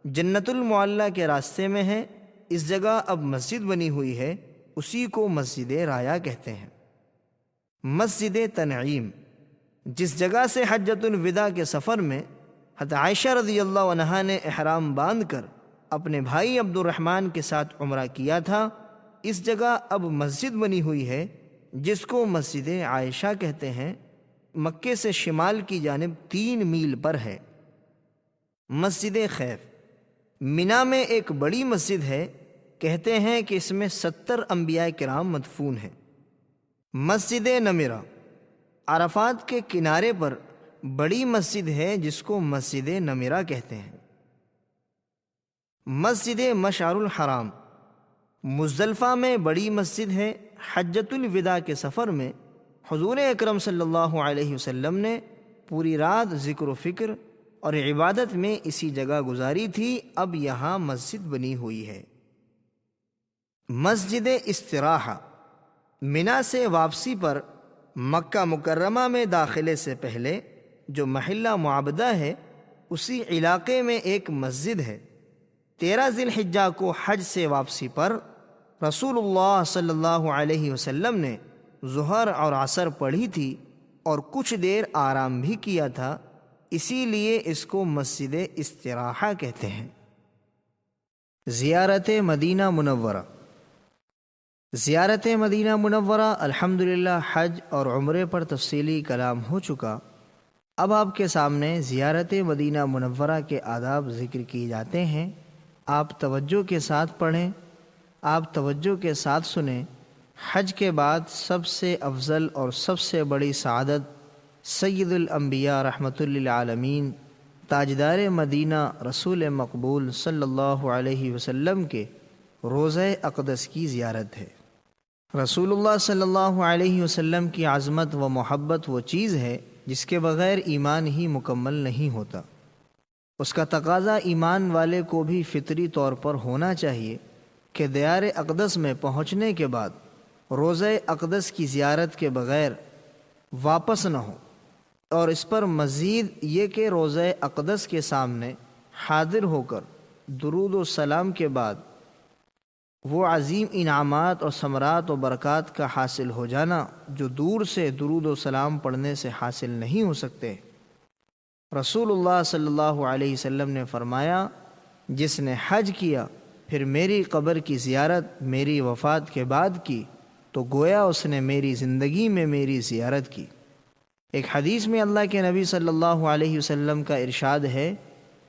جنت المعلی کے راستے میں ہے۔ اس جگہ اب مسجد بنی ہوئی ہے، اسی کو مسجد رایا کہتے ہیں۔ مسجد تنعیم، جس جگہ سے حجۃ الوداع کے سفر میں حضرت عائشہ رضی اللہ عنہا نے احرام باندھ کر اپنے بھائی عبد الرحمن کے ساتھ عمرہ کیا تھا، اس جگہ اب مسجد بنی ہوئی ہے جس کو مسجد عائشہ کہتے ہیں۔ مکے سے شمال کی جانب 3 میل پر ہے۔ مسجد خیف، منا میں ایک بڑی مسجد ہے، کہتے ہیں کہ اس میں 70 انبیاء کرام مدفون ہیں۔ مسجد نمرہ، عرفات کے کنارے پر بڑی مسجد ہے جس کو مسجد نمرہ کہتے ہیں۔ مسجد مشعر الحرام، مزدلفہ میں بڑی مسجد ہے۔ حجۃ الوداع کے سفر میں حضور اکرم صلی اللہ علیہ وسلم نے پوری رات ذکر و فکر اور عبادت میں اسی جگہ گزاری تھی، اب یہاں مسجد بنی ہوئی ہے۔ مسجد استراحہ، منا سے واپسی پر مکہ مکرمہ میں داخلے سے پہلے جو محلہ معبدہ ہے اسی علاقے میں ایک مسجد ہے۔ 13 ذی الحجہ کو حج سے واپسی پر رسول اللہ صلی اللہ علیہ وسلم نے ظہر اور عصر پڑھی تھی اور کچھ دیر آرام بھی کیا تھا، اسی لیے اس کو مسجد استراحہ کہتے ہیں۔ زیارت مدینہ منورہ۔ زیارت مدینہ منورہ الحمدللہ حج اور عمرے پر تفصیلی کلام ہو چکا۔ اب آپ کے سامنے زیارت مدینہ منورہ کے آداب ذکر کیے جاتے ہیں، آپ توجہ کے ساتھ پڑھیں، آپ توجہ کے ساتھ سنیں۔ حج کے بعد سب سے افضل اور سب سے بڑی سعادت سید الانبیاء رحمۃ للعالمین تاجدار مدینہ رسول مقبول صلی اللہ علیہ وسلم کے روضہ اقدس کی زیارت ہے۔ رسول اللہ صلی اللہ علیہ وسلم کی عظمت و محبت وہ چیز ہے جس کے بغیر ایمان ہی مکمل نہیں ہوتا۔ اس کا تقاضا ایمان والے کو بھی فطری طور پر ہونا چاہیے کہ دیار اقدس میں پہنچنے کے بعد روضہ اقدس کی زیارت کے بغیر واپس نہ ہو، اور اس پر مزید یہ کہ روضہ اقدس کے سامنے حاضر ہو کر درود و سلام کے بعد وہ عظیم انعامات اور ثمرات و برکات کا حاصل ہو جانا جو دور سے درود و سلام پڑھنے سے حاصل نہیں ہو سکتے۔ رسول اللہ صلی اللہ علیہ وسلم نے فرمایا، جس نے حج کیا پھر میری قبر کی زیارت میری وفات کے بعد کی تو گویا اس نے میری زندگی میں میری زیارت کی۔ ایک حدیث میں اللہ کے نبی صلی اللہ علیہ وسلم کا ارشاد ہے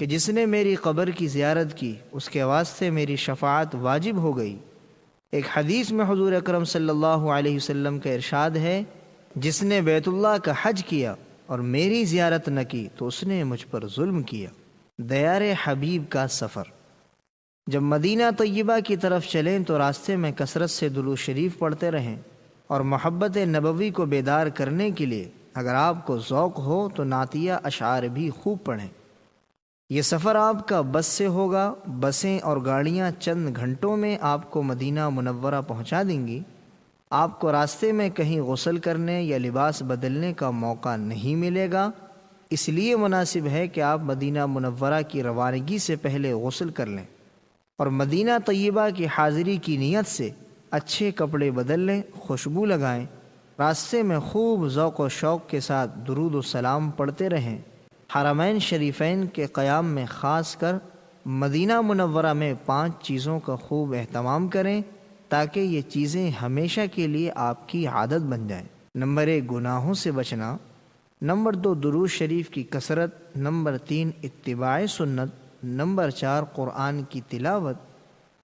کہ جس نے میری قبر کی زیارت کی اس کے واسطے میری شفاعت واجب ہو گئی۔ ایک حدیث میں حضور اکرم صلی اللہ علیہ وسلم کا ارشاد ہے، جس نے بیت اللہ کا حج کیا اور میری زیارت نہ کی تو اس نے مجھ پر ظلم کیا۔ دیار حبیب کا سفر۔ جب مدینہ طیبہ کی طرف چلیں تو راستے میں کثرت سے درود شریف پڑھتے رہیں، اور محبت نبوی کو بیدار کرنے کے لیے اگر آپ کو ذوق ہو تو نعتیہ اشعار بھی خوب پڑھیں۔ یہ سفر آپ کا بس سے ہوگا۔ بسیں اور گاڑیاں چند گھنٹوں میں آپ کو مدینہ منورہ پہنچا دیں گی۔ آپ کو راستے میں کہیں غسل کرنے یا لباس بدلنے کا موقع نہیں ملے گا، اس لیے مناسب ہے کہ آپ مدینہ منورہ کی روانگی سے پہلے غسل کر لیں اور مدینہ طیبہ کی حاضری کی نیت سے اچھے کپڑے بدل لیں، خوشبو لگائیں، راستے میں خوب ذوق و شوق کے ساتھ درود و سلام پڑھتے رہیں۔ حرمین شریفین کے قیام میں خاص کر مدینہ منورہ میں 5 چیزوں کا خوب اہتمام کریں تاکہ یہ چیزیں ہمیشہ کے لیے آپ کی عادت بن جائیں۔ نمبر 1 گناہوں سے بچنا، نمبر 2 درود شریف کی کثرت، نمبر 3 اتباع سنت، نمبر 4 قرآن کی تلاوت،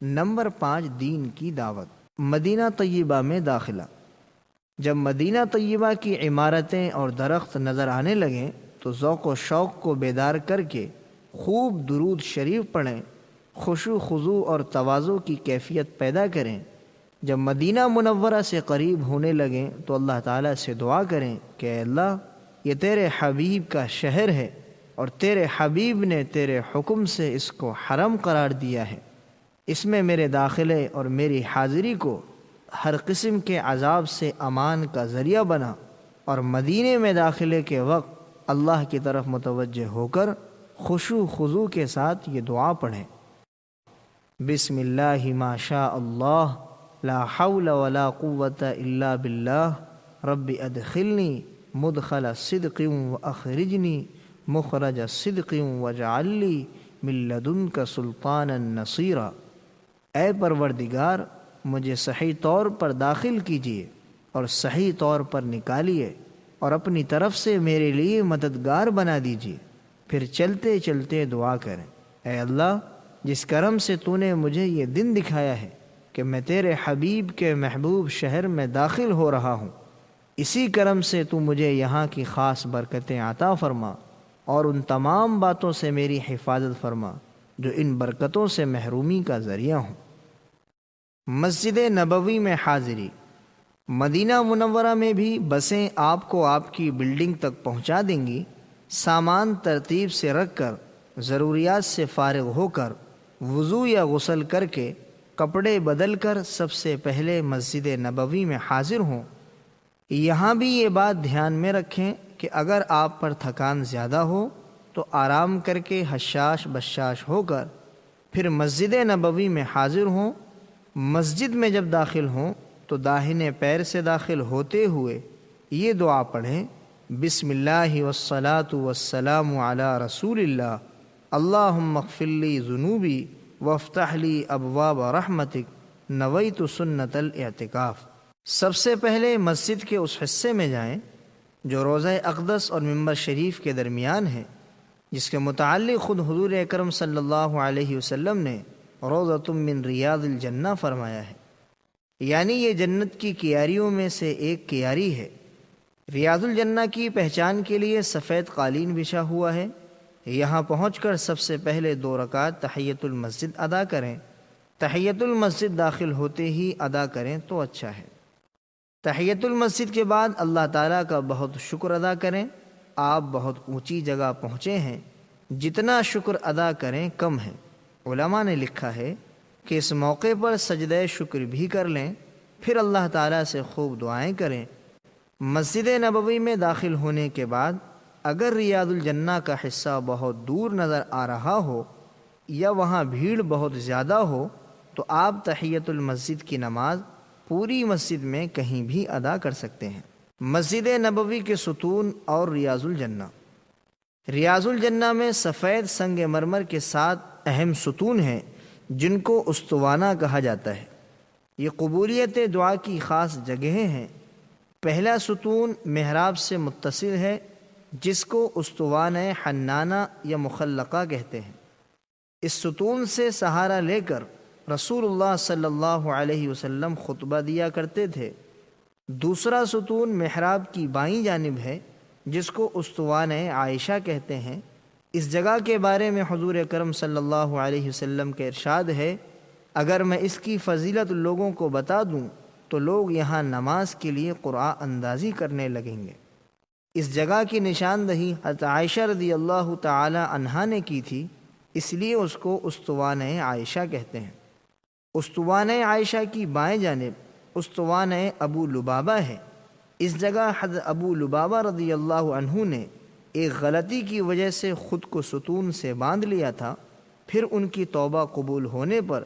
نمبر 5 دین کی دعوت۔ مدینہ طیبہ میں داخلہ۔ جب مدینہ طیبہ کی عمارتیں اور درخت نظر آنے لگیں تو ذوق و شوق کو بیدار کر کے خوب درود شریف پڑھیں، خشوع خضوع اور تواضع کی کیفیت پیدا کریں۔ جب مدینہ منورہ سے قریب ہونے لگیں تو اللہ تعالیٰ سے دعا کریں کہ اے اللہ، یہ تیرے حبیب کا شہر ہے اور تیرے حبیب نے تیرے حکم سے اس کو حرم قرار دیا ہے، اس میں میرے داخلے اور میری حاضری کو ہر قسم کے عذاب سے امان کا ذریعہ بنا، اور مدینے میں داخلے کے وقت اللہ کی طرف متوجہ ہو کر خشوع خضوع کے ساتھ یہ دعا پڑھیں۔ بسم اللہ ما شاء اللہ لا حول ولا قوة الا باللہ رب ادخلنی مدخل صدق واخرجنی مخرج صدق واجعل لی من لدنک سلطانا نصیرا۔ اے پروردگار، مجھے صحیح طور پر داخل کیجیے اور صحیح طور پر نکالیے، اور اپنی طرف سے میرے لیے مددگار بنا دیجیے۔ پھر چلتے چلتے دعا کریں، اے اللہ، جس کرم سے تو نے مجھے یہ دن دکھایا ہے کہ میں تیرے حبیب کے محبوب شہر میں داخل ہو رہا ہوں، اسی کرم سے تو مجھے یہاں کی خاص برکتیں عطا فرما اور ان تمام باتوں سے میری حفاظت فرما جو ان برکتوں سے محرومی کا ذریعہ ہوں۔ مسجد نبوی میں حاضری۔ مدینہ منورہ میں بھی بسیں آپ کو آپ کی بلڈنگ تک پہنچا دیں گی۔ سامان ترتیب سے رکھ کر، ضروریات سے فارغ ہو کر، وضو یا غسل کر کے، کپڑے بدل کر سب سے پہلے مسجد نبوی میں حاضر ہوں۔ یہاں بھی یہ بات دھیان میں رکھیں کہ اگر آپ پر تھکان زیادہ ہو تو آرام کر کے حشاش بشاش ہو کر پھر مسجد نبوی میں حاضر ہوں۔ مسجد میں جب داخل ہوں تو داہنے پیر سے داخل ہوتے ہوئے یہ دعا پڑھیں، بسم اللہ والصلاة والسلام علی رسول اللہ، اللہم اغفر لی ذنوبی وافتح لی ابواب رحمتک، نویت سنت الاعتکاف۔ سب سے پہلے مسجد کے اس حصے میں جائیں جو روضہ اقدس اور ممبر شریف کے درمیان ہے، جس کے متعلق خود حضور اکرم صلی اللہ علیہ وسلم نے روضۃ من ریاض الجنہ فرمایا ہے، یعنی یہ جنت کی کیاریوں میں سے ایک کیاری ہے۔ ریاض الجنہ کی پہچان کے لیے سفید قالین بچھا ہوا ہے۔ یہاں پہنچ کر سب سے پہلے 2 رکعت تحیۃ المسجد ادا کریں۔ تحیۃ المسجد داخل ہوتے ہی ادا کریں تو اچھا ہے۔ تحیۃ المسجد کے بعد اللہ تعالیٰ کا بہت شکر ادا کریں۔ آپ بہت اونچی جگہ پہنچے ہیں، جتنا شکر ادا کریں کم ہے۔ علماء نے لکھا ہے کہ اس موقع پر سجدہ شکر بھی کر لیں، پھر اللہ تعالیٰ سے خوب دعائیں کریں۔ مسجد نبوی میں داخل ہونے کے بعد اگر ریاض الجنہ کا حصہ بہت دور نظر آ رہا ہو یا وہاں بھیڑ بہت زیادہ ہو تو آپ تحیۃ المسجد کی نماز پوری مسجد میں کہیں بھی ادا کر سکتے ہیں۔ مسجد نبوی کے ستون اور ریاض الجنہ۔ ریاض الجنہ میں سفید سنگ مرمر کے 7 اہم ستون ہیں جن کو استوانہ کہا جاتا ہے۔ یہ قبولیت دعا کی خاص جگہیں ہیں۔ پہلا ستون محراب سے متصل ہے، جس کو استوانہ حنانہ یا مخلقہ کہتے ہیں۔ اس ستون سے سہارا لے کر رسول اللہ صلی اللہ علیہ وسلم خطبہ دیا کرتے تھے۔ دوسرا ستون محراب کی بائیں جانب ہے، جس کو استوانہ عائشہ کہتے ہیں۔ اس جگہ کے بارے میں حضور اکرم صلی اللہ علیہ وسلم کے ارشاد ہے، اگر میں اس کی فضیلت لوگوں کو بتا دوں تو لوگ یہاں نماز کے لیے قرآن اندازی کرنے لگیں گے۔ اس جگہ کی نشاندہی حضرت عائشہ رضی اللہ تعالی عنہا نے کی تھی، اس لیے اس کو استوانہ عائشہ کہتے ہیں۔ استوانہ عائشہ کی بائیں جانب استوانہ ابو لبابہ ہے۔ اس جگہ حضرت ابو لبابہ رضی اللہ عنہ نے ایک غلطی کی وجہ سے خود کو ستون سے باندھ لیا تھا، پھر ان کی توبہ قبول ہونے پر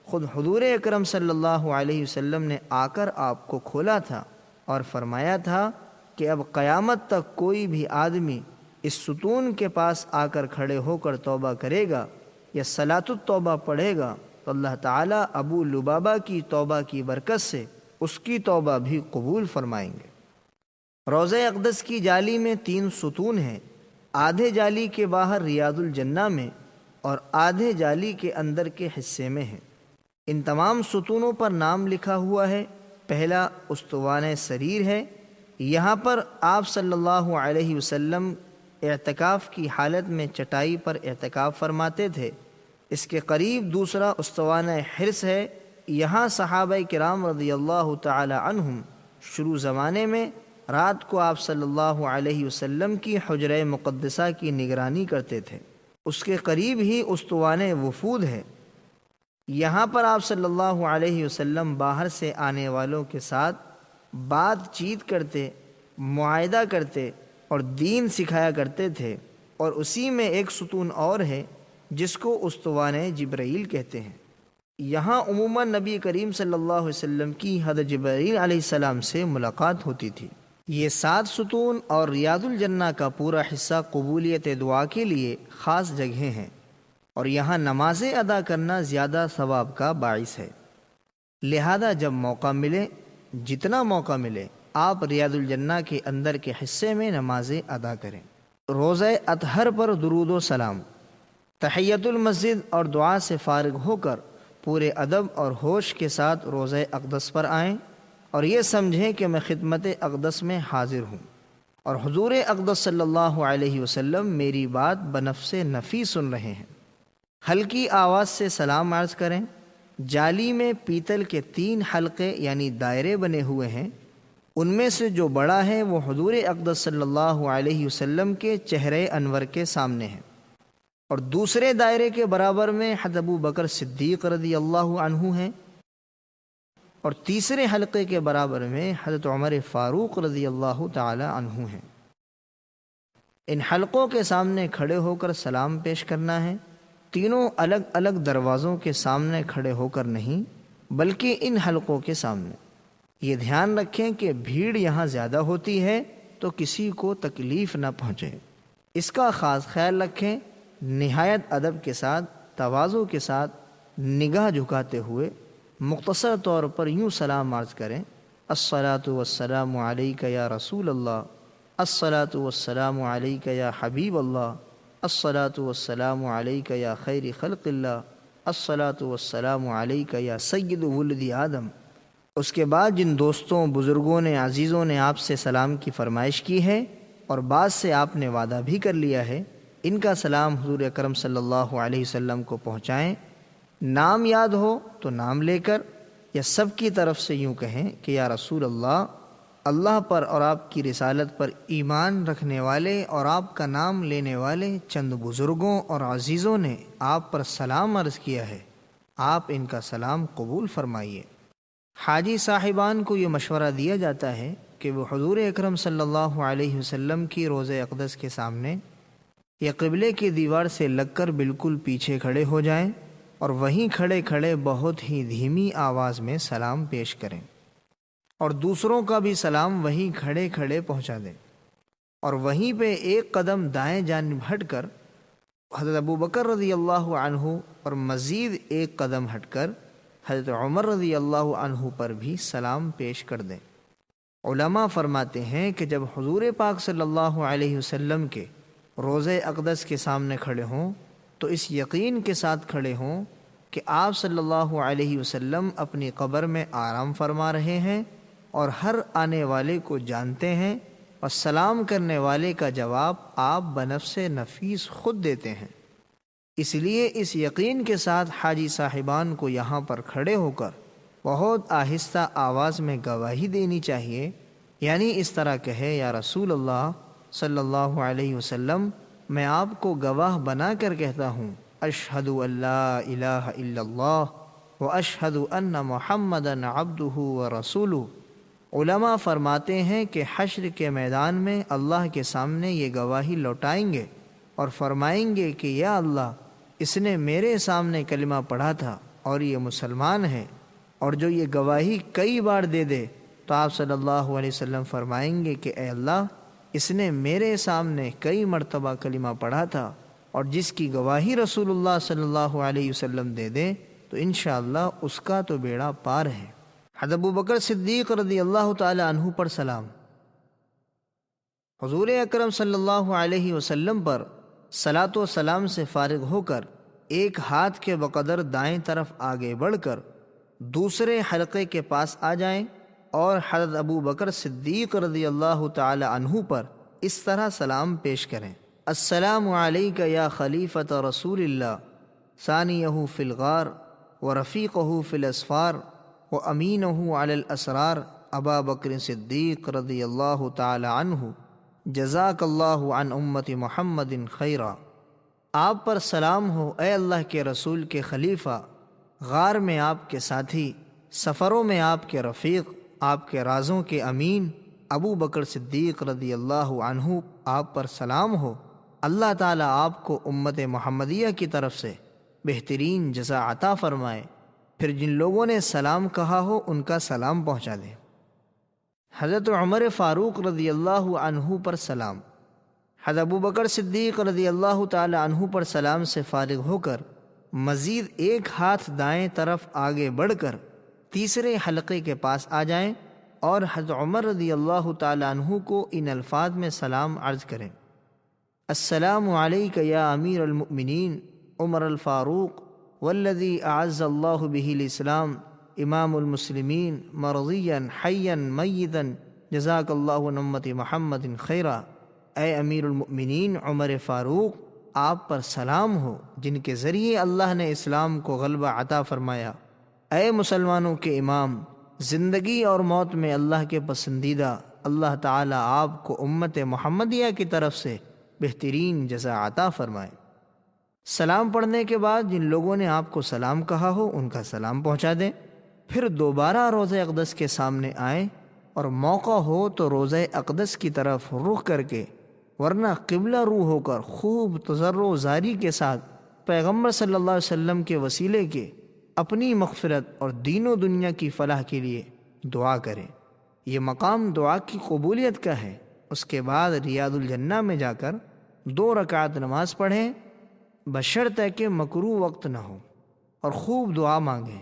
خود حضور اکرم صلی اللہ علیہ وسلم نے آ کر آپ کو کھولا تھا اور فرمایا تھا کہ اب قیامت تک کوئی بھی آدمی اس ستون کے پاس آ کر کھڑے ہو کر توبہ کرے گا یا صلاۃ التوبہ پڑھے گا تو اللہ تعالیٰ ابو لبابہ کی توبہ کی برکت سے اس کی توبہ بھی قبول فرمائیں گے۔ روضہ اقدس کی جالی میں 3 ستون ہیں، آدھے جالی کے باہر ریاض الجنہ میں اور آدھے جالی کے اندر کے حصے میں ہیں۔ ان تمام ستونوں پر نام لکھا ہوا ہے۔ پہلا استوانہ سریر ہے، یہاں پر آپ صلی اللہ علیہ وسلم اعتکاف کی حالت میں چٹائی پر اعتکاف فرماتے تھے۔ اس کے قریب دوسرا استوانہ حرص ہے، یہاں صحابہ کرام رضی اللہ تعالی عنہم شروع زمانے میں رات کو آپ صلی اللہ علیہ وسلم کی حجرہ مقدسہ کی نگرانی کرتے تھے۔ اس کے قریب ہی استوانہ وفود ہے، یہاں پر آپ صلی اللہ علیہ وسلم باہر سے آنے والوں کے ساتھ بات چیت کرتے، معاہدہ کرتے اور دین سکھایا کرتے تھے۔ اور اسی میں ایک ستون اور ہے جس کو استوانہ جبرائیل کہتے ہیں۔ یہاں عموماً نبی کریم صلی اللہ علیہ وسلم کی حضرت جبرائیل علیہ السلام سے ملاقات ہوتی تھی۔ یہ 7 ستون اور ریاض الجنہ کا پورا حصہ قبولیت دعا کے لیے خاص جگہیں ہیں، اور یہاں نمازیں ادا کرنا زیادہ ثواب کا باعث ہے۔ لہذا جب موقع ملے، جتنا موقع ملے، آپ ریاض الجنہ کے اندر کے حصے میں نمازیں ادا کریں۔ روزہ اطہر پر درود و سلام۔ تحیۃ المسجد اور دعا سے فارغ ہو کر پورے ادب اور ہوش کے ساتھ روزہ اقدس پر آئیں اور یہ سمجھیں کہ میں خدمت اقدس میں حاضر ہوں اور حضور اقدس صلی اللہ علیہ وسلم میری بات بنفس نفی سن رہے ہیں۔ ہلکی آواز سے سلام عرض کریں۔ جالی میں پیتل کے 3 حلقے یعنی دائرے بنے ہوئے ہیں، ان میں سے جو بڑا ہے وہ حضور اقدس صلی اللہ علیہ وسلم کے چہرے انور کے سامنے ہے، اور دوسرے دائرے کے برابر میں حضرت ابو بکر صدیق رضی اللہ عنہ ہیں، اور تیسرے حلقے کے برابر میں حضرت عمر فاروق رضی اللہ تعالی عنہ ہیں۔ ان حلقوں کے سامنے کھڑے ہو کر سلام پیش کرنا ہے، تینوں الگ الگ دروازوں کے سامنے کھڑے ہو کر نہیں، بلکہ ان حلقوں کے سامنے۔ یہ دھیان رکھیں کہ بھیڑ یہاں زیادہ ہوتی ہے تو کسی کو تکلیف نہ پہنچے، اس کا خاص خیال رکھیں۔ نہایت ادب کے ساتھ، تواضع کے ساتھ، نگاہ جھکاتے ہوئے مختصر طور پر یوں سلام عرض کریں: الصلاۃ والسلام علیک یا رسول اللہ، الصلاۃ والسلام علیک یا حبیب اللہ، الصلاۃ والسلام علیک یا خیر خلق اللہ، الصلاۃ والسلام علیک یا سید ولد آدم۔ اس کے بعد جن دوستوں، بزرگوں نے، عزیزوں نے آپ سے سلام کی فرمائش کی ہے اور بعض سے آپ نے وعدہ بھی کر لیا ہے، ان کا سلام حضور اکرم صلی اللہ علیہ وسلم کو پہنچائیں۔ نام یاد ہو تو نام لے کر یا سب کی طرف سے یوں کہیں کہ یا رسول اللہ، اللہ پر اور آپ کی رسالت پر ایمان رکھنے والے اور آپ کا نام لینے والے چند بزرگوں اور عزیزوں نے آپ پر سلام عرض کیا ہے، آپ ان کا سلام قبول فرمائیے۔ حاجی صاحبان کو یہ مشورہ دیا جاتا ہے کہ وہ حضور اکرم صلی اللہ علیہ وسلم کی روضہ اقدس کے سامنے یا قبلے کی دیوار سے لگ کر بالکل پیچھے کھڑے ہو جائیں اور وہیں کھڑے کھڑے بہت ہی دھیمی آواز میں سلام پیش کریں، اور دوسروں کا بھی سلام وہیں کھڑے کھڑے پہنچا دیں، اور وہیں پہ ایک قدم دائیں جانب ہٹ کر حضرت ابو بکر رضی اللہ عنہ اور مزید ایک قدم ہٹ کر حضرت عمر رضی اللہ عنہ پر بھی سلام پیش کر دیں۔ علماء فرماتے ہیں کہ جب حضور پاک صلی اللہ علیہ وسلم کے روضہ اقدس کے سامنے کھڑے ہوں تو اس یقین کے ساتھ کھڑے ہوں کہ آپ صلی اللہ علیہ وسلم اپنی قبر میں آرام فرما رہے ہیں اور ہر آنے والے کو جانتے ہیں، اور سلام کرنے والے کا جواب آپ بنفس نفیس خود دیتے ہیں۔ اس لیے اس یقین کے ساتھ حاجی صاحبان کو یہاں پر کھڑے ہو کر بہت آہستہ آواز میں گواہی دینی چاہیے، یعنی اس طرح کہے: یا رسول اللہ صلی اللہ علیہ وسلم، میں آپ کو گواہ بنا کر کہتا ہوں، اشہد ان لا الہ الا اللہ و اشہد ان محمدًا عبدہ و رسولہ۔ علماء فرماتے ہیں کہ حشر کے میدان میں اللہ کے سامنے یہ گواہی لوٹائیں گے اور فرمائیں گے کہ یا اللہ، اس نے میرے سامنے کلمہ پڑھا تھا اور یہ مسلمان ہے، اور جو یہ گواہی کئی بار دے دے تو آپ صلی اللہ علیہ وسلم فرمائیں گے کہ اے اللہ، اس نے میرے سامنے کئی مرتبہ کلمہ پڑھا تھا، اور جس کی گواہی رسول اللہ صلی اللہ علیہ وسلم دے دیں تو انشاءاللہ اس کا تو بیڑا پار ہے۔ حضرت ابو بکر صدیق رضی اللہ تعالی عنہ پر سلام۔ حضور اکرم صلی اللہ علیہ وسلم پر صلاۃ و سلام سے فارغ ہو کر ایک ہاتھ کے بقدر دائیں طرف آگے بڑھ کر دوسرے حلقے کے پاس آ جائیں اور حضرت ابو بکر صدیق رضی اللہ تعالی عنہ پر اس طرح سلام پیش کریں: السلام علیک یا خلیفۃ رسول اللہ، ثانیہ فی الغار و رفیقہ فی الاسفار و امینہ علی الاسرار، ابا بکر صدیق رضی اللہ تعالی عنہ، جزاک اللہ عن امت محمد خیرا۔ آپ پر سلام ہو اے اللہ کے رسول کے خلیفہ، غار میں آپ کے ساتھی، سفروں میں آپ کے رفیق، آپ کے رازوں کے امین ابو بکر صدیق رضی اللہ عنہ، آپ پر سلام ہو۔ اللہ تعالیٰ آپ کو امت محمدیہ کی طرف سے بہترین جزا عطا فرمائے۔ پھر جن لوگوں نے سلام کہا ہو ان کا سلام پہنچا دیں۔ حضرت عمر فاروق رضی اللہ عنہ پر سلام۔ حضرت ابو بکر صدیق رضی اللہ تعالی عنہ پر سلام سے فارغ ہو کر مزید ایک ہاتھ دائیں طرف آگے بڑھ کر تیسرے حلقے کے پاس آ جائیں اور حضرت عمر رضی اللہ تعالی عنہ کو ان الفاظ میں سلام عرض کریں: السلام علیک یا امیر المؤمنین عمر الفاروق، والذی اعز اللہ بہ الاسلام، امام المسلمین، مرضیا حیا میتا، جزاک اللہ عن امت محمد خیرا۔ اے امیر المؤمنین عمر فاروق، آپ پر سلام ہو جن کے ذریعے اللہ نے اسلام کو غلبہ عطا فرمایا۔ اے مسلمانوں کے امام، زندگی اور موت میں اللہ کے پسندیدہ، اللہ تعالیٰ آپ کو امت محمدیہ کی طرف سے بہترین جزا عطا فرمائے۔ سلام پڑھنے کے بعد جن لوگوں نے آپ کو سلام کہا ہو ان کا سلام پہنچا دیں۔ پھر دوبارہ روضہ اقدس کے سامنے آئیں اور موقع ہو تو روضہ اقدس کی طرف رخ کر کے ورنہ قبلہ رو ہو کر خوب تضرع و زاری کے ساتھ پیغمبر صلی اللہ علیہ وسلم کے وسیلے کے اپنی مغفرت اور دین و دنیا کی فلاح کے لیے دعا کریں۔ یہ مقام دعا کی قبولیت کا ہے۔ اس کے بعد ریاض الجنہ میں جا کر 2 رکعت نماز پڑھیں، بشرط ہے کہ مکروہ وقت نہ ہو، اور خوب دعا مانگیں۔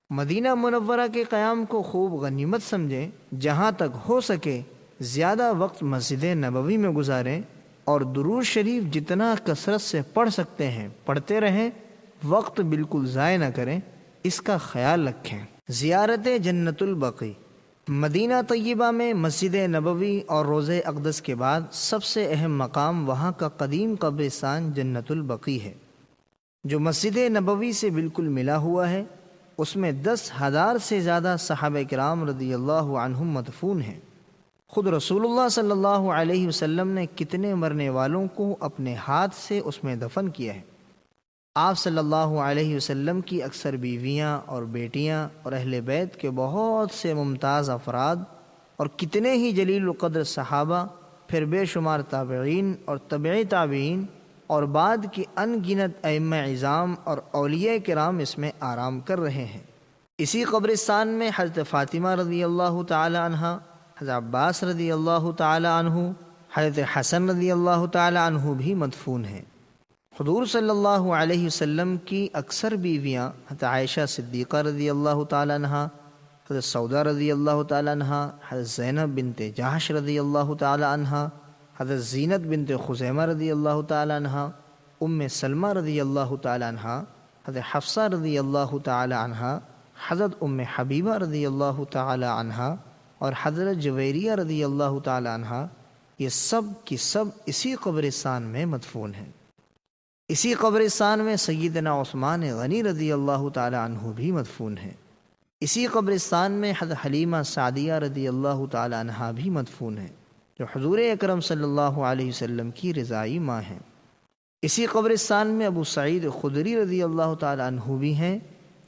مدینہ منورہ کے قیام کو خوب غنیمت سمجھیں، جہاں تک ہو سکے زیادہ وقت مسجد نبوی میں گزاریں، اور درود شریف جتنا کثرت سے پڑھ سکتے ہیں پڑھتے رہیں، وقت بالکل ضائع نہ کریں، اس کا خیال رکھیں۔ زیارت جنت البقیع۔ مدینہ طیبہ میں مسجد نبوی اور روضہ اقدس کے بعد سب سے اہم مقام وہاں کا قدیم قبرستان جنت البقیع ہے، جو مسجد نبوی سے بالکل ملا ہوا ہے۔ اس میں 10,000 سے زیادہ صحابہ کرام رضی اللہ عنہم مدفون ہیں۔ خود رسول اللہ صلی اللہ علیہ وسلم نے کتنے مرنے والوں کو اپنے ہاتھ سے اس میں دفن کیا ہے۔ آپ صلی اللہ علیہ وسلم کی اکثر بیویاں اور بیٹیاں اور اہل بیت کے بہت سے ممتاز افراد اور کتنے ہی جلیل القدر صحابہ، پھر بے شمار تابعین اور تبعی تابعین اور بعد کی ان گنت ائمہ اعظام اور اولیاء کرام اس میں آرام کر رہے ہیں۔ اسی قبرستان میں حضرت فاطمہ رضی اللہ تعالی عنہ، حضرت عباس رضی اللہ تعالی عنہ، حضرت حسن رضی اللہ تعالی عنہ بھی مدفون ہیں۔ حضور صلی اللہ علیہ وسلم کی اکثر بیویاں حضرت عائشہ صدیقہ رضی اللہ تعالی عنہ، حضرت سودا رضی اللہ تعالی عنہ، حضرت زینب بنت جحش رضی اللہ تعالی عنہ، حضرت زینت بنت خزیمہ رضی اللہ تعالی عنہ، ام سلمہ رضی اللہ تعالی عنہ، حضرت حفصہ رضی اللہ تعالی عنہ، حضرت ام حبیبہ رضی اللہ تعالی عنہ اور حضرت جویریہ رضی اللہ تعالی عنہ، یہ سب کی سب اسی قبرستان میں مدفون ہیں۔ اسی قبرستان میں سیدنا عثمان غنی رضی اللہ تعالی عنہ بھی مدفون ہیں۔ اسی قبرستان میں حضرت حلیمہ سعدیہ رضی اللہ تعالی عنہ بھی مدفون ہیں، جو حضور اکرم صلی اللہ علیہ وسلم کی رضائی ماں ہیں۔ اسی قبرستان میں ابو سعید خدری رضی اللہ تعالی عنہ بھی ہیں۔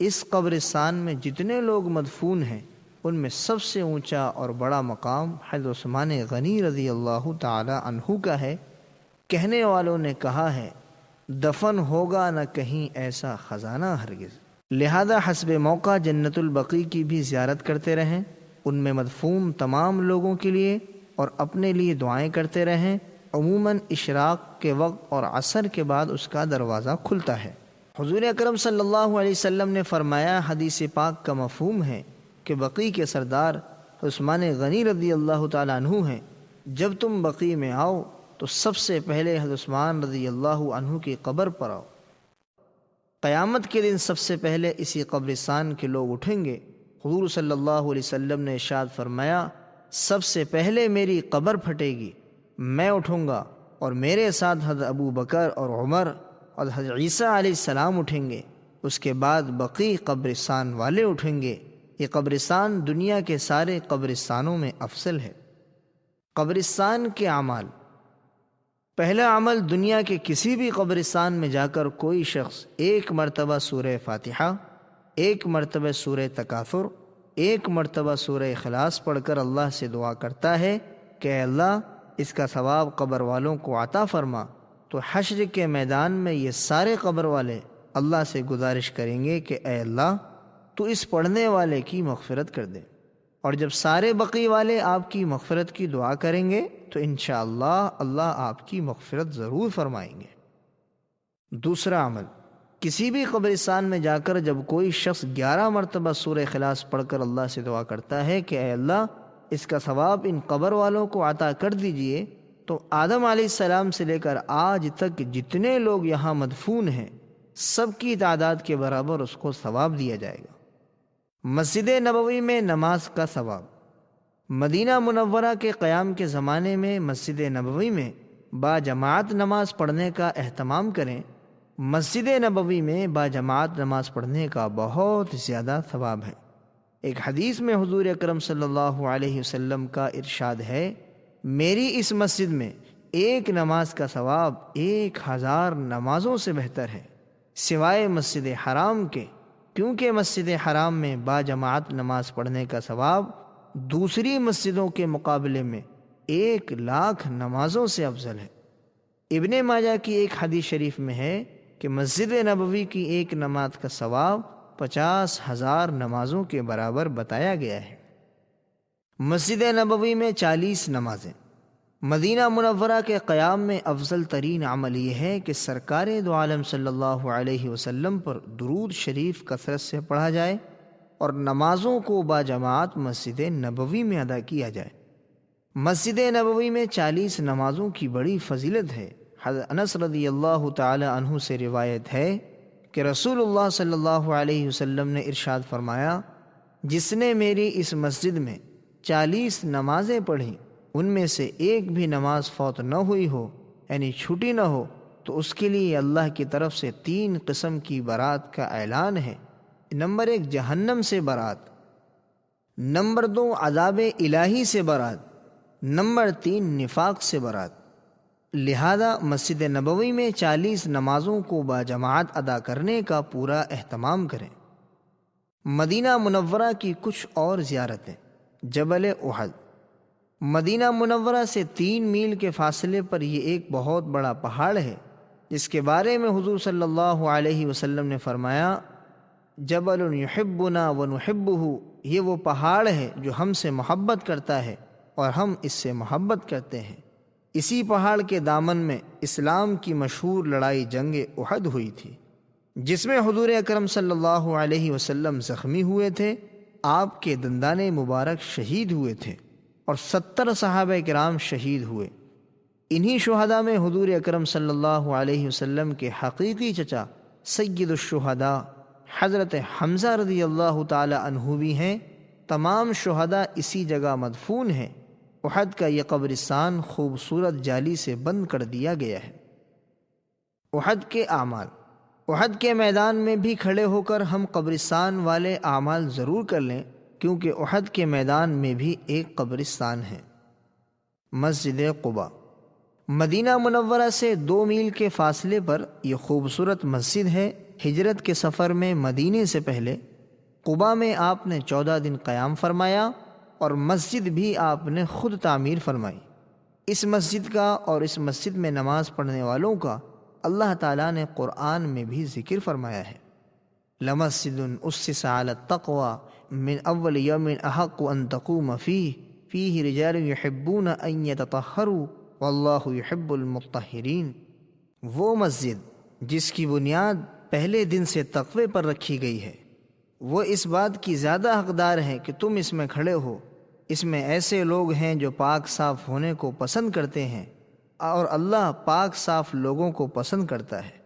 اس قبرستان میں جتنے لوگ مدفون ہیں ان میں سب سے اونچا اور بڑا مقام حضرت عثمان غنی رضی اللہ تعالی عنہ کا ہے۔ کہنے والوں نے کہا ہے، دفن ہوگا نہ کہیں ایسا خزانہ ہرگز۔ لہذا حسب موقع جنت البقیع کی بھی زیارت کرتے رہیں، ان میں مدفون تمام لوگوں کے لیے اور اپنے لیے دعائیں کرتے رہیں۔ عموماً اشراق کے وقت اور عصر کے بعد اس کا دروازہ کھلتا ہے۔ حضور اکرم صلی اللہ علیہ وسلم نے فرمایا، حدیث پاک کا مفہوم ہے کہ بقیع کے سردار عثمان غنی رضی اللہ تعالیٰ عنہ ہیں۔ جب تم بقیع میں آؤ تو سب سے پہلے حضرت عثمان رضی اللہ عنہ کی قبر پر آؤ۔ قیامت کے دن سب سے پہلے اسی قبرستان کے لوگ اٹھیں گے۔ حضور صلی اللہ علیہ وسلم نے ارشاد فرمایا، سب سے پہلے میری قبر پھٹے گی، میں اٹھوں گا، اور میرے ساتھ حضرت ابو بکر اور عمر اور حضرت عیسیٰ علیہ السلام اٹھیں گے۔ اس کے بعد بقیع قبرستان والے اٹھیں گے۔ یہ قبرستان دنیا کے سارے قبرستانوں میں افضل ہے۔ قبرستان کے اعمال۔ پہلا عمل، دنیا کے کسی بھی قبرستان میں جا کر کوئی شخص 1 مرتبہ سورہ فاتحہ، 1 مرتبہ سورہ تکاثر، 1 مرتبہ سورہ اخلاص پڑھ کر اللہ سے دعا کرتا ہے کہ اے اللہ اس کا ثواب قبر والوں کو عطا فرما، تو حشر کے میدان میں یہ سارے قبر والے اللہ سے گزارش کریں گے کہ اے اللہ تو اس پڑھنے والے کی مغفرت کر دے۔ اور جب سارے بقیع والے آپ کی مغفرت کی دعا کریں گے تو انشاءاللہ اللہ آپ کی مغفرت ضرور فرمائیں گے۔ دوسرا عمل، کسی بھی قبرستان میں جا کر جب کوئی شخص 11 مرتبہ سورہ اخلاص پڑھ کر اللہ سے دعا کرتا ہے کہ اے اللہ اس کا ثواب ان قبر والوں کو عطا کر دیجئے، تو آدم علیہ السلام سے لے کر آج تک جتنے لوگ یہاں مدفون ہیں سب کی تعداد کے برابر اس کو ثواب دیا جائے گا۔ مسجد نبوی میں نماز کا ثواب۔ مدینہ منورہ کے قیام کے زمانے میں مسجد نبوی میں باجماعت نماز پڑھنے کا اہتمام کریں۔ مسجد نبوی میں باجماعت نماز پڑھنے کا بہت زیادہ ثواب ہے۔ ایک حدیث میں حضور اکرم صلی اللہ علیہ وسلم کا ارشاد ہے، میری اس مسجد میں 1 نماز کا ثواب 1000 نمازوں سے بہتر ہے، سوائے مسجد حرام کے، کیونکہ مسجد حرام میں باجماعت نماز پڑھنے کا ثواب دوسری مسجدوں کے مقابلے میں 1,00,000 نمازوں سے افضل ہے۔ ابن ماجہ کی ایک حدیث شریف میں ہے کہ مسجد نبوی کی ایک نماز کا ثواب 50,000 نمازوں کے برابر بتایا گیا ہے۔ مسجد نبوی میں 40 نمازیں۔ مدینہ منورہ کے قیام میں افضل ترین عمل یہ ہے کہ سرکار دو عالم صلی اللہ علیہ وسلم پر درود شریف کثرت سے پڑھا جائے اور نمازوں کو باجماعت مسجد نبوی میں ادا کیا جائے۔ مسجد نبوی میں 40 نمازوں کی بڑی فضیلت ہے۔ حضرت انس رضی اللہ تعالی عنہ سے روایت ہے کہ رسول اللہ صلی اللہ علیہ وسلم نے ارشاد فرمایا، جس نے میری اس مسجد میں 40 نمازیں پڑھیں، ان میں سے ایک بھی نماز فوت نہ ہوئی ہو، یعنی چھوٹی نہ ہو، تو اس کے لیے اللہ کی طرف سے 3 قسم کی برات کا اعلان ہے۔ نمبر 1 جہنم سے برات، نمبر 2 عذاب الہی سے برات، نمبر 3 نفاق سے برات۔ لہذا مسجد نبوی میں 40 نمازوں کو باجماعت ادا کرنے کا پورا اہتمام کریں۔ مدینہ منورہ کی کچھ اور زیارتیں۔ جبل احد، مدینہ منورہ سے 3 میل کے فاصلے پر یہ ایک بہت بڑا پہاڑ ہے، جس کے بارے میں حضور صلی اللہ علیہ وسلم نے فرمایا، جبل یحبنا ونحبہ، یہ وہ پہاڑ ہے جو ہم سے محبت کرتا ہے اور ہم اس سے محبت کرتے ہیں۔ اسی پہاڑ کے دامن میں اسلام کی مشہور لڑائی جنگ احد ہوئی تھی، جس میں حضور اکرم صلی اللہ علیہ وسلم زخمی ہوئے تھے، آپ کے دندان مبارک شہید ہوئے تھے اور 70 صحابہ کرام شہید ہوئے۔ انہی شہداء میں حضور اکرم صلی اللہ علیہ وسلم کے حقیقی چچا سید الشہداء حضرت حمزہ رضی اللہ تعالی عنہ بھی ہیں۔ تمام شہداء اسی جگہ مدفون ہیں۔ احد کا یہ قبرستان خوبصورت جالی سے بند کر دیا گیا ہے۔ احد کے اعمال۔ احد کے میدان میں بھی کھڑے ہو کر ہم قبرستان والے اعمال ضرور کر لیں، کیونکہ احد کے میدان میں بھی ایک قبرستان ہے۔ مسجد قباء، مدینہ منورہ سے 2 میل کے فاصلے پر یہ خوبصورت مسجد ہے۔ ہجرت کے سفر میں مدینے سے پہلے قباء میں آپ نے 14 دن قیام فرمایا اور مسجد بھی آپ نے خود تعمیر فرمائی۔ اس مسجد کا اور اس مسجد میں نماز پڑھنے والوں کا اللہ تعالیٰ نے قرآن میں بھی ذکر فرمایا ہے، لَمَسْجِدٌ أُسِّسَ عَلَى التَّقْوَى مِنْ أَوَّلِ يَوْمٍ أَحَقُّ أَن تَقُومَ فِيهِ رِجَالٌ يُحِبُّونَ أَن يَتَطَهَّرُوا وَاللَّهُ يُحِبُّ الْمُطَّهِّرِينَ، وہ مسجد جس کی بنیاد پہلے دن سے تقوی پر رکھی گئی ہے، وہ اس بات کی زیادہ حقدار ہے کہ تم اس میں کھڑے ہو۔ اس میں ایسے لوگ ہیں جو پاک صاف ہونے کو پسند کرتے ہیں اور اللہ پاک صاف لوگوں کو پسند کرتا ہے۔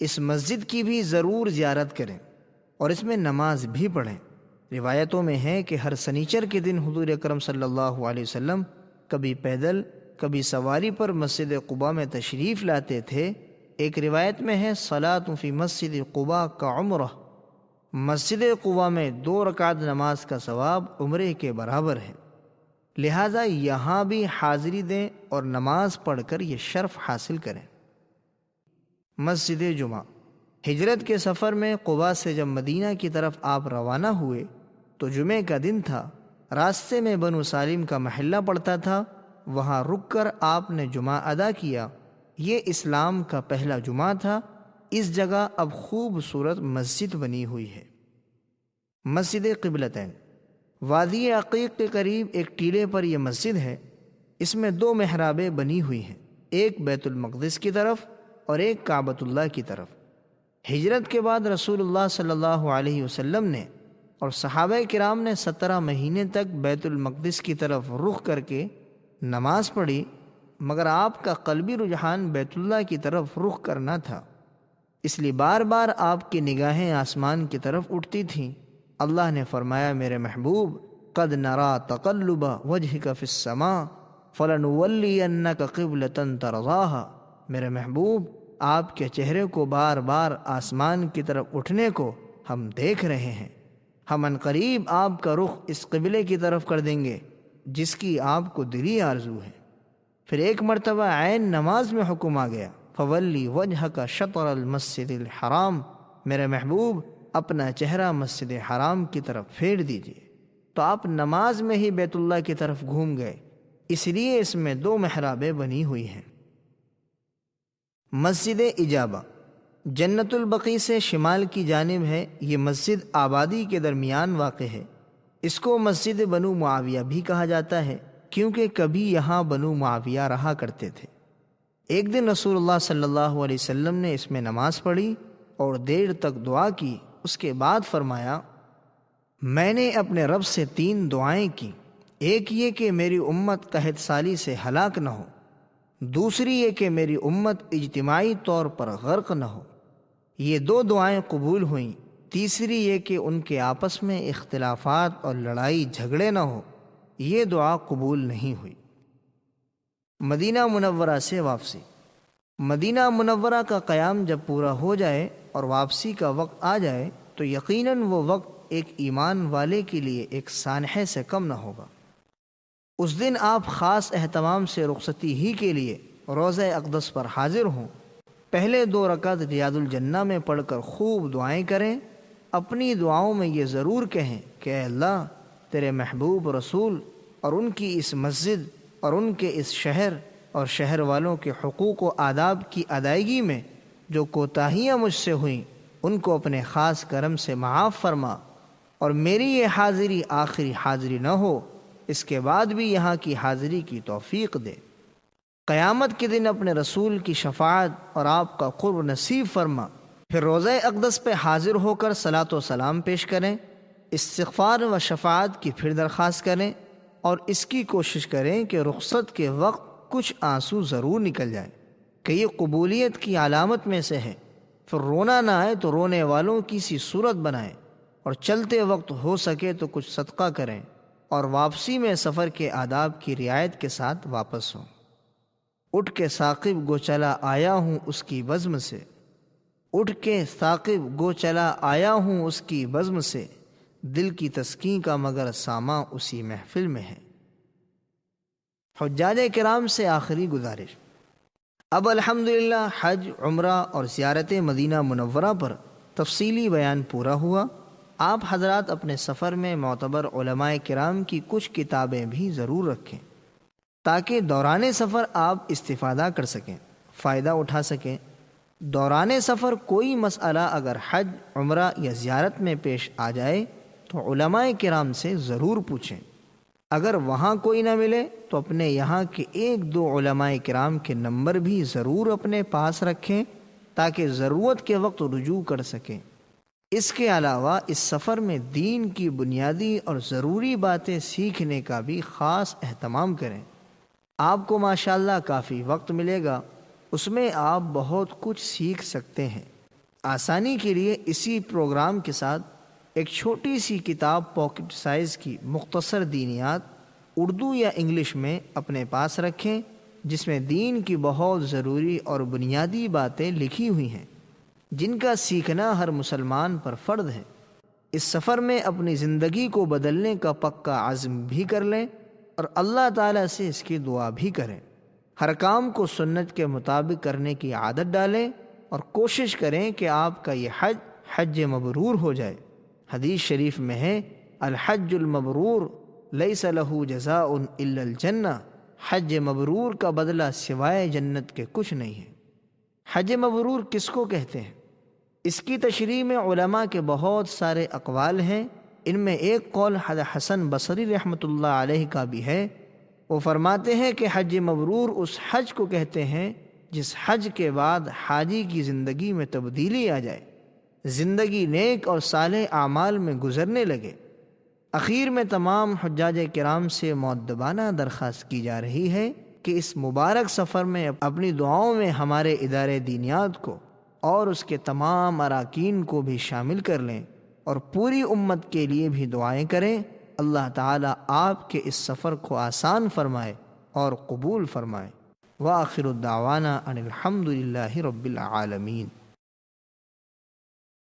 اس مسجد کی بھی ضرور زیارت کریں اور اس میں نماز بھی پڑھیں۔ روایتوں میں ہے کہ ہر سنیچر کے دن حضور اکرم صلی اللہ علیہ وسلم کبھی پیدل کبھی سواری پر مسجد قباء میں تشریف لاتے تھے۔ ایک روایت میں ہے، صلاۃ فی مسجد قباء کا عمرہ، مسجد قباء میں 2 رکعت نماز کا ثواب عمرے کے برابر ہے۔ لہٰذا یہاں بھی حاضری دیں اور نماز پڑھ کر یہ شرف حاصل کریں۔ مسجد جمعہ، ہجرت کے سفر میں قباء سے جب مدینہ کی طرف آپ روانہ ہوئے تو جمعے کا دن تھا۔ راستے میں بنو سالم کا محلہ پڑتا تھا، وہاں رک کر آپ نے جمعہ ادا کیا۔ یہ اسلام کا پہلا جمعہ تھا۔ اس جگہ اب خوبصورت مسجد بنی ہوئی ہے۔ مسجد قبلتین، وادی عقیق کے قریب ایک ٹیلے پر یہ مسجد ہے۔ اس میں 2 محرابیں بنی ہوئی ہیں، ایک بیت المقدس کی طرف اور ایک کعبۃ اللہ کی طرف۔ ہجرت کے بعد رسول اللہ صلی اللہ علیہ وسلم نے اور صحابہ کرام نے 17 مہینے تک بیت المقدس کی طرف رخ کر کے نماز پڑھی، مگر آپ کا قلبی رجحان بیت اللہ کی طرف رخ کرنا تھا، اس لیے بار بار آپ کی نگاہیں آسمان کی طرف اٹھتی تھیں۔ اللہ نے فرمایا، میرے محبوب، قد نرا تقلب وجہک فی السماء فلنولینک قبلۃ ترضاها، میرے محبوب، آپ کے چہرے کو بار بار آسمان کی طرف اٹھنے کو ہم دیکھ رہے ہیں، ہم عنقریب آپ کا رخ اس قبلے کی طرف کر دیں گے جس کی آپ کو دلی آرزو ہے۔ پھر ایک مرتبہ عین نماز میں حکم آ گیا، فولی وجہک شطر المسجد الحرام، میرے محبوب، اپنا چہرہ مسجد حرام کی طرف پھیر دیجیے۔ تو آپ نماز میں ہی بیت اللہ کی طرف گھوم گئے۔ اس لیے اس میں 2 محرابیں بنی ہوئی ہیں۔ مسجد اجابہ جنت البقیع سے شمال کی جانب ہے۔ یہ مسجد آبادی کے درمیان واقع ہے۔ اس کو مسجد بنو معاویہ بھی کہا جاتا ہے، کیونکہ کبھی یہاں بنو معاویہ رہا کرتے تھے۔ ایک دن رسول اللہ صلی اللہ علیہ وسلم نے اس میں نماز پڑھی اور دیر تک دعا کی۔ اس کے بعد فرمایا، میں نے اپنے رب سے 3 دعائیں کی، ایک یہ کہ میری امت قحط سالی سے ہلاک نہ ہو، دوسری یہ کہ میری امت اجتماعی طور پر غرق نہ ہو، یہ 2 دعائیں قبول ہوئیں، تیسری یہ کہ ان کے آپس میں اختلافات اور لڑائی جھگڑے نہ ہو، یہ دعا قبول نہیں ہوئی۔ مدینہ منورہ سے واپسی۔ مدینہ منورہ کا قیام جب پورا ہو جائے اور واپسی کا وقت آ جائے تو یقیناً وہ وقت ایک ایمان والے کے لیے ایک سانحے سے کم نہ ہوگا۔ اس دن آپ خاص اہتمام سے رخصتی ہی کے لیے روضہ اقدس پر حاضر ہوں۔ پہلے 2 رکعت ریاض الجنہ میں پڑھ کر خوب دعائیں کریں۔ اپنی دعاؤں میں یہ ضرور کہیں کہ اے اللہ، تیرے محبوب رسول اور ان کی اس مسجد اور ان کے اس شہر اور شہر والوں کے حقوق و آداب کی ادائیگی میں جو کوتاہیاں مجھ سے ہوئیں ان کو اپنے خاص کرم سے معاف فرما، اور میری یہ حاضری آخری حاضری نہ ہو، اس کے بعد بھی یہاں کی حاضری کی توفیق دے۔ قیامت کے دن اپنے رسول کی شفاعت اور آپ کا قرب نصیب فرما۔ پھر روضہ اقدس پہ حاضر ہو کر صلاۃ و سلام پیش کریں، استغفار و شفاعت کی پھر درخواست کریں، اور اس کی کوشش کریں کہ رخصت کے وقت کچھ آنسو ضرور نکل جائیں، کہ یہ قبولیت کی علامت میں سے ہے۔ پھر رونا نہ آئے تو رونے والوں کی سی صورت بنائیں، اور چلتے وقت ہو سکے تو کچھ صدقہ کریں، اور واپسی میں سفر کے آداب کی رعایت کے ساتھ واپس ہوں۔ اٹھ کے ثاقب گو چلا آیا ہوں اس کی بزم سے، اٹھ کے ثاقب گو چلا آیا ہوں اس کی بزم سے، دل کی تسکین کا مگر ساما اسی محفل میں ہے۔ حجاج کرام سے آخری گزارش۔ اب الحمدللہ حج، عمرہ اور زیارت مدینہ منورہ پر تفصیلی بیان پورا ہوا۔ آپ حضرات اپنے سفر میں معتبر علماء کرام کی کچھ کتابیں بھی ضرور رکھیں، تاکہ دوران سفر آپ استفادہ کر سکیں، فائدہ اٹھا سکیں۔ دوران سفر کوئی مسئلہ اگر حج، عمرہ یا زیارت میں پیش آ جائے تو علماء کرام سے ضرور پوچھیں۔ اگر وہاں کوئی نہ ملے تو اپنے یہاں کے 1-2 علماء کرام کے نمبر بھی ضرور اپنے پاس رکھیں، تاکہ ضرورت کے وقت رجوع کر سکیں۔ اس کے علاوہ اس سفر میں دین کی بنیادی اور ضروری باتیں سیکھنے کا بھی خاص اہتمام کریں۔ آپ کو ماشاءاللہ کافی وقت ملے گا، اس میں آپ بہت کچھ سیکھ سکتے ہیں۔ آسانی کے لیے اسی پروگرام کے ساتھ ایک چھوٹی سی کتاب پاکٹ سائز کی مختصر دینیات اردو یا انگلش میں اپنے پاس رکھیں، جس میں دین کی بہت ضروری اور بنیادی باتیں لکھی ہوئی ہیں، جن کا سیکھنا ہر مسلمان پر فرض ہے۔ اس سفر میں اپنی زندگی کو بدلنے کا پکا عزم بھی کر لیں اور اللہ تعالیٰ سے اس کی دعا بھی کریں۔ ہر کام کو سنت کے مطابق کرنے کی عادت ڈالیں اور کوشش کریں کہ آپ کا یہ حج مبرور ہو جائے۔ حدیث شریف میں ہے، الحج المبرور لیس لہ جزاء الا الجنہ، حج مبرور کا بدلہ سوائے جنت کے کچھ نہیں ہے۔ حج مبرور کس کو کہتے ہیں؟ اس کی تشریح میں علماء کے بہت سارے اقوال ہیں۔ ان میں ایک قول حسن بصری رحمۃ اللہ علیہ کا بھی ہے۔ وہ فرماتے ہیں کہ حج مبرور اس حج کو کہتے ہیں جس حج کے بعد حاجی کی زندگی میں تبدیلی آ جائے، زندگی نیک اور صالح اعمال میں گزرنے لگے۔ اخیر میں تمام حجاج کرام سے مؤدبانہ درخواست کی جا رہی ہے کہ اس مبارک سفر میں اپنی دعاؤں میں ہمارے ادارے دینیات کو اور اس کے تمام اراکین کو بھی شامل کر لیں، اور پوری امت کے لیے بھی دعائیں کریں۔ اللہ تعالیٰ آپ کے اس سفر کو آسان فرمائے اور قبول فرمائے۔ وآخر الدعوانا ان الحمد للہ رب العالمین۔